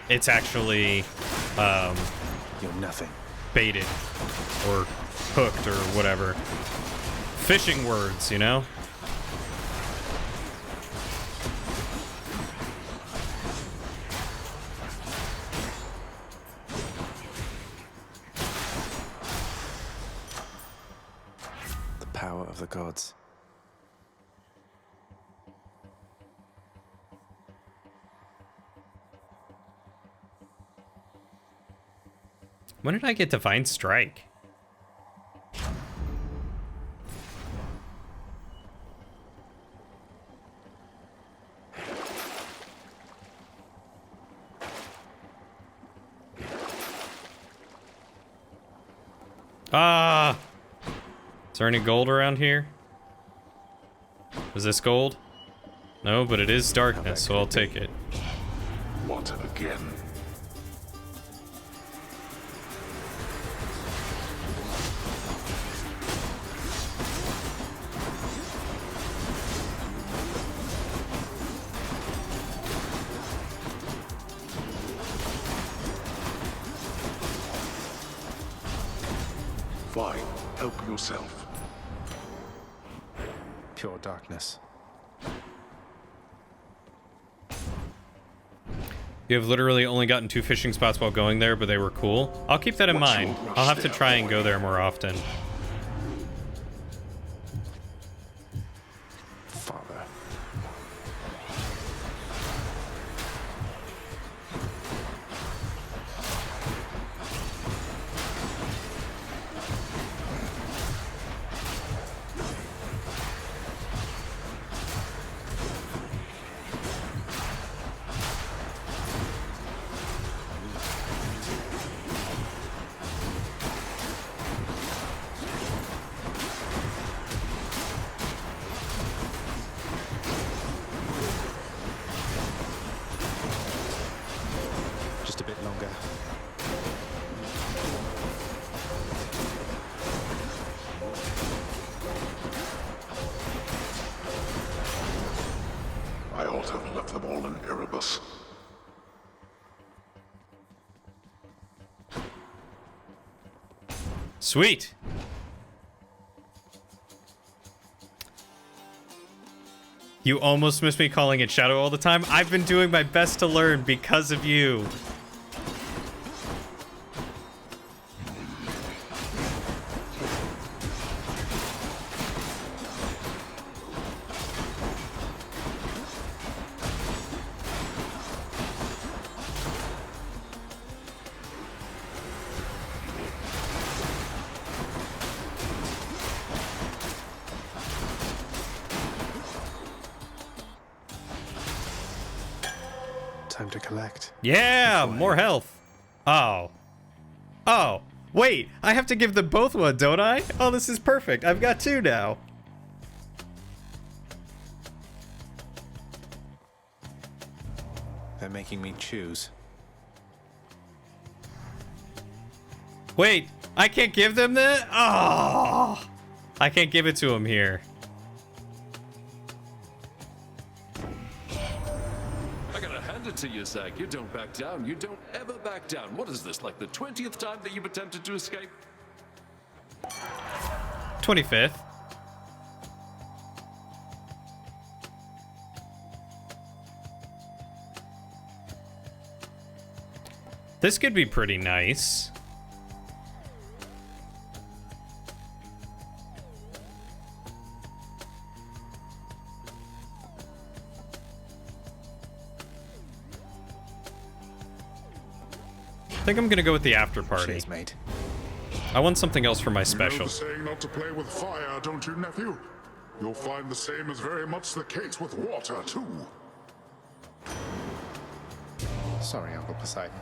it's actually You're nothing. Baited or hooked or whatever. Fishing words, you know? Power of the gods. When did I get Divine Strike? Ah! Is there any gold around here? Is this gold? No, but it is darkness, so I'll take it. What again? Fine, help yourself. Pure darkness. You have literally only gotten 2 fishing spots while going there, but they were cool. I'll keep that in mind. I'll have to try and go there more often. Father. have left them all in Erebus. Sweet. You almost missed me calling it Shadow all the time. I've been doing my best to learn because of you. Time to collect. Yeah, more health. Oh. Oh, wait, I have to give them both one, don't I? Oh, this is perfect. I've got 2 now. They're making me choose. Wait, I can't give them that? Oh, I can't give it to them here. To you, Zag. You don't back down. You don't ever back down. What is this, like the 20th time that you've attempted to escape? 25th. This could be pretty nice. I think I'm gonna go with the after party. Cheers, mate. I want something else for my special. You know the saying not to play with fire, don't you, nephew? You'll find the same is very much the case with water, too. Sorry, Uncle Poseidon.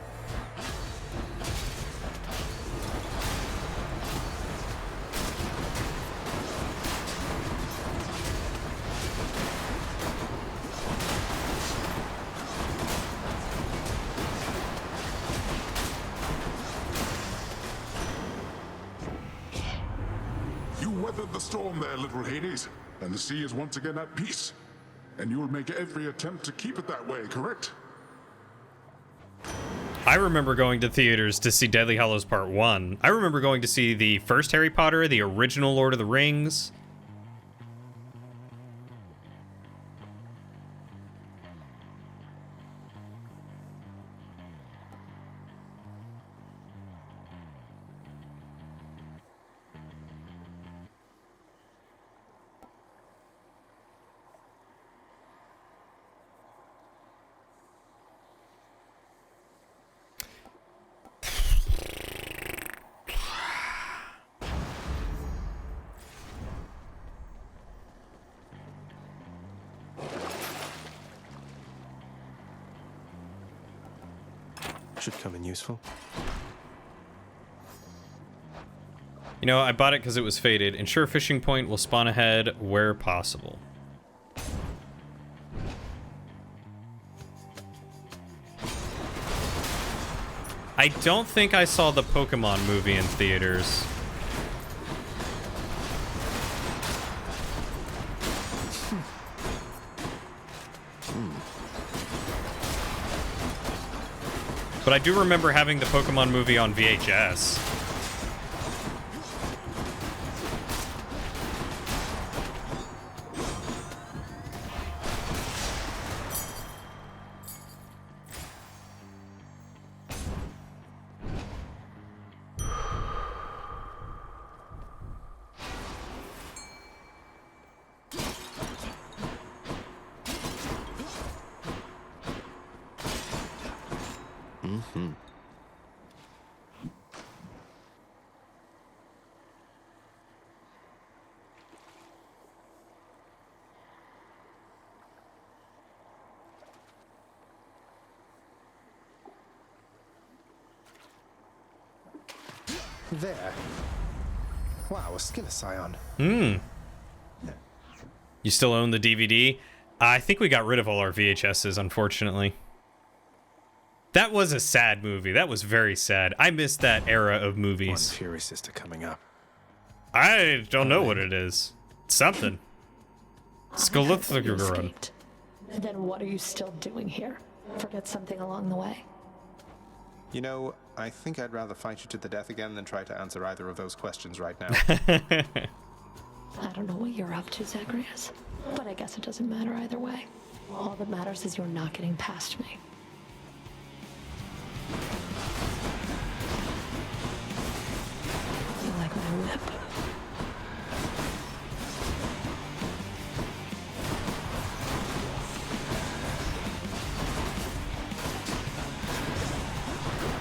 Weathered the storm there, little Hades, and the sea is once again at peace. And you'll make every attempt to keep it that way, correct? I remember going to theaters to see Deathly Hallows Part 1. I remember going to see the first Harry Potter, the original Lord of the Rings. Should come in useful. You know, I bought it because it was faded. Ensure fishing point will spawn ahead where possible. I don't think I saw the Pokemon movie in theaters. But I do remember having the Pokemon movie on VHS. There. Wow, a Skilla Scion. You still own the DVD? I think we got rid of all our VHSs, unfortunately. That was a sad movie. That was very sad. I missed that era of movies. One Fury Sister coming up. I don't know what it is. It's something. Skelethrogron. Then what are you still doing here? Forget something along the way? You know, I think I'd rather fight you to the death again than try to answer either of those questions right now. I don't know what you're up to, Zagreus, but I guess it doesn't matter either way. All that matters is you're not getting past me. You like my whip?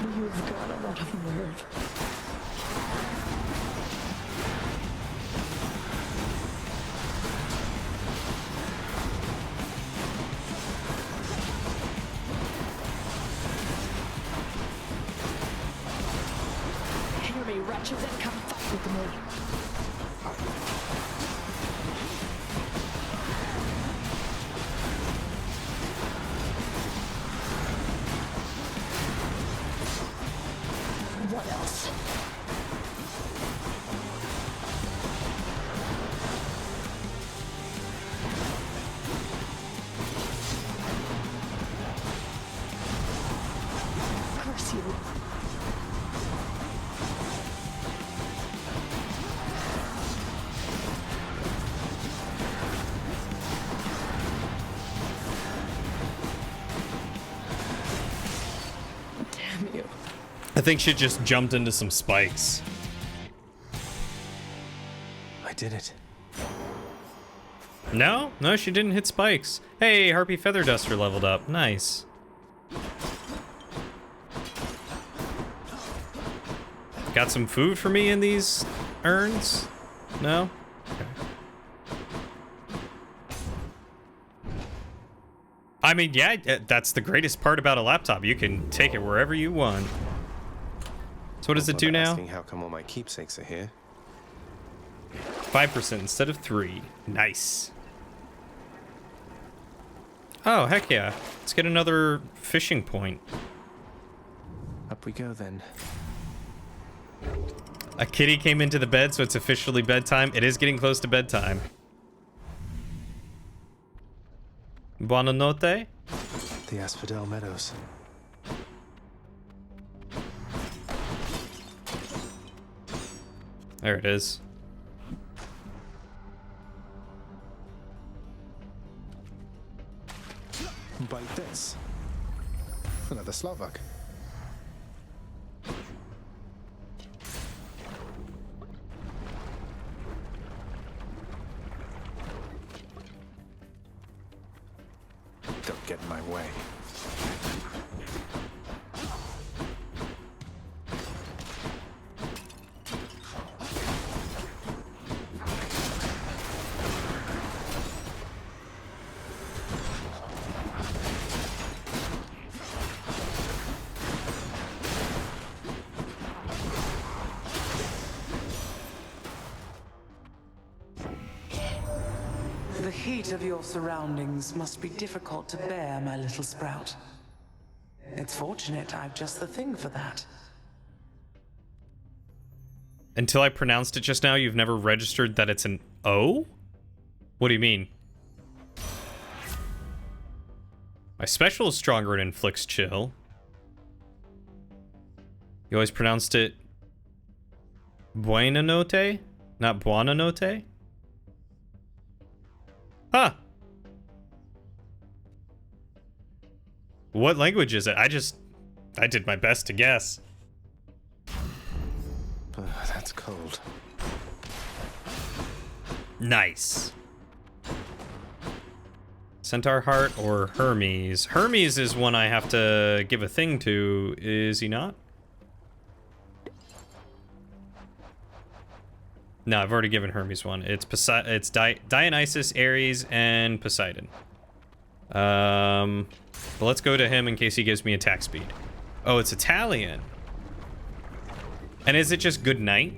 You've got a lot of nerve. Hear me, wretches, and come fight with me. What else? Curse you. Damn you. I think she just jumped into some spikes. I did it. No, she didn't hit spikes. Hey, Harpy Feather Duster leveled up. Nice. Got some food for me in these urns? No? Okay. I mean, yeah, that's the greatest part about a laptop. You can take it wherever you want. So what does it do now? Asking how come all my keepsakes are here? 5% instead of 3. Nice. Oh, heck yeah. Let's get another fishing point. Up we go then. A kitty came into the bed, so it's officially bedtime. It is getting close to bedtime. Buonanotte. The Asphodel Meadows. There it is. Bite this. Another Slovak. Don't get in my way. The heat of your surroundings must be difficult to bear, my little sprout. It's fortunate I've just the thing for that. Until I pronounced it just now, you've never registered that it's an O? What do you mean? My special is stronger and inflicts chill. You always pronounced it Buonanotte, not Buonanotte? Huh. What language is it? I did my best to guess. That's cold. Nice. Centaur Heart or Hermes? Hermes is one I have to give a thing to, is he not? No, I've already given Hermes one. It's Dionysus, Ares, and Poseidon. But let's go to him in case he gives me attack speed. Oh, it's Italian. And is it just good night?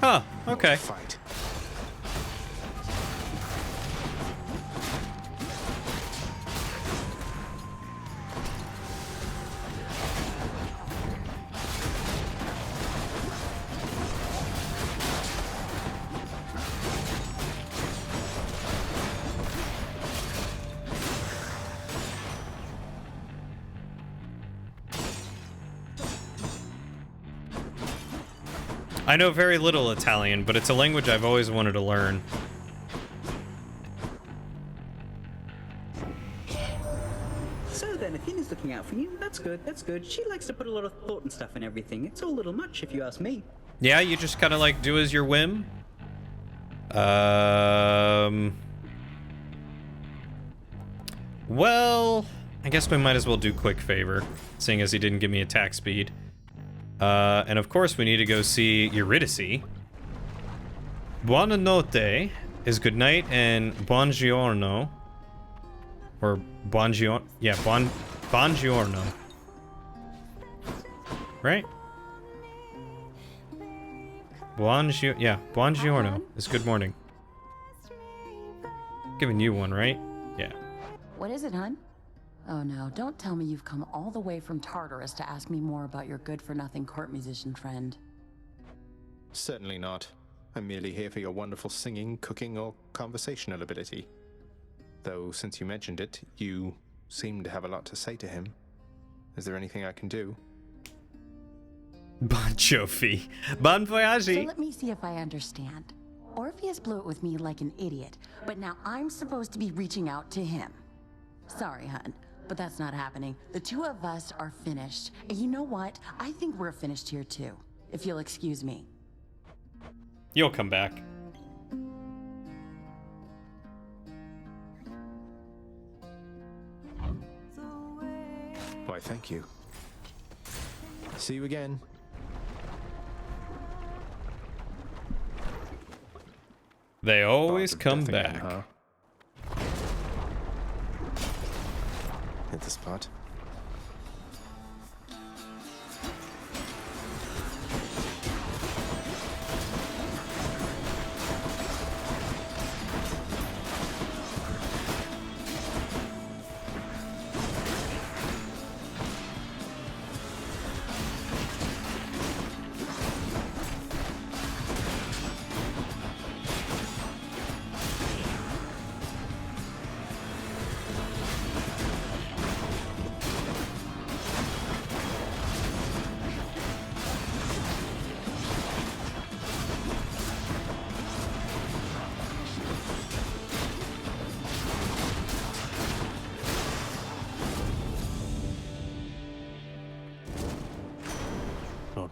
Huh, okay. Fight. I know very little Italian, but it's a language I've always wanted to learn. So then, Athena's looking out for you. That's good, that's good. She likes to put a lot of thought and stuff in everything. It's all a little much, if you ask me. Yeah, you just kind of like do as your whim? Well, I guess we might as well do quick favor, seeing as he didn't give me attack speed. And of course we need to go see Eurydice. Buonanotte is good night, and buongiorno. Or buongiorno. Yeah, buongiorno. Right? Buongiorno is good morning. Giving you one, right? Yeah. What is it, hun? Oh no, don't tell me you've come all the way from Tartarus to ask me more about your good-for-nothing court musician friend. Certainly not. I'm merely here for your wonderful singing, cooking, or conversational ability. Though, since you mentioned it, you seem to have a lot to say to him. Is there anything I can do? Bon Jovi. Bon voyage. So let me see if I understand. Orpheus blew it with me like an idiot, but now I'm supposed to be reaching out to him. Sorry, hun, but that's not happening. The two of us are finished. And you know what? I think we're finished here too, if you'll excuse me. You'll come back. Why, thank you. See you again. They always come back. Again, huh? Hit the spot.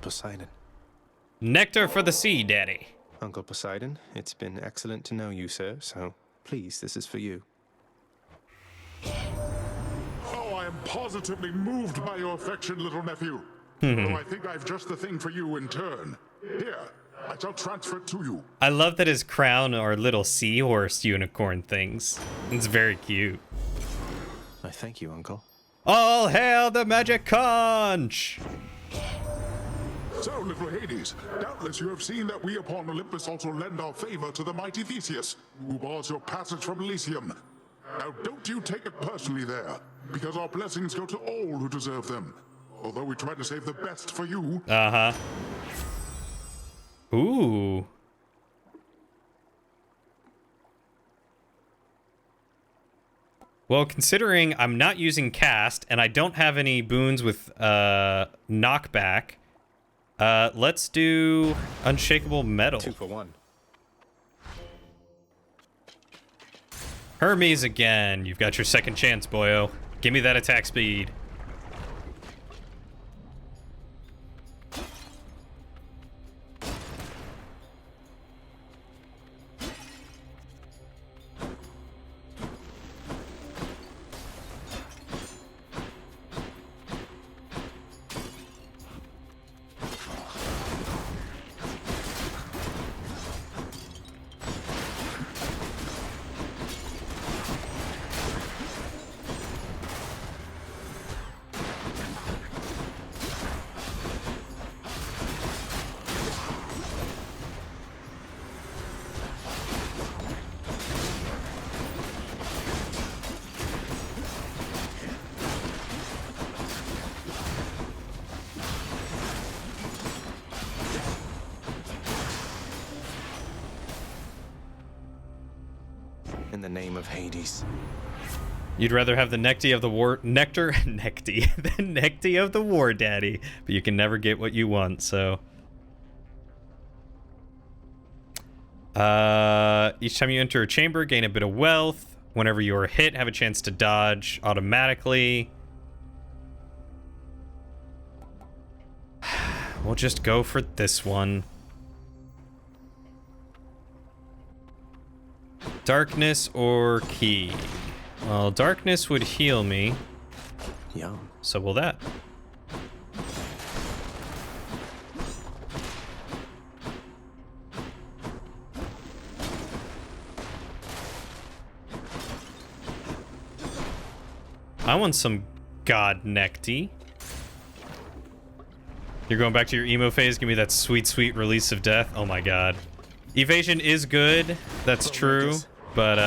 Poseidon. Nectar for the sea, Daddy. Uncle Poseidon, it's been excellent to know you, sir, so please, this is for you. Oh, I am positively moved by your affection, little nephew. Though I think I've just the thing for you in turn. Here, I shall transfer it to you. I love that his crown are little seahorse unicorn things. It's very cute. I thank you, Uncle. All hail the magic conch! So, little Hades, doubtless you have seen that we upon Olympus also lend our favor to the mighty Theseus, who bars your passage from Elysium. Now, don't you take it personally there, because our blessings go to all who deserve them, although we try to save the best for you. Uh-huh. Ooh. Well, considering I'm not using cast, and I don't have any boons with knockback, let's do Unshakable Metal. 2 for 1. Hermes again. You've got your second chance, boyo. Give me that attack speed. In the name of Hades. You'd rather have the nectar of the war the nectar of the war daddy, but you can never get what you want, so Each time you enter a chamber, gain a bit of wealth. Whenever you are hit, have a chance to dodge automatically. We'll just go for this one. Darkness or key? Well, darkness would heal me. Yum. So will that. I want some God Necti. You're going back to your emo phase? Give me that sweet, sweet release of death. Oh my god. Evasion is good. That's true. But,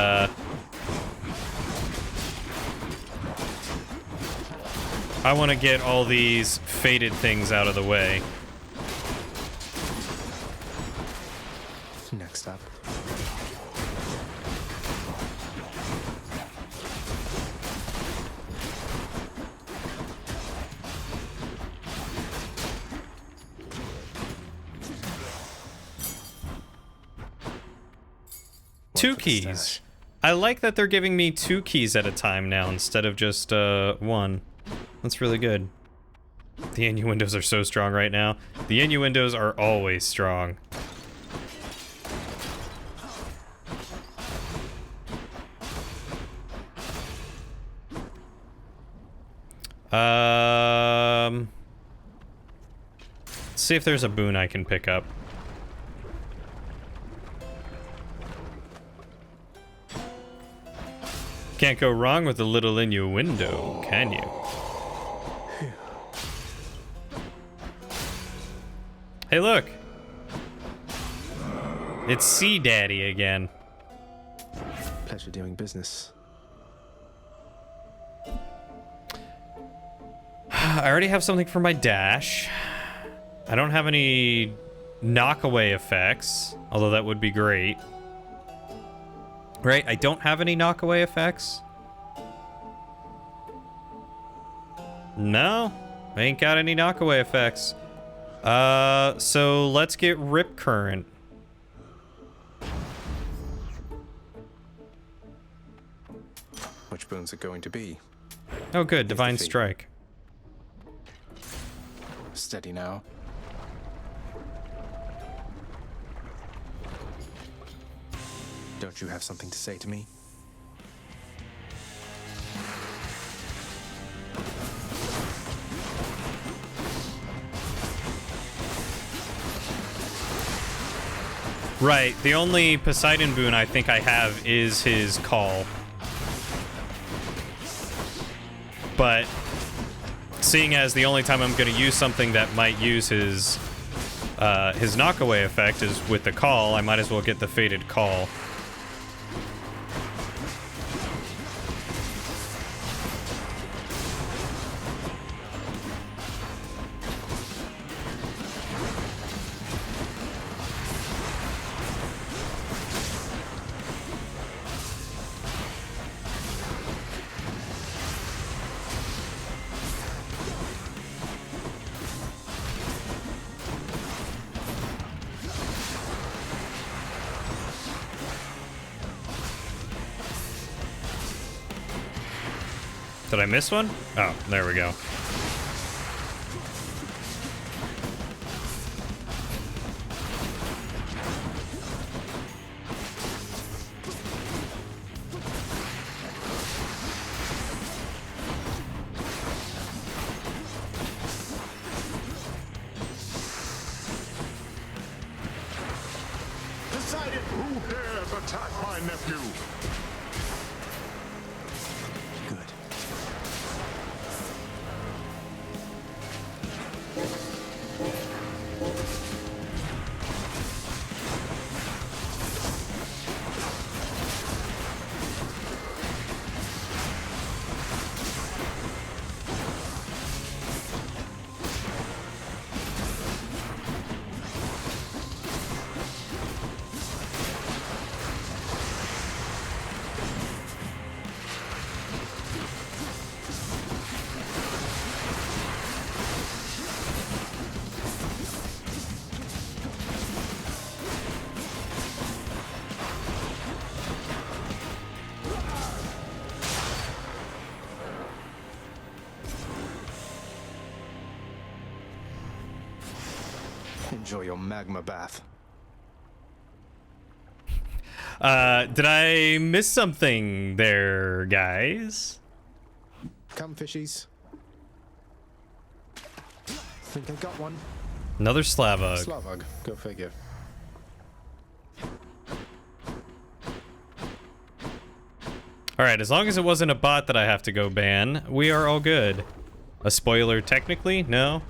I want to get all these faded things out of the way. Next up. Two keys. I like that they're giving me 2 keys at a time now instead of just 1. That's really good. The innuendos are so strong right now. The innuendos are always strong. Let's see if there's a boon I can pick up. Can't go wrong with a little innuendo, can you? Hey, look! It's Sea Daddy again. Pleasure doing business. I already have something for my dash. I don't have any knockaway effects, although that would be great. Right, I don't have any knockaway effects. No, I ain't got any knockaway effects. So let's get Rip Current. Which boons are going to be? Oh good, Divine Strike. Steady now. Don't you have something to say to me? Right, the only Poseidon boon I think I have is his call. But seeing as the only time I'm going to use something that might use his knockaway effect is with the call, I might as well get the Fated Call. Did I miss one? Oh, there we go. Decided who dares attack my nephew? enjoy your magma bath. Did I miss something there, guys? Come, fishies. Think I got one. Another Slavog. Slavog, go figure. Alright, as long as it wasn't a bot that I have to go ban, we are all good. A spoiler technically? No?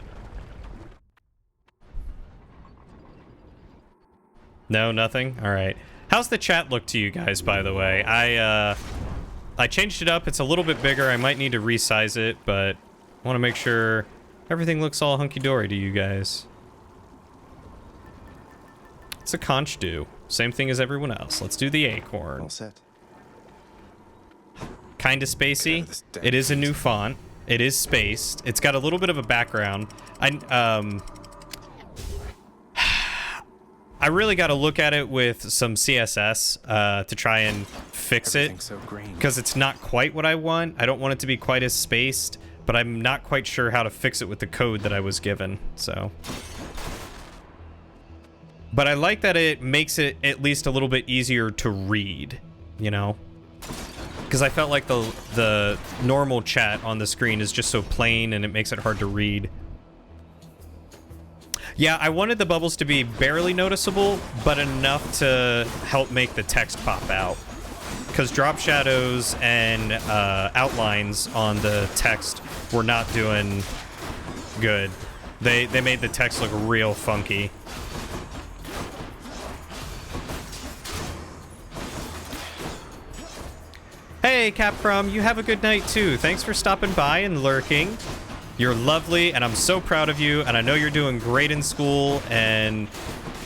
No, nothing? Alright. How's the chat look to you guys, by the way? I changed it up. It's a little bit bigger. I might need to resize it, but I want to make sure everything looks all hunky-dory to you guys. It's a conch do. Same thing as everyone else. Let's do the acorn. All set. Kinda spacey. It is a new font. It is spaced. It's got a little bit of a background. I really got to look at it with some CSS to try and fix it, because it's not quite what I want. I don't want it to be quite as spaced, but I'm not quite sure how to fix it with the code that I was given, so. But I like that it makes it at least a little bit easier to read, you know? Because I felt like the normal chat on the screen is just so plain and it makes it hard to read. Yeah, I wanted the bubbles to be barely noticeable, but enough to help make the text pop out. Because drop shadows and outlines on the text were not doing good. They made the text look real funky. Hey, Capcom, you have a good night too. Thanks for stopping by and lurking. You're lovely, and I'm so proud of you, and I know you're doing great in school, and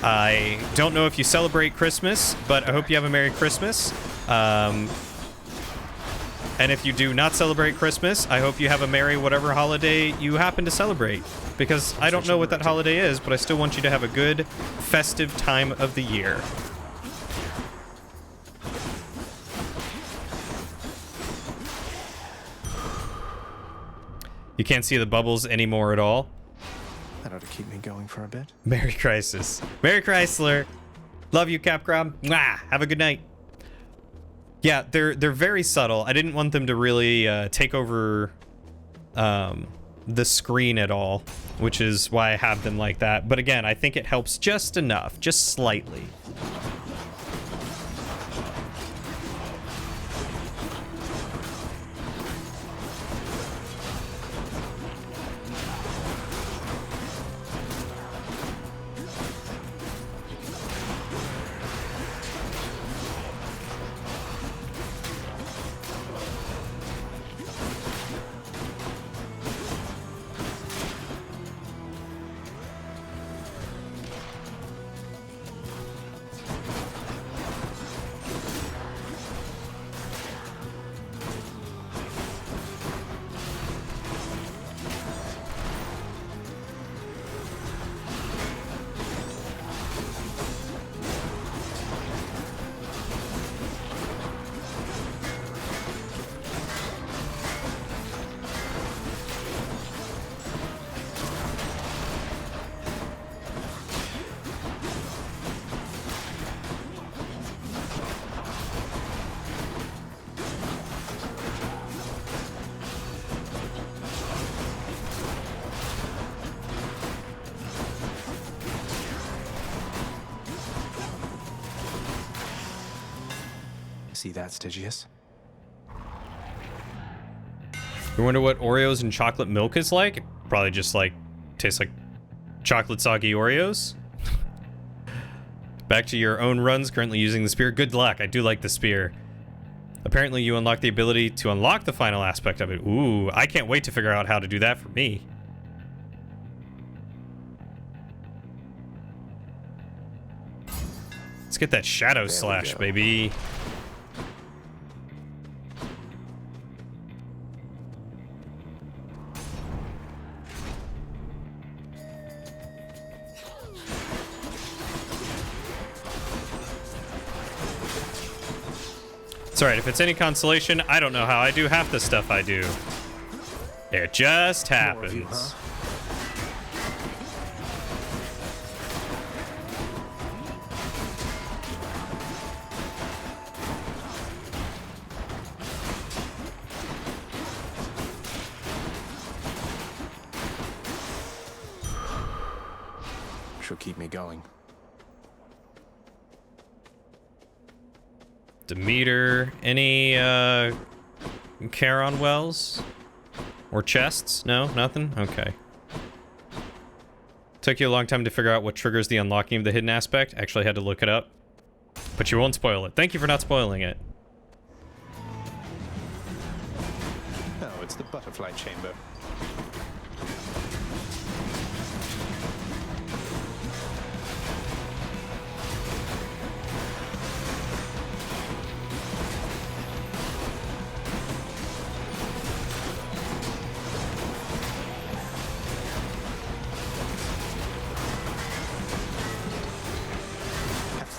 I don't know if you celebrate Christmas, but I hope you have a Merry Christmas. And if you do not celebrate Christmas, I hope you have a merry whatever holiday you happen to celebrate, because I don't know what that holiday is, but I still want you to have a good, festive time of the year. You can't see the bubbles anymore at all. That ought to keep me going for a bit. Merry Crisis. Merry Chrysler. Love you, Capcom. Mwah! Have a good night. Yeah, they're very subtle. I didn't want them to really take over the screen at all, which is why I have them like that. But again, I think it helps just enough, just slightly. See that, Stygius? You wonder what Oreos and chocolate milk is like? It probably just like tastes like chocolate soggy Oreos. Back to your own runs, currently using the spear. Good luck. I do like the spear. Apparently you unlock the ability to unlock the final aspect of it. Ooh, I can't wait to figure out how to do that for me. Let's get that shadow slash, baby. It's alright, if it's any consolation, I don't know how I do half the stuff I do. It just happens. which will keep me going. Demeter, any Charon wells? Or chests? No? Nothing? Okay. Took you a long time to figure out what triggers the unlocking of the hidden aspect. Actually had to look it up. But you won't spoil it. Thank you for not spoiling it. Oh, it's the butterfly chamber.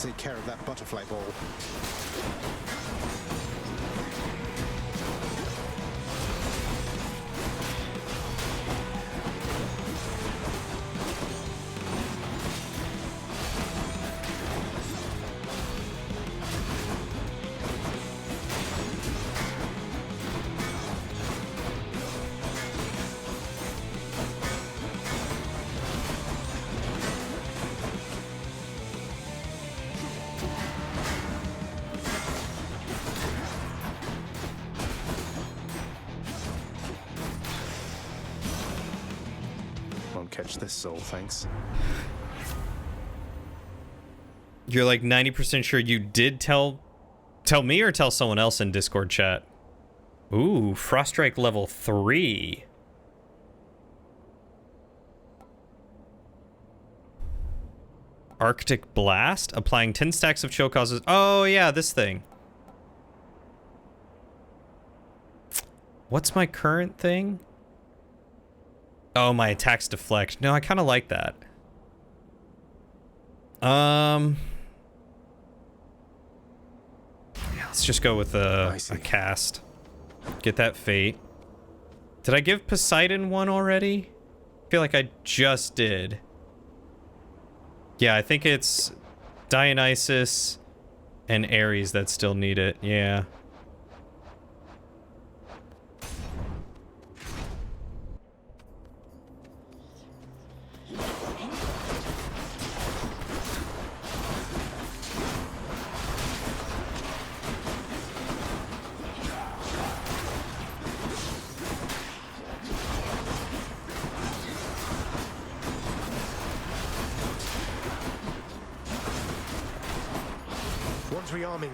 Take care of that butterfly ball. Catch this soul, thanks. You're like 90% sure you did tell me or tell someone else in Discord chat? Ooh, Froststrike level 3. Arctic Blast, applying 10 stacks of chill causes. Oh yeah, this thing. What's my current thing? Oh, my attacks deflect. No, I kind of like that. Yeah, let's just go with a cast. Get that fate. Did I give Poseidon one already? I feel like I just did. Yeah, I think it's Dionysus and Ares that still need it. Yeah. One's rearming.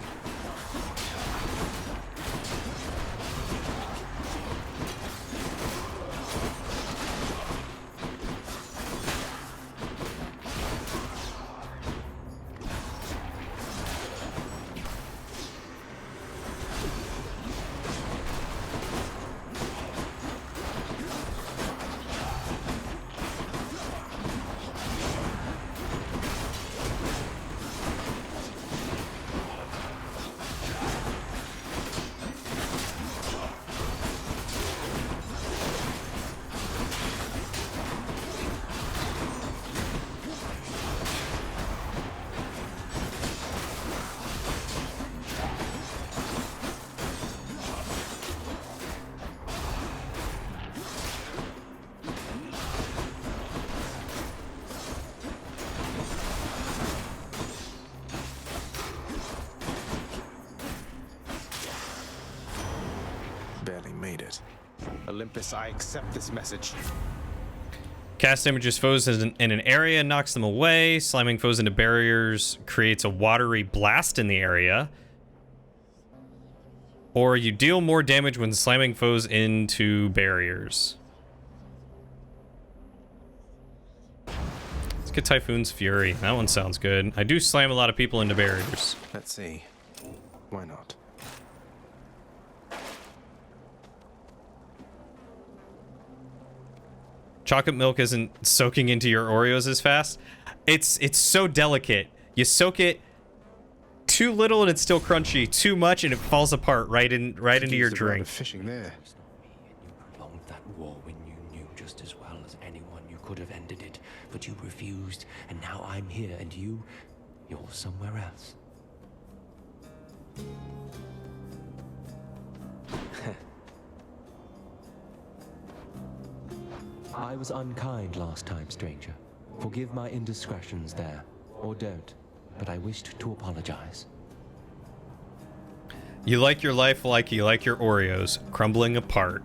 Barely made it. Olympus, I accept this message. Cast damages foes in an area, knocks them away. Slamming foes into barriers creates a watery blast in the area. Or you deal more damage when slamming foes into barriers. Let's get Typhoon's Fury. That one sounds good. I do slam a lot of people into barriers. Let's see. Why not? Chocolate milk isn't soaking into your Oreos as fast. It's so delicate. You soak it too little and it's still crunchy. Too much and it falls apart right into your drink. Fishing there. You prolonged that war when you knew just as well as anyone you could have ended it, but you refused, and now I'm here and you're somewhere else. I was unkind last time, stranger. Forgive my indiscretions there, or don't, but I wished to apologize. You like your life like you like your Oreos, crumbling apart.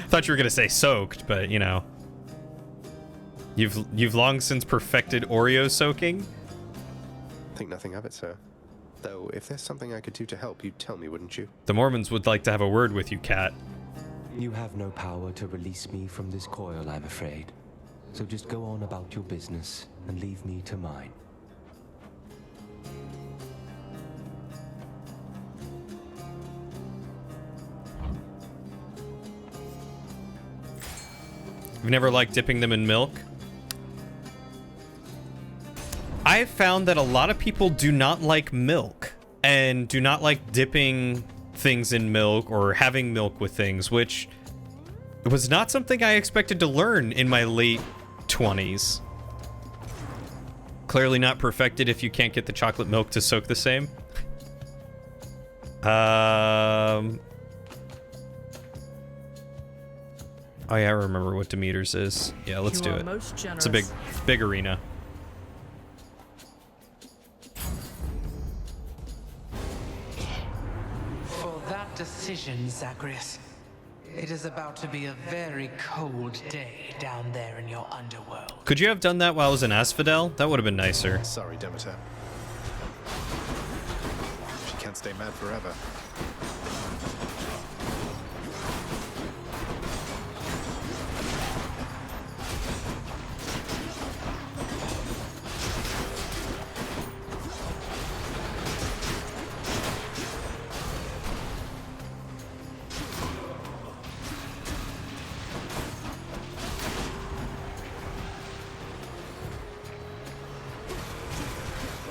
Thought you were gonna say soaked, but you know. You've long since perfected Oreo soaking? Think nothing of it, sir. Though, if there's something I could do to help, you'd tell me, wouldn't you? The Mormons would like to have a word with you, Cat. You have no power to release me from this coil, I'm afraid. So just go on about your business and leave me to mine. You've never liked dipping them in milk? I've found that a lot of people do not like milk and do not like dipping things in milk or having milk with things, which was not something I expected to learn in my late 20s. Clearly not perfected if you can't get the chocolate milk to soak the same. Oh yeah, I remember what Demeter's is. Yeah, let's do it. It's a big arena. For that decision, Zagreus, it is about to be a very cold day down there in your underworld. Could you have done that while I was in Asphodel? That would have been nicer. Sorry, Demeter. She can't stay mad forever.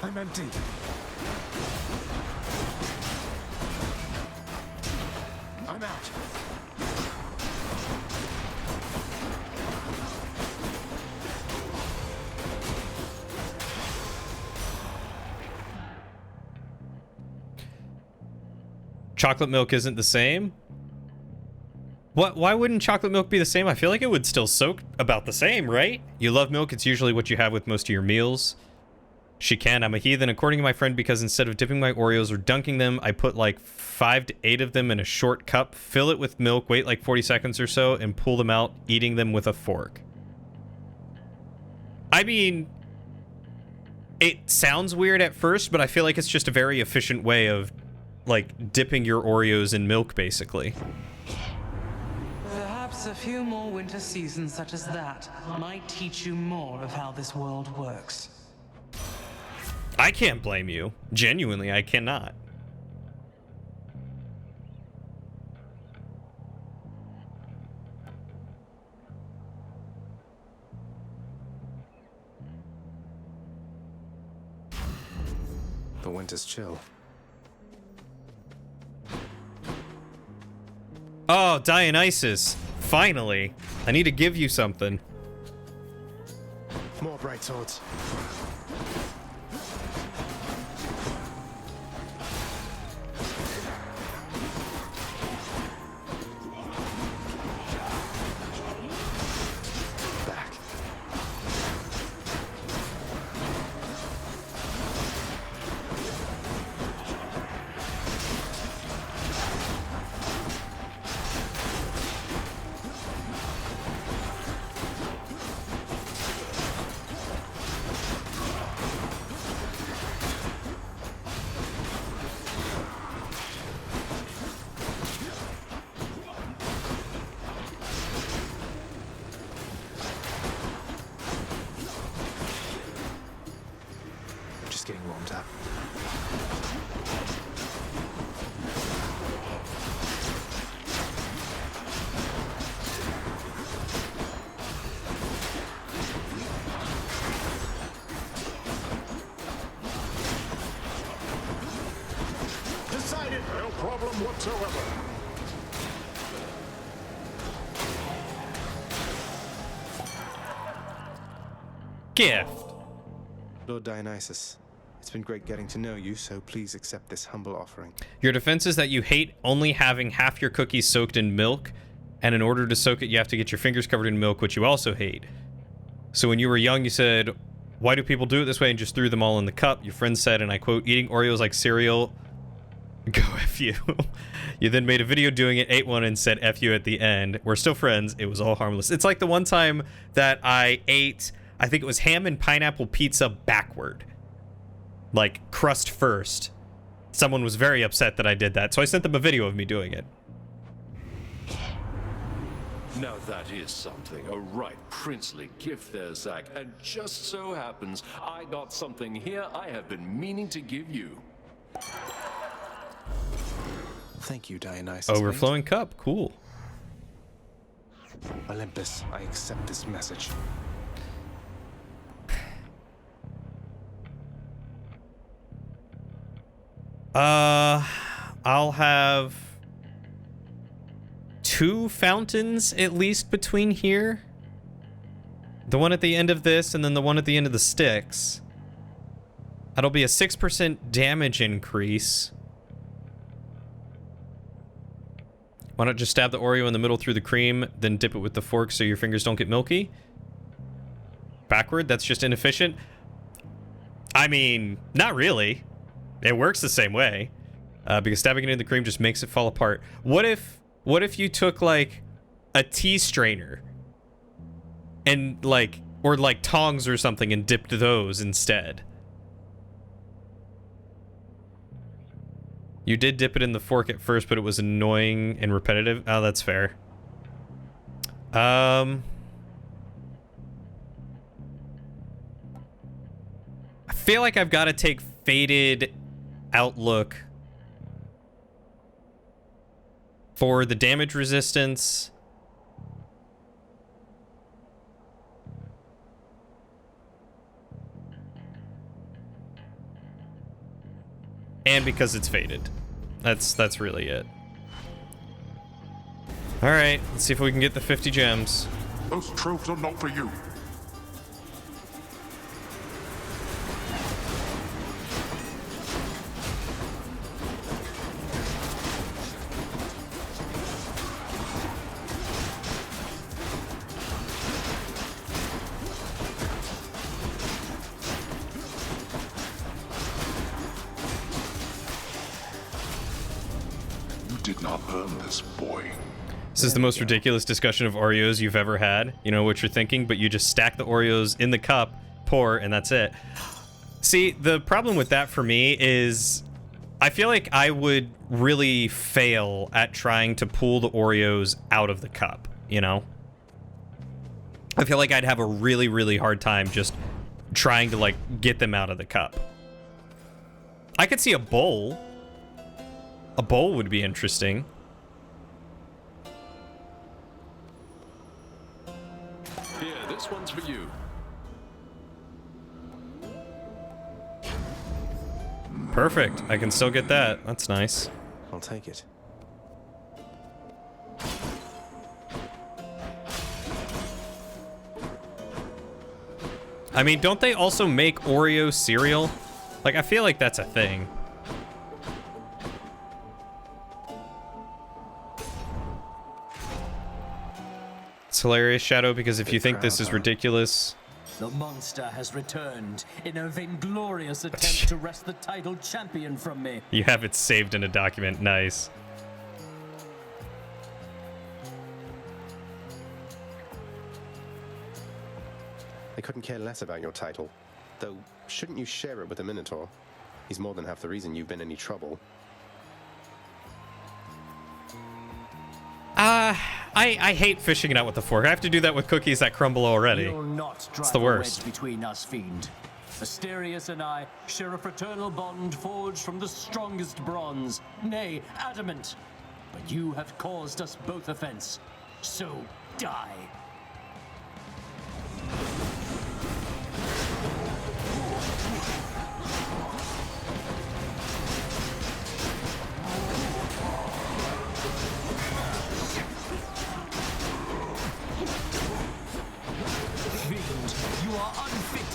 I'm empty. I'm out. Chocolate milk isn't the same? What? Why wouldn't chocolate milk be the same? I feel like it would still soak about the same, right? You love milk, it's usually what you have with most of your meals. She can. I'm a heathen, according to my friend, because instead of dipping my Oreos or dunking them, I put like 5 to 8 of them in a short cup, fill it with milk, wait like 40 seconds or so, and pull them out, eating them with a fork. I mean, it sounds weird at first, but I feel like it's just a very efficient way of, like, dipping your Oreos in milk, basically. Perhaps a few more winter seasons such as that might teach you more of how this world works. I can't blame you. Genuinely, I cannot. The winter's chill. Oh, Dionysus. Finally. I need to give you something. More bright swords. Getting warmed up. Decided. No problem whatsoever. Gift. Lord Dionysus. It's been great getting to know you, so please accept this humble offering. Your defense is that you hate only having half your cookies soaked in milk, and in order to soak it, you have to get your fingers covered in milk, which you also hate. So when you were young, you said, why do people do it this way, and just threw them all in the cup. Your friend said, and I quote, eating Oreos like cereal. Go F you. You then made a video doing it, ate one, and said F you at the end. We're still friends. It was all harmless. It's like the one time that I ate, I think it was ham and pineapple pizza backward. Like, crust first. Someone was very upset that I did that, so I sent them a video of me doing it. Now that is something. A right princely gift there, Zach. And just so happens, I got something here I have been meaning to give you. Thank you, Dionysus. Overflowing cup. Cool. Olympus, I accept this message. I'll have 2 fountains at least between here. The one at the end of this and then the one at the end of the Styx. That'll be a 6% damage increase. Why not just stab the Oreo in the middle through the cream, then dip it with the fork so your fingers don't get milky? Backward? That's just inefficient? I mean, not really. It works the same way. Because stabbing it in the cream just makes it fall apart. What if you took, like, a tea strainer and, like, or like tongs or something and dipped those instead? You did dip it in the fork at first, but it was annoying and repetitive. Oh, that's fair. I feel like I've got to take Faded Outlook for the damage resistance. And because it's faded. That's really it. All right, let's see if we can get the 50 gems. Those tropes are not for you. Did not earn this, boy. This is the most ridiculous discussion of Oreos you've ever had. You know what you're thinking, but you just stack the Oreos in the cup, pour, and that's it. See, the problem with that for me is I feel like I would really fail at trying to pull the Oreos out of the cup, you know? I feel like I'd have a really, really hard time just trying to, like, get them out of the cup. I could see a bowl. A bowl would be interesting. Here, this one's for you. Perfect. I can still get that. That's nice. I'll take it. I mean, don't they also make Oreo cereal? Like, I feel like that's a thing. It's hilarious, Shadow, because if you think this is ridiculous... The monster has returned in a vainglorious attempt to wrest the title champion from me. You have it saved in a document. Nice. I couldn't care less about your title. Though, shouldn't you share it with the Minotaur? He's more than half the reason you've been in any trouble. I hate fishing it out with the fork. I have to do that with cookies that crumble already. You'll not drive It's the worst. a wedge between us, fiend. Asterius and I share a fraternal bond forged from the strongest bronze, nay, adamant. But you have caused us both offense, so die.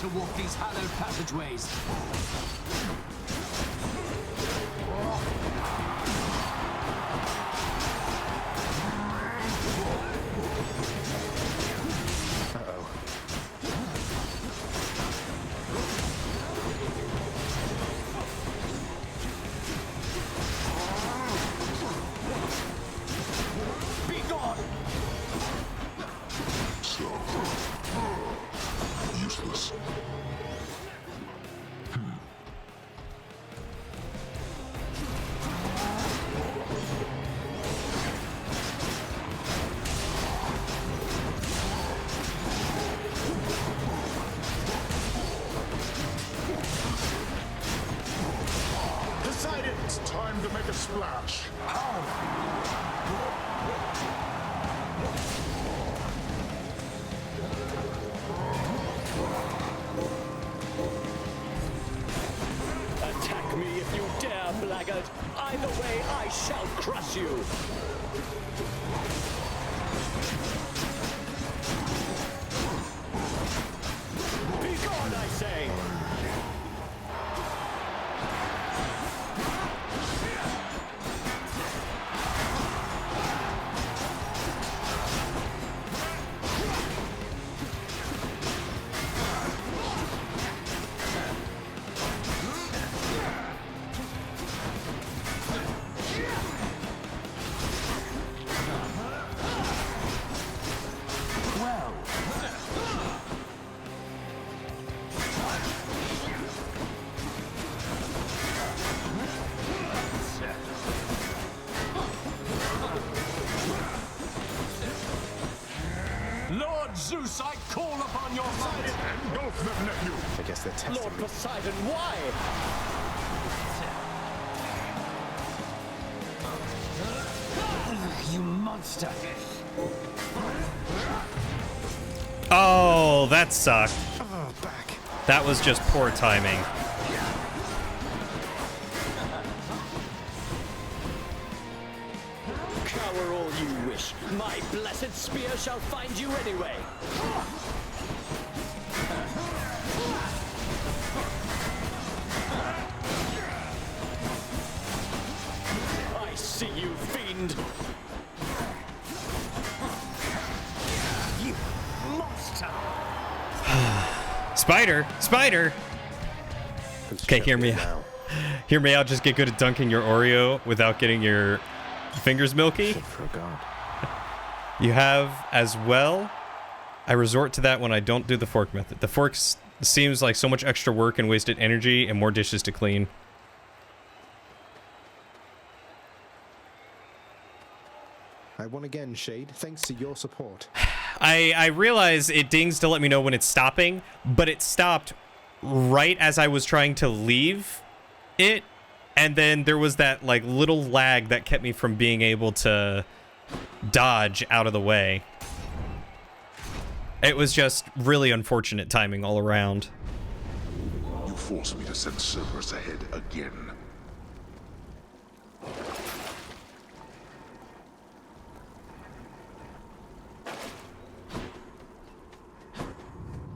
To walk these hallowed passageways. Uh-oh. splash. Attack me if you dare, blackguard. Either way, I shall crush you. Be gone, I say. Lord Zeus, I call upon your might. Engulf them, nephew. I guess they're testing Lord me. Poseidon, why? You monster! Oh, that sucked. Oh, back. That was just poor timing. Cower all you wish. My blessed spear shall find you anyway. I see you, fiend. You monster! Spider! Spider! Okay, hear me out. Hear me out. Just get good at dunking your Oreo without getting your fingers milky. Forgot. You have as well. I resort to that when I don't do the fork method. The fork seems like so much extra work and wasted energy and more dishes to clean. I won again, Shade, thanks to your support. I realize it dings to let me know when it's stopping, but it stopped right as I was trying to leave it, and then there was that like little lag that kept me from being able to dodge out of the way. It was just really unfortunate timing all around. You forced me to send Cerberus ahead again.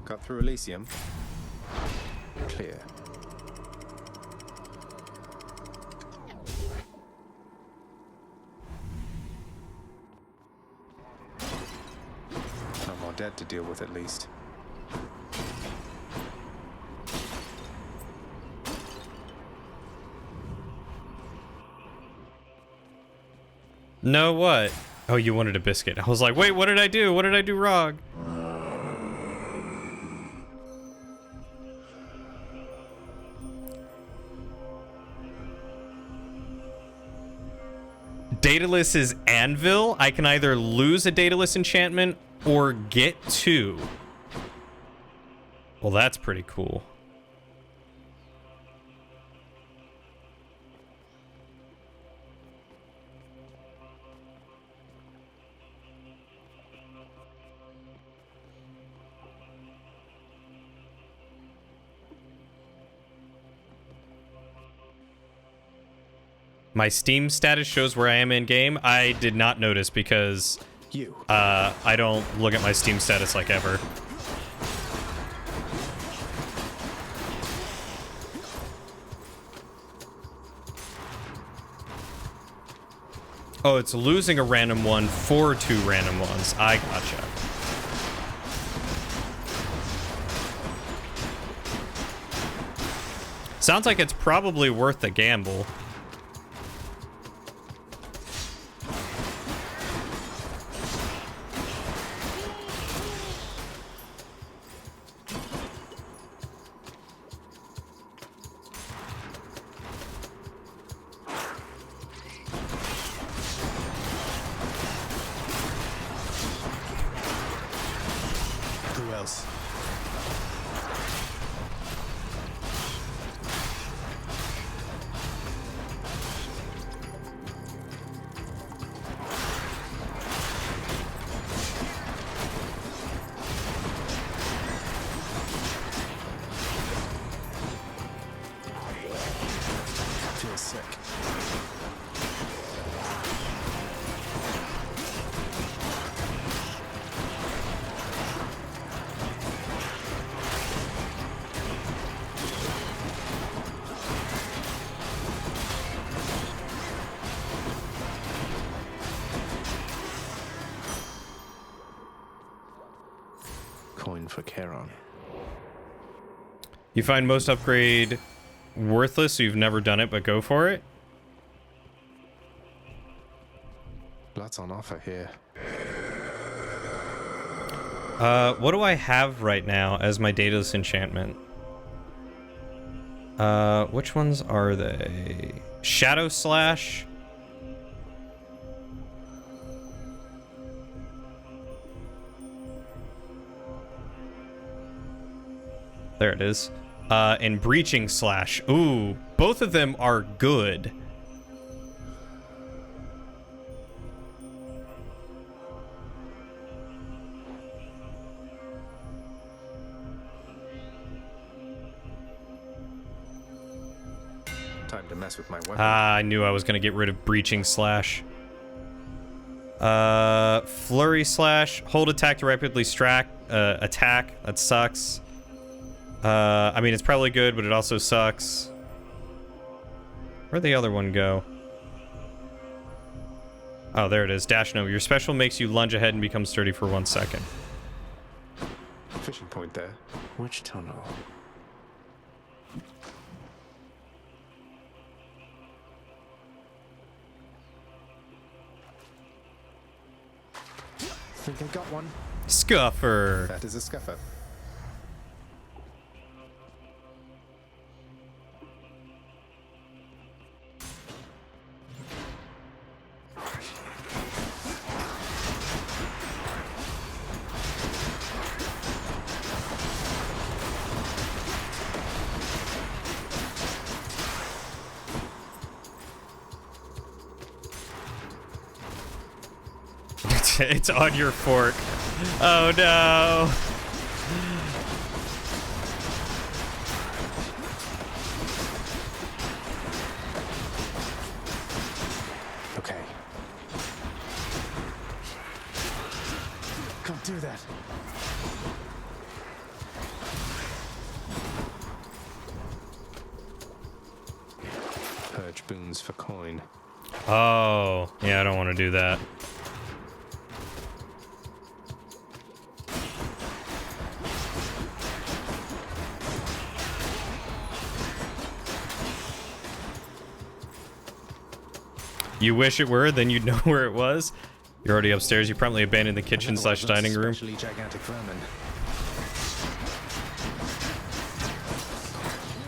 Cut through Elysium. Clear. No more dead to deal with, at least. No, what? Oh, you wanted a biscuit. I was like, wait, what did I do? What did I do wrong? Daedalus' Anvil. I can either lose a Daedalus enchantment or get two. Well, that's pretty cool. My Steam status shows where I am in game. I did not notice because I don't look at my Steam status like ever. Oh, it's losing a random one for 2 random ones. I gotcha. Sounds like it's probably worth the gamble. Who else? for Charon. You find most upgrade worthless, so you've never done it, but go for it? Lots on offer here. What do I have right now as my Daedalus enchantment? Which ones are they? Shadow Slash. There it is. And Breaching Slash. Ooh, both of them are good. Time to mess with my weapon. Ah, I knew I was gonna get rid of Breaching Slash. Flurry Slash. Hold attack to rapidly attack. That sucks. I mean, it's probably good, but it also sucks. Where'd the other one go? Oh, there it is. Dash Nova. Your special makes you lunge ahead and become sturdy for 1 second. Fishing point there. Which tunnel? Think I got one. Scuffer. That is a scuffer. It's on your fork. Oh no. Okay. Can't do that. Purge boons for coin. Oh, yeah, I don't want to do that. You wish it were, then you'd know where it was. You're already upstairs. You promptly abandoned the kitchen / dining room. Especially gigantic vermin.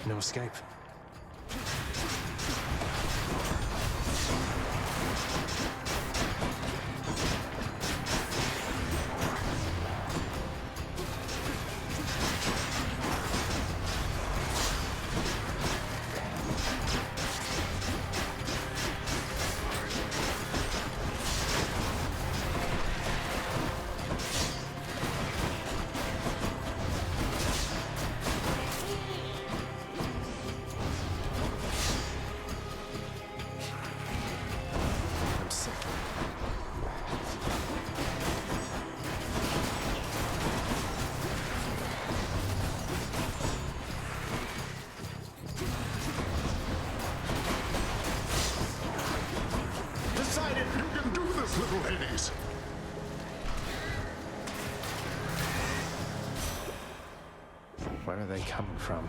No escape. Decided you can do this, little Hades. Where are they coming from?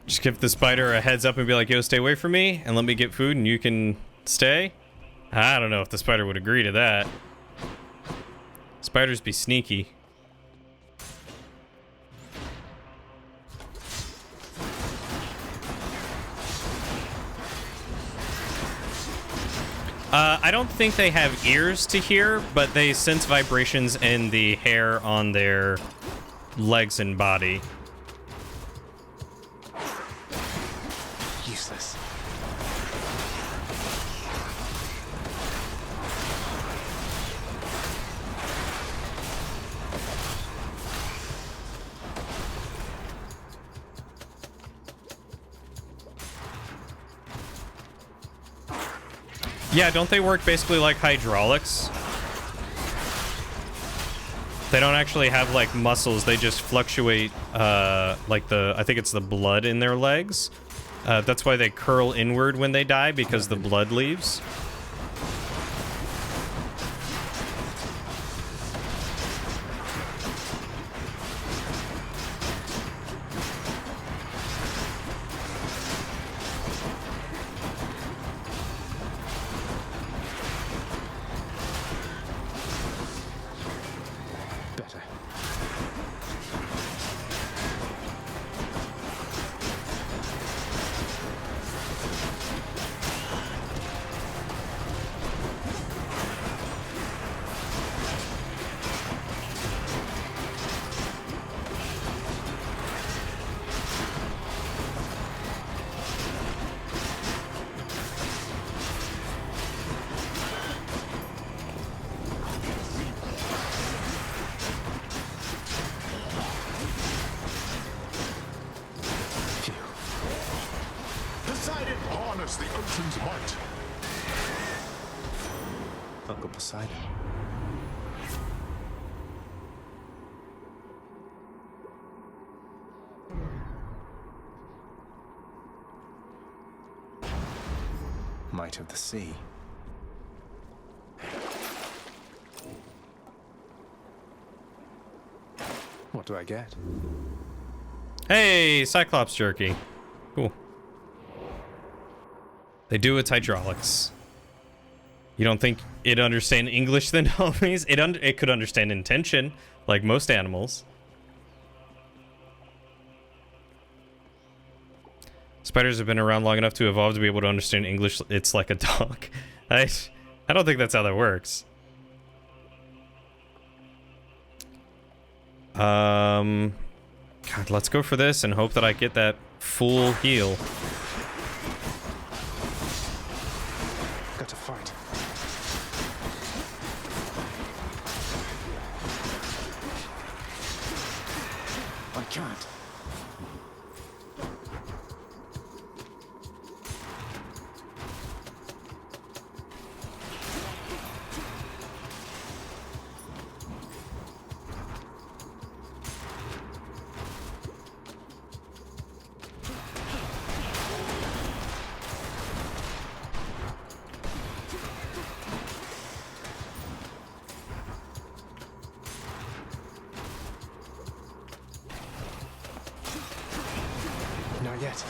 Just give the spider a heads up and be like, yo, stay away from me and let me get food and you can stay? I don't know if the spider would agree to that. Spiders be sneaky. I don't think they have ears to hear, but they sense vibrations in the hair on their legs and body. Useless. Yeah, don't they work basically like hydraulics? They don't actually have like muscles, they just fluctuate like I think it's the blood in their legs. That's why they curl inward when they die, because the blood leaves. Poseidon, harness the ocean's might. Uncle Poseidon. Might of the sea. What do I get? Hey, Cyclops jerky. Cool. They do its hydraulics. You don't think it understand English then, homies? It could understand intention, like most animals. Spiders have been around long enough to evolve to be able to understand English. It's like a dog. I don't think that's how that works. God, let's go for this and hope that I get that full heal. Got to fight. I can't. Not yet.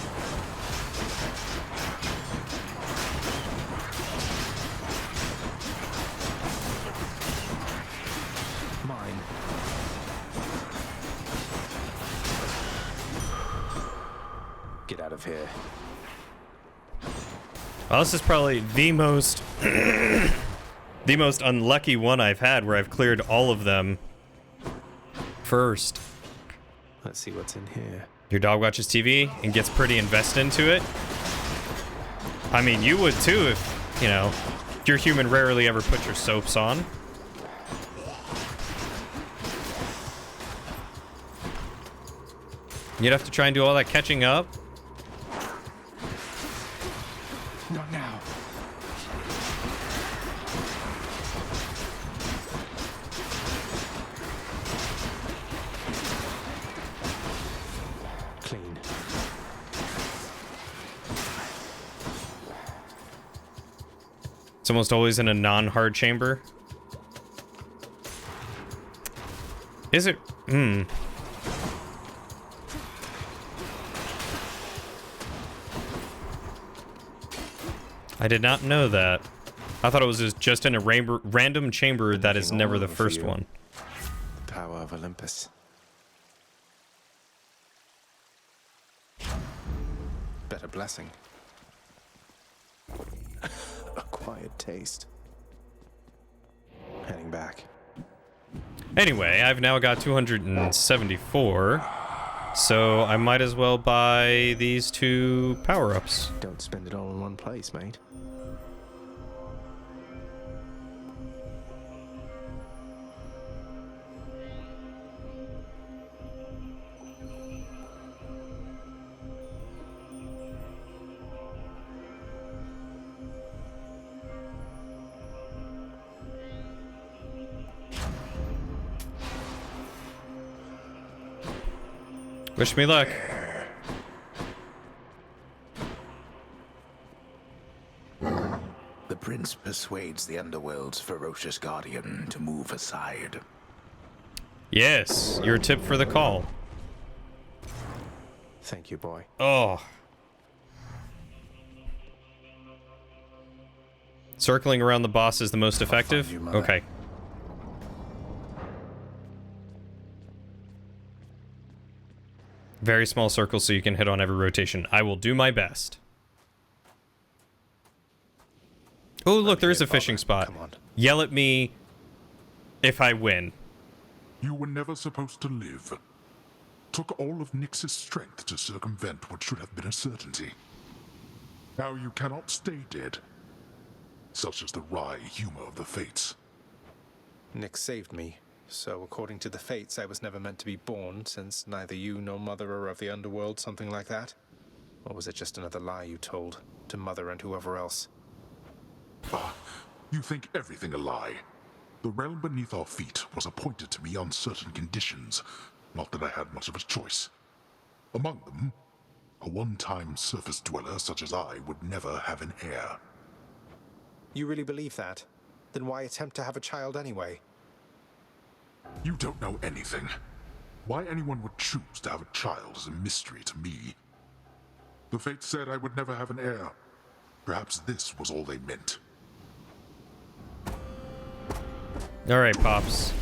Mine. Get out of here. Well, this is probably the most the most unlucky one I've had, where I've cleared all of them first. Let's see what's in here. Your dog watches TV and gets pretty invested into it. I mean, you would too if, you know, your human rarely ever put your soaps on. You'd have to try and do all that catching up. Not now. Clean. It's almost always in a non-hard chamber. Is it? I did not know that. I thought it was just in a random chamber that is never the first one. The power of Olympus. Better blessing. Acquired taste. Heading back. Anyway, I've now got 274, so I might as well buy these two power-ups. Don't spend it all in one place, mate. Wish me luck. The prince persuades the underworld's ferocious guardian to move aside. Yes, your tip for the call. Thank you, boy. Oh. Circling around the boss is the most effective? Okay. Very small circle so you can hit on every rotation. I will do my best. Oh, look, there is a fishing spot. Yell at me if I win. You were never supposed to live. Took all of Nyx's strength to circumvent what should have been a certainty. Now you cannot stay dead. Such is the wry humor of the fates. Nyx saved me, so according to the fates, I was never meant to be born, since neither you nor Mother are of the underworld, something like that? Or was it just another lie you told to Mother and whoever else? Ah, you think everything a lie. The realm beneath our feet was appointed to me on certain conditions, not that I had much of a choice. Among them, a one-time surface dweller such as I would never have an heir. You really believe that? Then why attempt to have a child anyway? You don't know anything. Why anyone would choose to have a child is a mystery to me. The fates said I would never have an heir. Perhaps this was all they meant. Alright, Pops.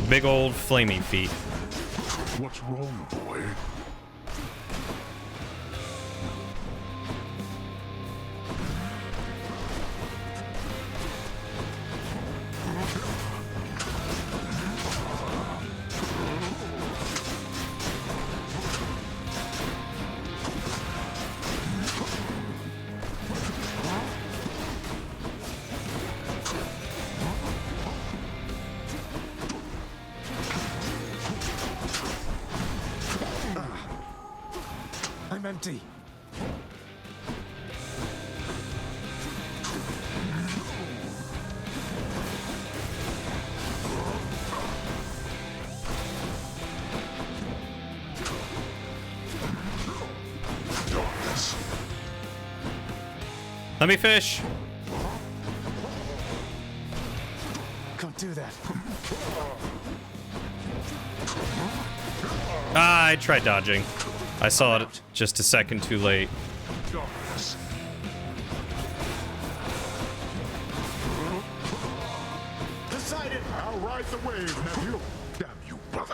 Big old flaming feet. What's wrong, boy? I'm empty. Let me fish. Can't do that. Ah, I tried dodging. I saw it just a second too late. Decided. I'll ride the wave, nephew. Damn you, brother.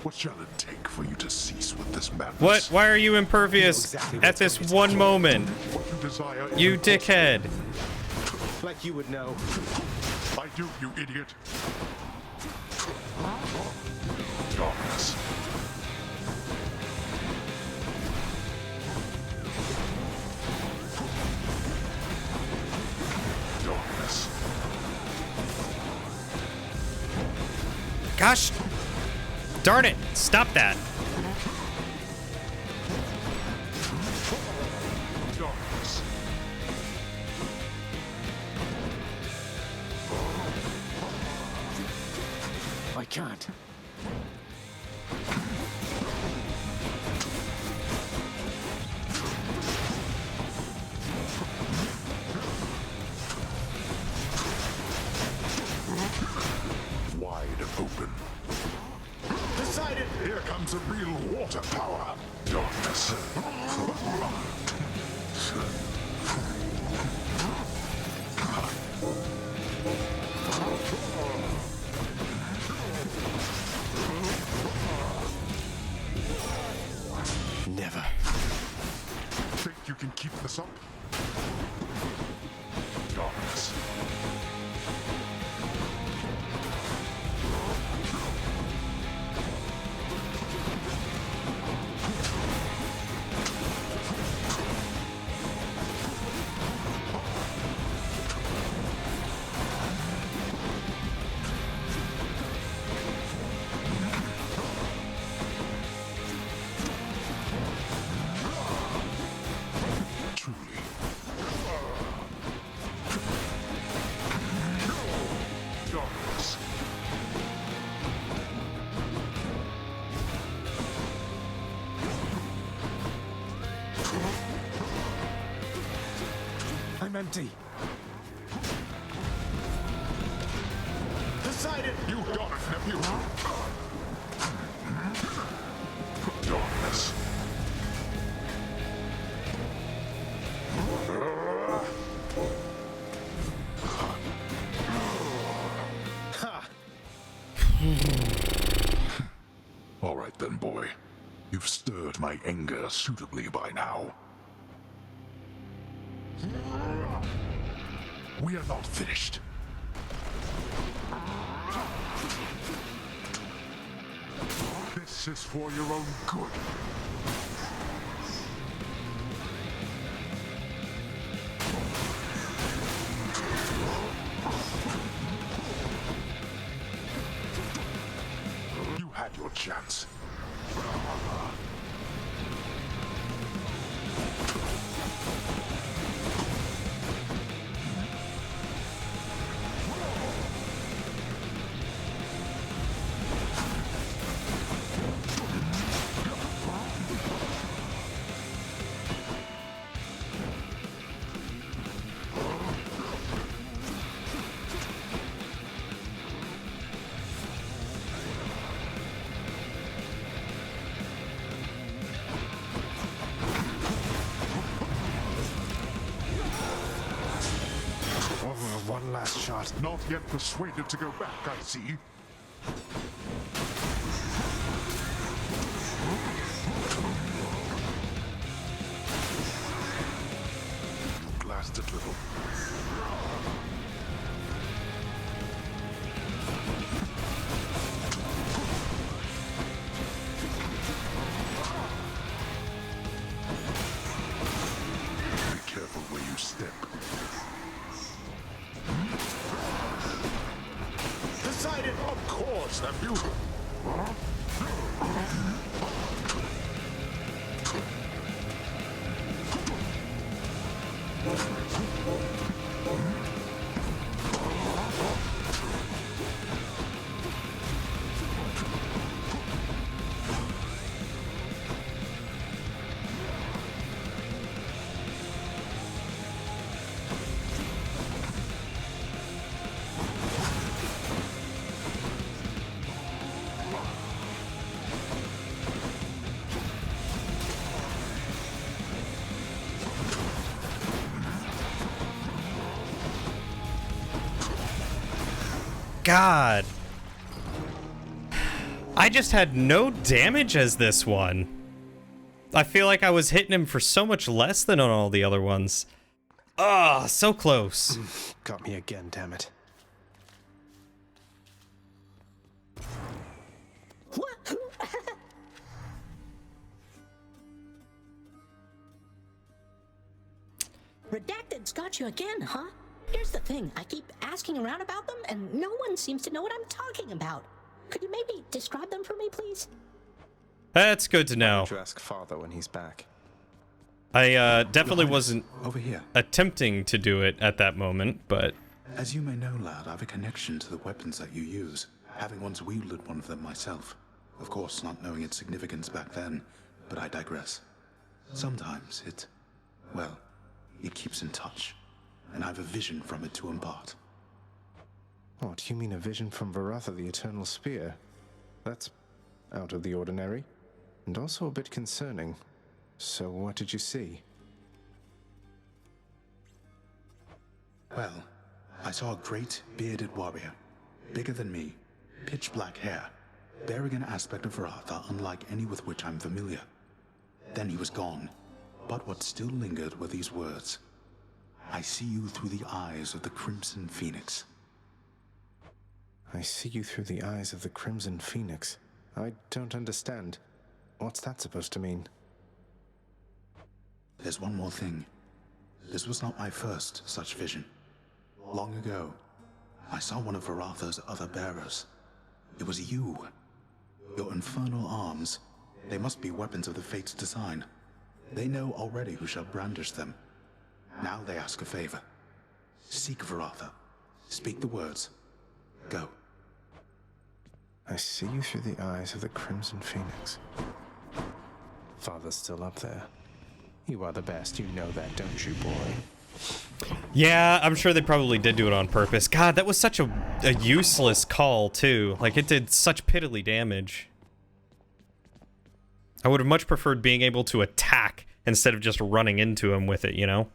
What shall it take for you to cease with this madness? What? Why are you impervious at this one moment? What you desire. You dickhead. Like you would know. I do, you idiot. Darkness. Darkness. Gosh. Darn it. Stop that. Darkness. I can't. Wide open. Decided. Here comes a real water power. Darkness. Never. Think you can keep this up? Darkness. I'm empty. Decided! You got it, nephew! Darkness. All right then, boy. You've stirred my anger suitably by now. We are not finished. This is for your own good. You had your chance. One last shot. Not yet persuaded to go back, I see. You lasted little. Be careful where you step. Decided! Of course, nephew. God. I just had no damage as this one. I feel like I was hitting him for so much less than on all the other ones. Ah, so close. Got me again, damn it. Redacted's got you again, huh? Here's the thing, I keep asking around about them, and no one seems to know what I'm talking about. Could you maybe describe them for me, please? That's good to know. Why don't you ask Father when he's back? I definitely wasn't over here. attempting to do it at that moment, but... As you may know, lad, I have a connection to the weapons that you use, having once wielded one of them myself. Of course, not knowing its significance back then, but I digress. Sometimes it keeps in touch, and I have a vision from it to impart. Oh, do you mean a vision from Varatha, the Eternal Spear? That's out of the ordinary, and also a bit concerning. So what did you see? Well, I saw a great, bearded warrior, bigger than me, pitch black hair, bearing an aspect of Varatha unlike any with which I'm familiar. Then he was gone, but what still lingered were these words. I see you through the eyes of the Crimson Phoenix. I see you through the eyes of the Crimson Phoenix. I don't understand. What's that supposed to mean? There's one more thing. This was not my first such vision. Long ago, I saw one of Varatha's other bearers. It was you. Your infernal arms. They must be weapons of the Fates' design. They know already who shall brandish them. Now they ask a favor. Seek Varatha. Speak the words. Go. I see you through the eyes of the Crimson Phoenix. Father's still up there. You are the best, you know that, don't you, boy? Yeah, I'm sure they probably did do it on purpose. God, that was such a useless call, too. Like, it did such piddly damage. I would have much preferred being able to attack instead of just running into him with it, you know?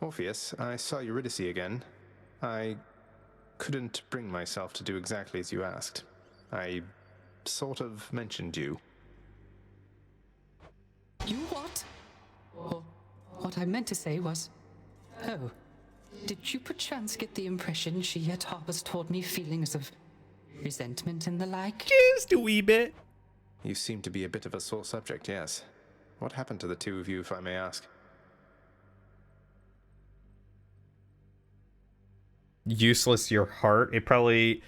Orpheus, I saw Eurydice again. I couldn't bring myself to do exactly as you asked. I sort of mentioned you. You what? Or what I meant to say was, oh, did you perchance get the impression she yet harbors toward me feelings of resentment and the like? Just a wee bit. You seem to be a bit of a sore subject, yes. What happened to the two of you, if I may ask? Useless your heart. It's probably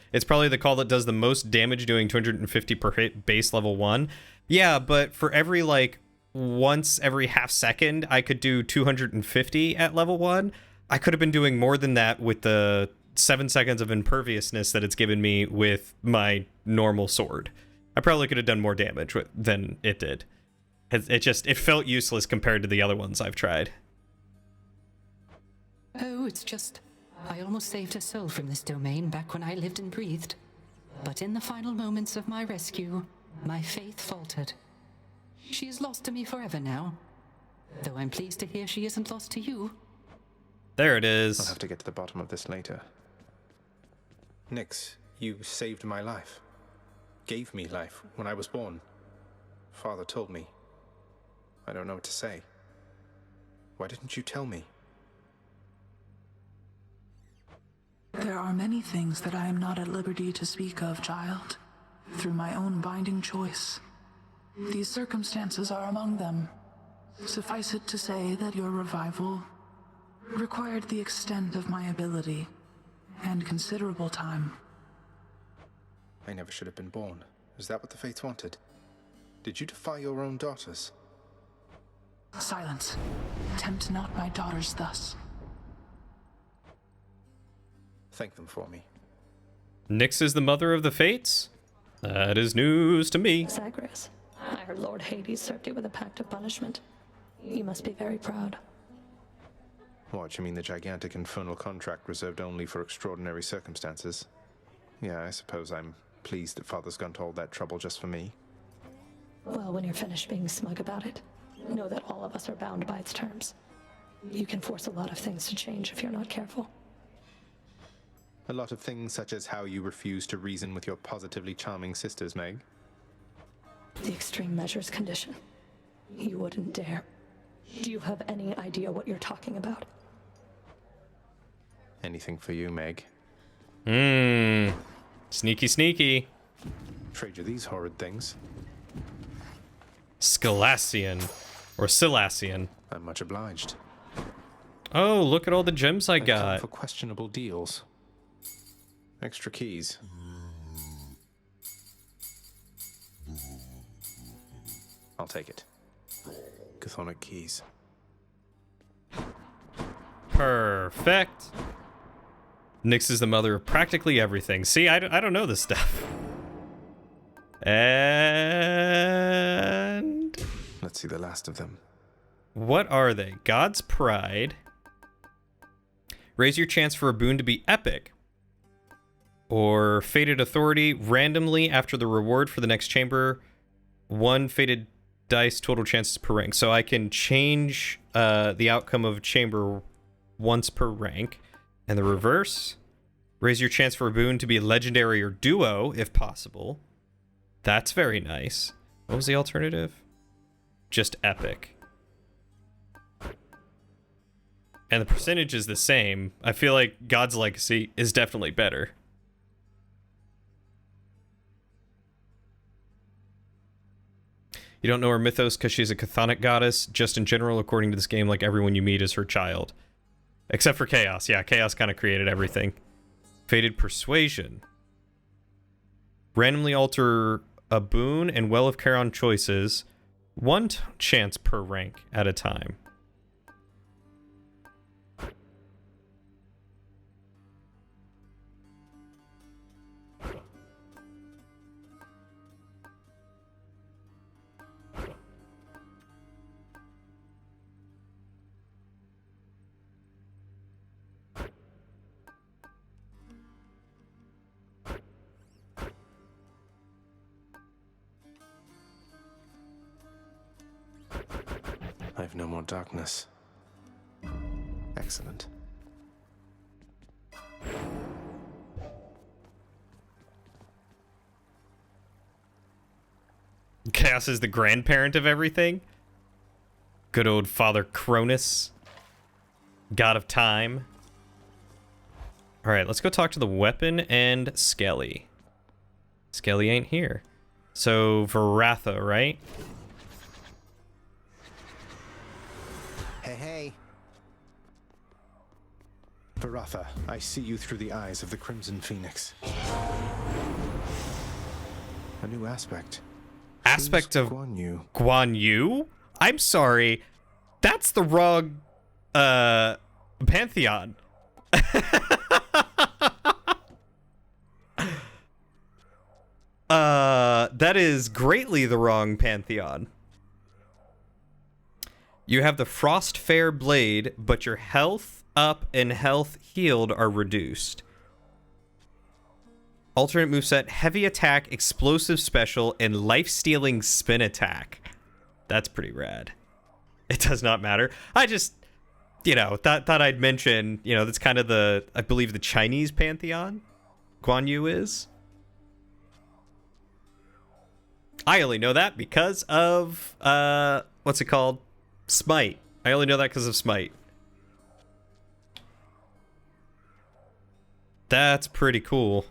the call that does the most damage, doing 250 per hit base level 1. Yeah, but for every like once every half second I could do 250 at level 1. I could have been doing more than that with the 7 seconds of imperviousness that it's given me with my normal sword. I probably could have done more damage than it did. It felt useless compared to the other ones I've tried. Oh, it's just I almost saved her soul from this domain back when I lived and breathed. But in the final moments of my rescue, my faith faltered. She is lost to me forever now. Though I'm pleased to hear she isn't lost to you. There it is. I'll have to get to the bottom of this later. Nyx, you saved my life. Gave me life when I was born. Father told me. I don't know what to say. Why didn't you tell me? There are many things that I am not at liberty to speak of, child, through my own binding choice. These circumstances are among them. Suffice it to say that your revival required the extent of my ability and considerable time. I never should have been born. Is that what the Fates wanted? Did you defy your own daughters? Silence. Tempt not my daughters thus. Thank them for me. Nyx is the mother of the Fates? That is news to me. Zagreus, I heard Lord Hades served you with a pact of punishment. You must be very proud. What, you mean the gigantic infernal contract reserved only for extraordinary circumstances? Yeah, I suppose I'm pleased that Father's gone to all that trouble just for me. Well, when you're finished being smug about it, know that all of us are bound by its terms. You can force a lot of things to change if you're not careful. A lot of things such as how you refuse to reason with your positively charming sisters, Meg. The extreme measures condition. You wouldn't dare. Do you have any idea what you're talking about? Anything for you, Meg. Sneaky, sneaky. Trade you these horrid things. Scalacian. Or Silacian. I'm much obliged. Oh, look at all the gems I got. Come for questionable deals. Extra keys. I'll take it. Chthonic keys. Perfect. Nyx is the mother of practically everything. See, I don't know this stuff. And let's see the last of them. What are they? God's Pride. Raise your chance for a boon to be epic. Or Fated Authority. Randomly after the reward for the next chamber. 1 fated dice total chances per rank. So I can change the outcome of a chamber once per rank. And the reverse. Raise your chance for a boon to be legendary or duo if possible. That's very nice. What was the alternative? Just epic. And the percentage is the same. I feel like God's Legacy is definitely better. You don't know her mythos because she's a chthonic goddess. Just in general, according to this game, like everyone you meet is her child. Except for Chaos. Yeah, Chaos kind of created everything. Fated Persuasion. Randomly alter a boon and Well of Charon choices 1 chance per rank at a time. have no more darkness. Excellent. Chaos is the grandparent of everything. Good old Father Cronus. God of Time. Alright, let's go talk to the weapon and Skelly. Skelly ain't here. So, Varatha, right? Hey, hey. Varatha, I see you through the eyes of the Crimson Phoenix. A new aspect. Aspect of Guan Yu? I'm sorry. That's the wrong pantheon. That is greatly the wrong pantheon. You have the Frost Fair Blade, but your health up and health healed are reduced. Alternate moveset, heavy attack, explosive special, and life-stealing spin attack. That's pretty rad. It does not matter. I just, thought I'd mention, that's kind of I believe the Chinese pantheon, Guan Yu is. I only know that because of, what's it called? Smite. I only know that because of Smite. That's pretty cool.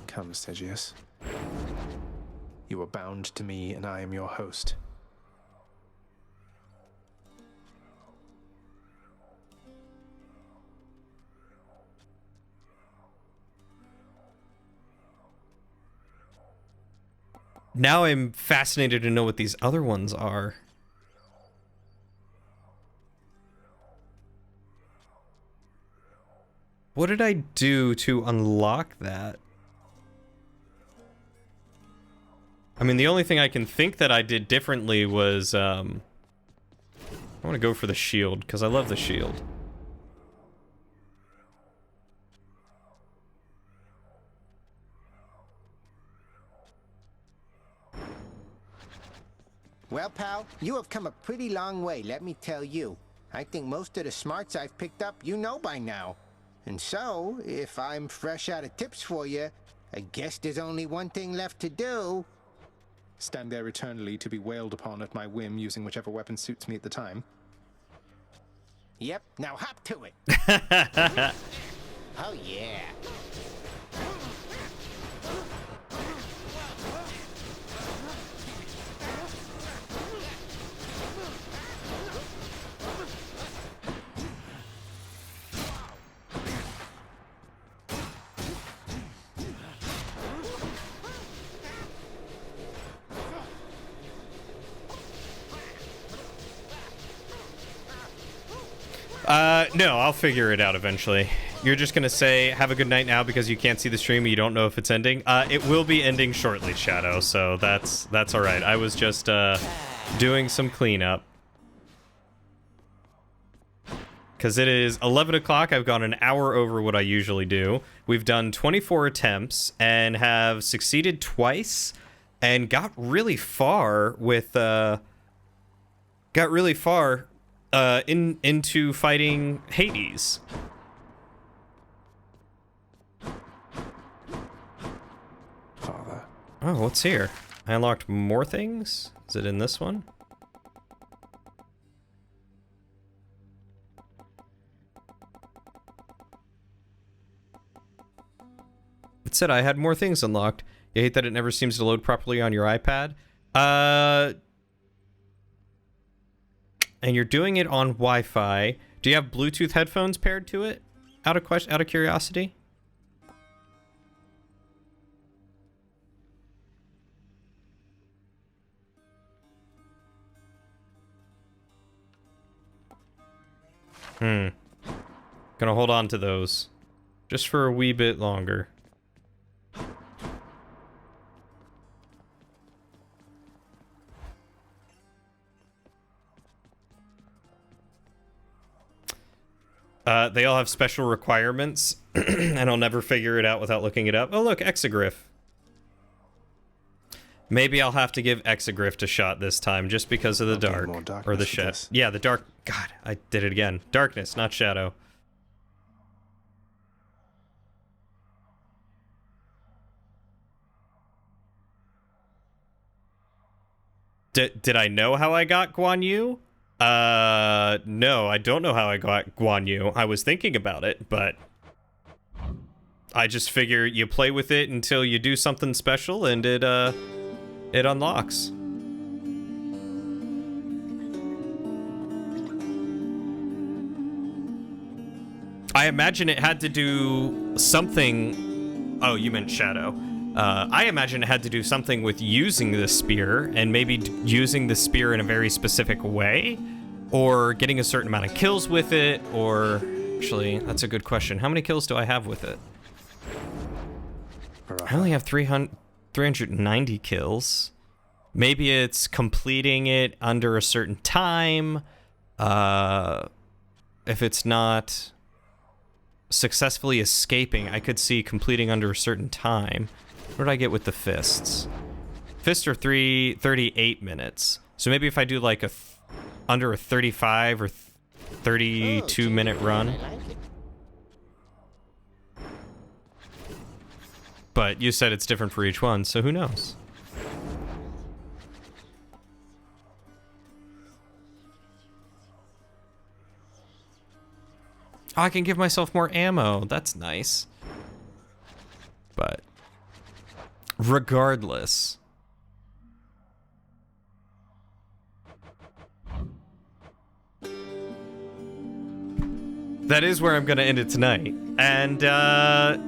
Come, Stygius. You are bound to me, and I am your host. Now I'm fascinated to know what these other ones are. What did I do to unlock that? I mean, the only thing I can think that I did differently was, I want to go for the shield, because I love the shield. Well, pal, you have come a pretty long way, let me tell you. I think most of the smarts I've picked up you know by now. And so, if I'm fresh out of tips for you, I guess there's only one thing left to do. Stand there eternally to be wailed upon at my whim using whichever weapon suits me at the time. Yep, now hop to it. Oh, yeah. No, I'll figure it out eventually. You're just gonna say, have a good night now because you can't see the stream and you don't know if it's ending? It will be ending shortly, Shadow, so that's alright. I was just, doing some cleanup. Because it is 11 o'clock, I've gone an hour over what I usually do. We've done 24 attempts and have succeeded twice and got really far with, into fighting Hades. Father. Oh, what's here? I unlocked more things? Is it in this one? It said I had more things unlocked. You hate that it never seems to load properly on your iPad? And you're doing it on Wi-Fi. Do you have Bluetooth headphones paired to it? Out of curiosity? Gonna hold on to those. Just for a wee bit longer. They all have special requirements, and I'll never figure it out without looking it up. Oh, look, Exegriff. Maybe I'll have to give Exegrift a shot this time, just because of the dark. Or the shadow. Yeah, the dark. God, I did it again. Darkness, not shadow. Did I know how I got Guan Yu? No, I don't know how I got Guan Yu. I was thinking about it, but I just figure you play with it until you do something special and it unlocks. I imagine it had to do something... Oh, you meant Shadow. I imagine it had to do something with using the spear, and maybe using the spear in a very specific way, or getting a certain amount of kills with it, or... Actually, that's a good question. How many kills do I have with it? I only have 390 kills. Maybe it's completing it under a certain time. If it's not successfully escaping, I could see completing under a certain time. What did I get with the fists? Fists are 38 minutes. So maybe if I do like under a 35 or 32 minute run. But you said it's different for each one, so who knows? Oh, I can give myself more ammo. That's nice. But regardless, that is where I'm going to end it tonight. And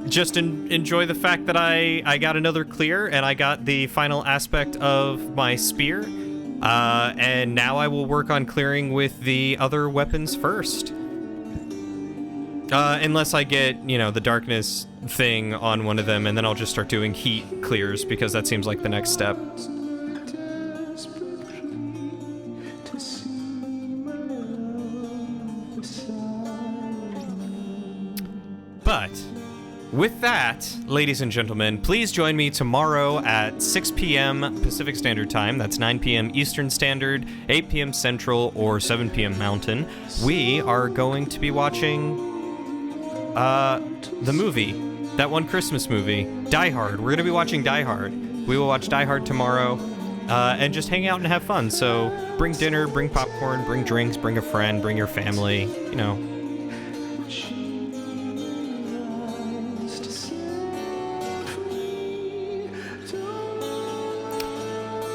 just enjoy the fact that I got another clear, and I got the final aspect of my spear. And now I will work on clearing with the other weapons first. Unless I get, you know, the darkness thing on one of them, and then I'll just start doing heat clears, because that seems like the next step. But with that, ladies and gentlemen, please join me tomorrow at 6 p.m. Pacific Standard Time. That's 9 p.m. Eastern Standard, 8 p.m. Central, or 7 p.m. Mountain. We are going to be watching the movie, that one Christmas movie, Die Hard. We're going to be watching Die Hard. We will watch Die Hard tomorrow, and just hang out and have fun. So bring dinner, bring popcorn, bring drinks, bring a friend, bring your family, you know.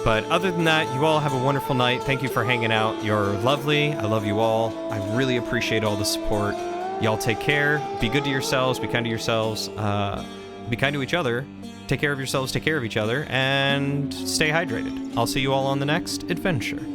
But other than that, you all have a wonderful night. Thank you for hanging out. You're lovely. I love you all. I really appreciate all the support. Y'all take care. Be good to yourselves. Be kind to yourselves. Be kind to each other. Take care of yourselves. Take care of each other. And stay hydrated. I'll see you all on the next adventure.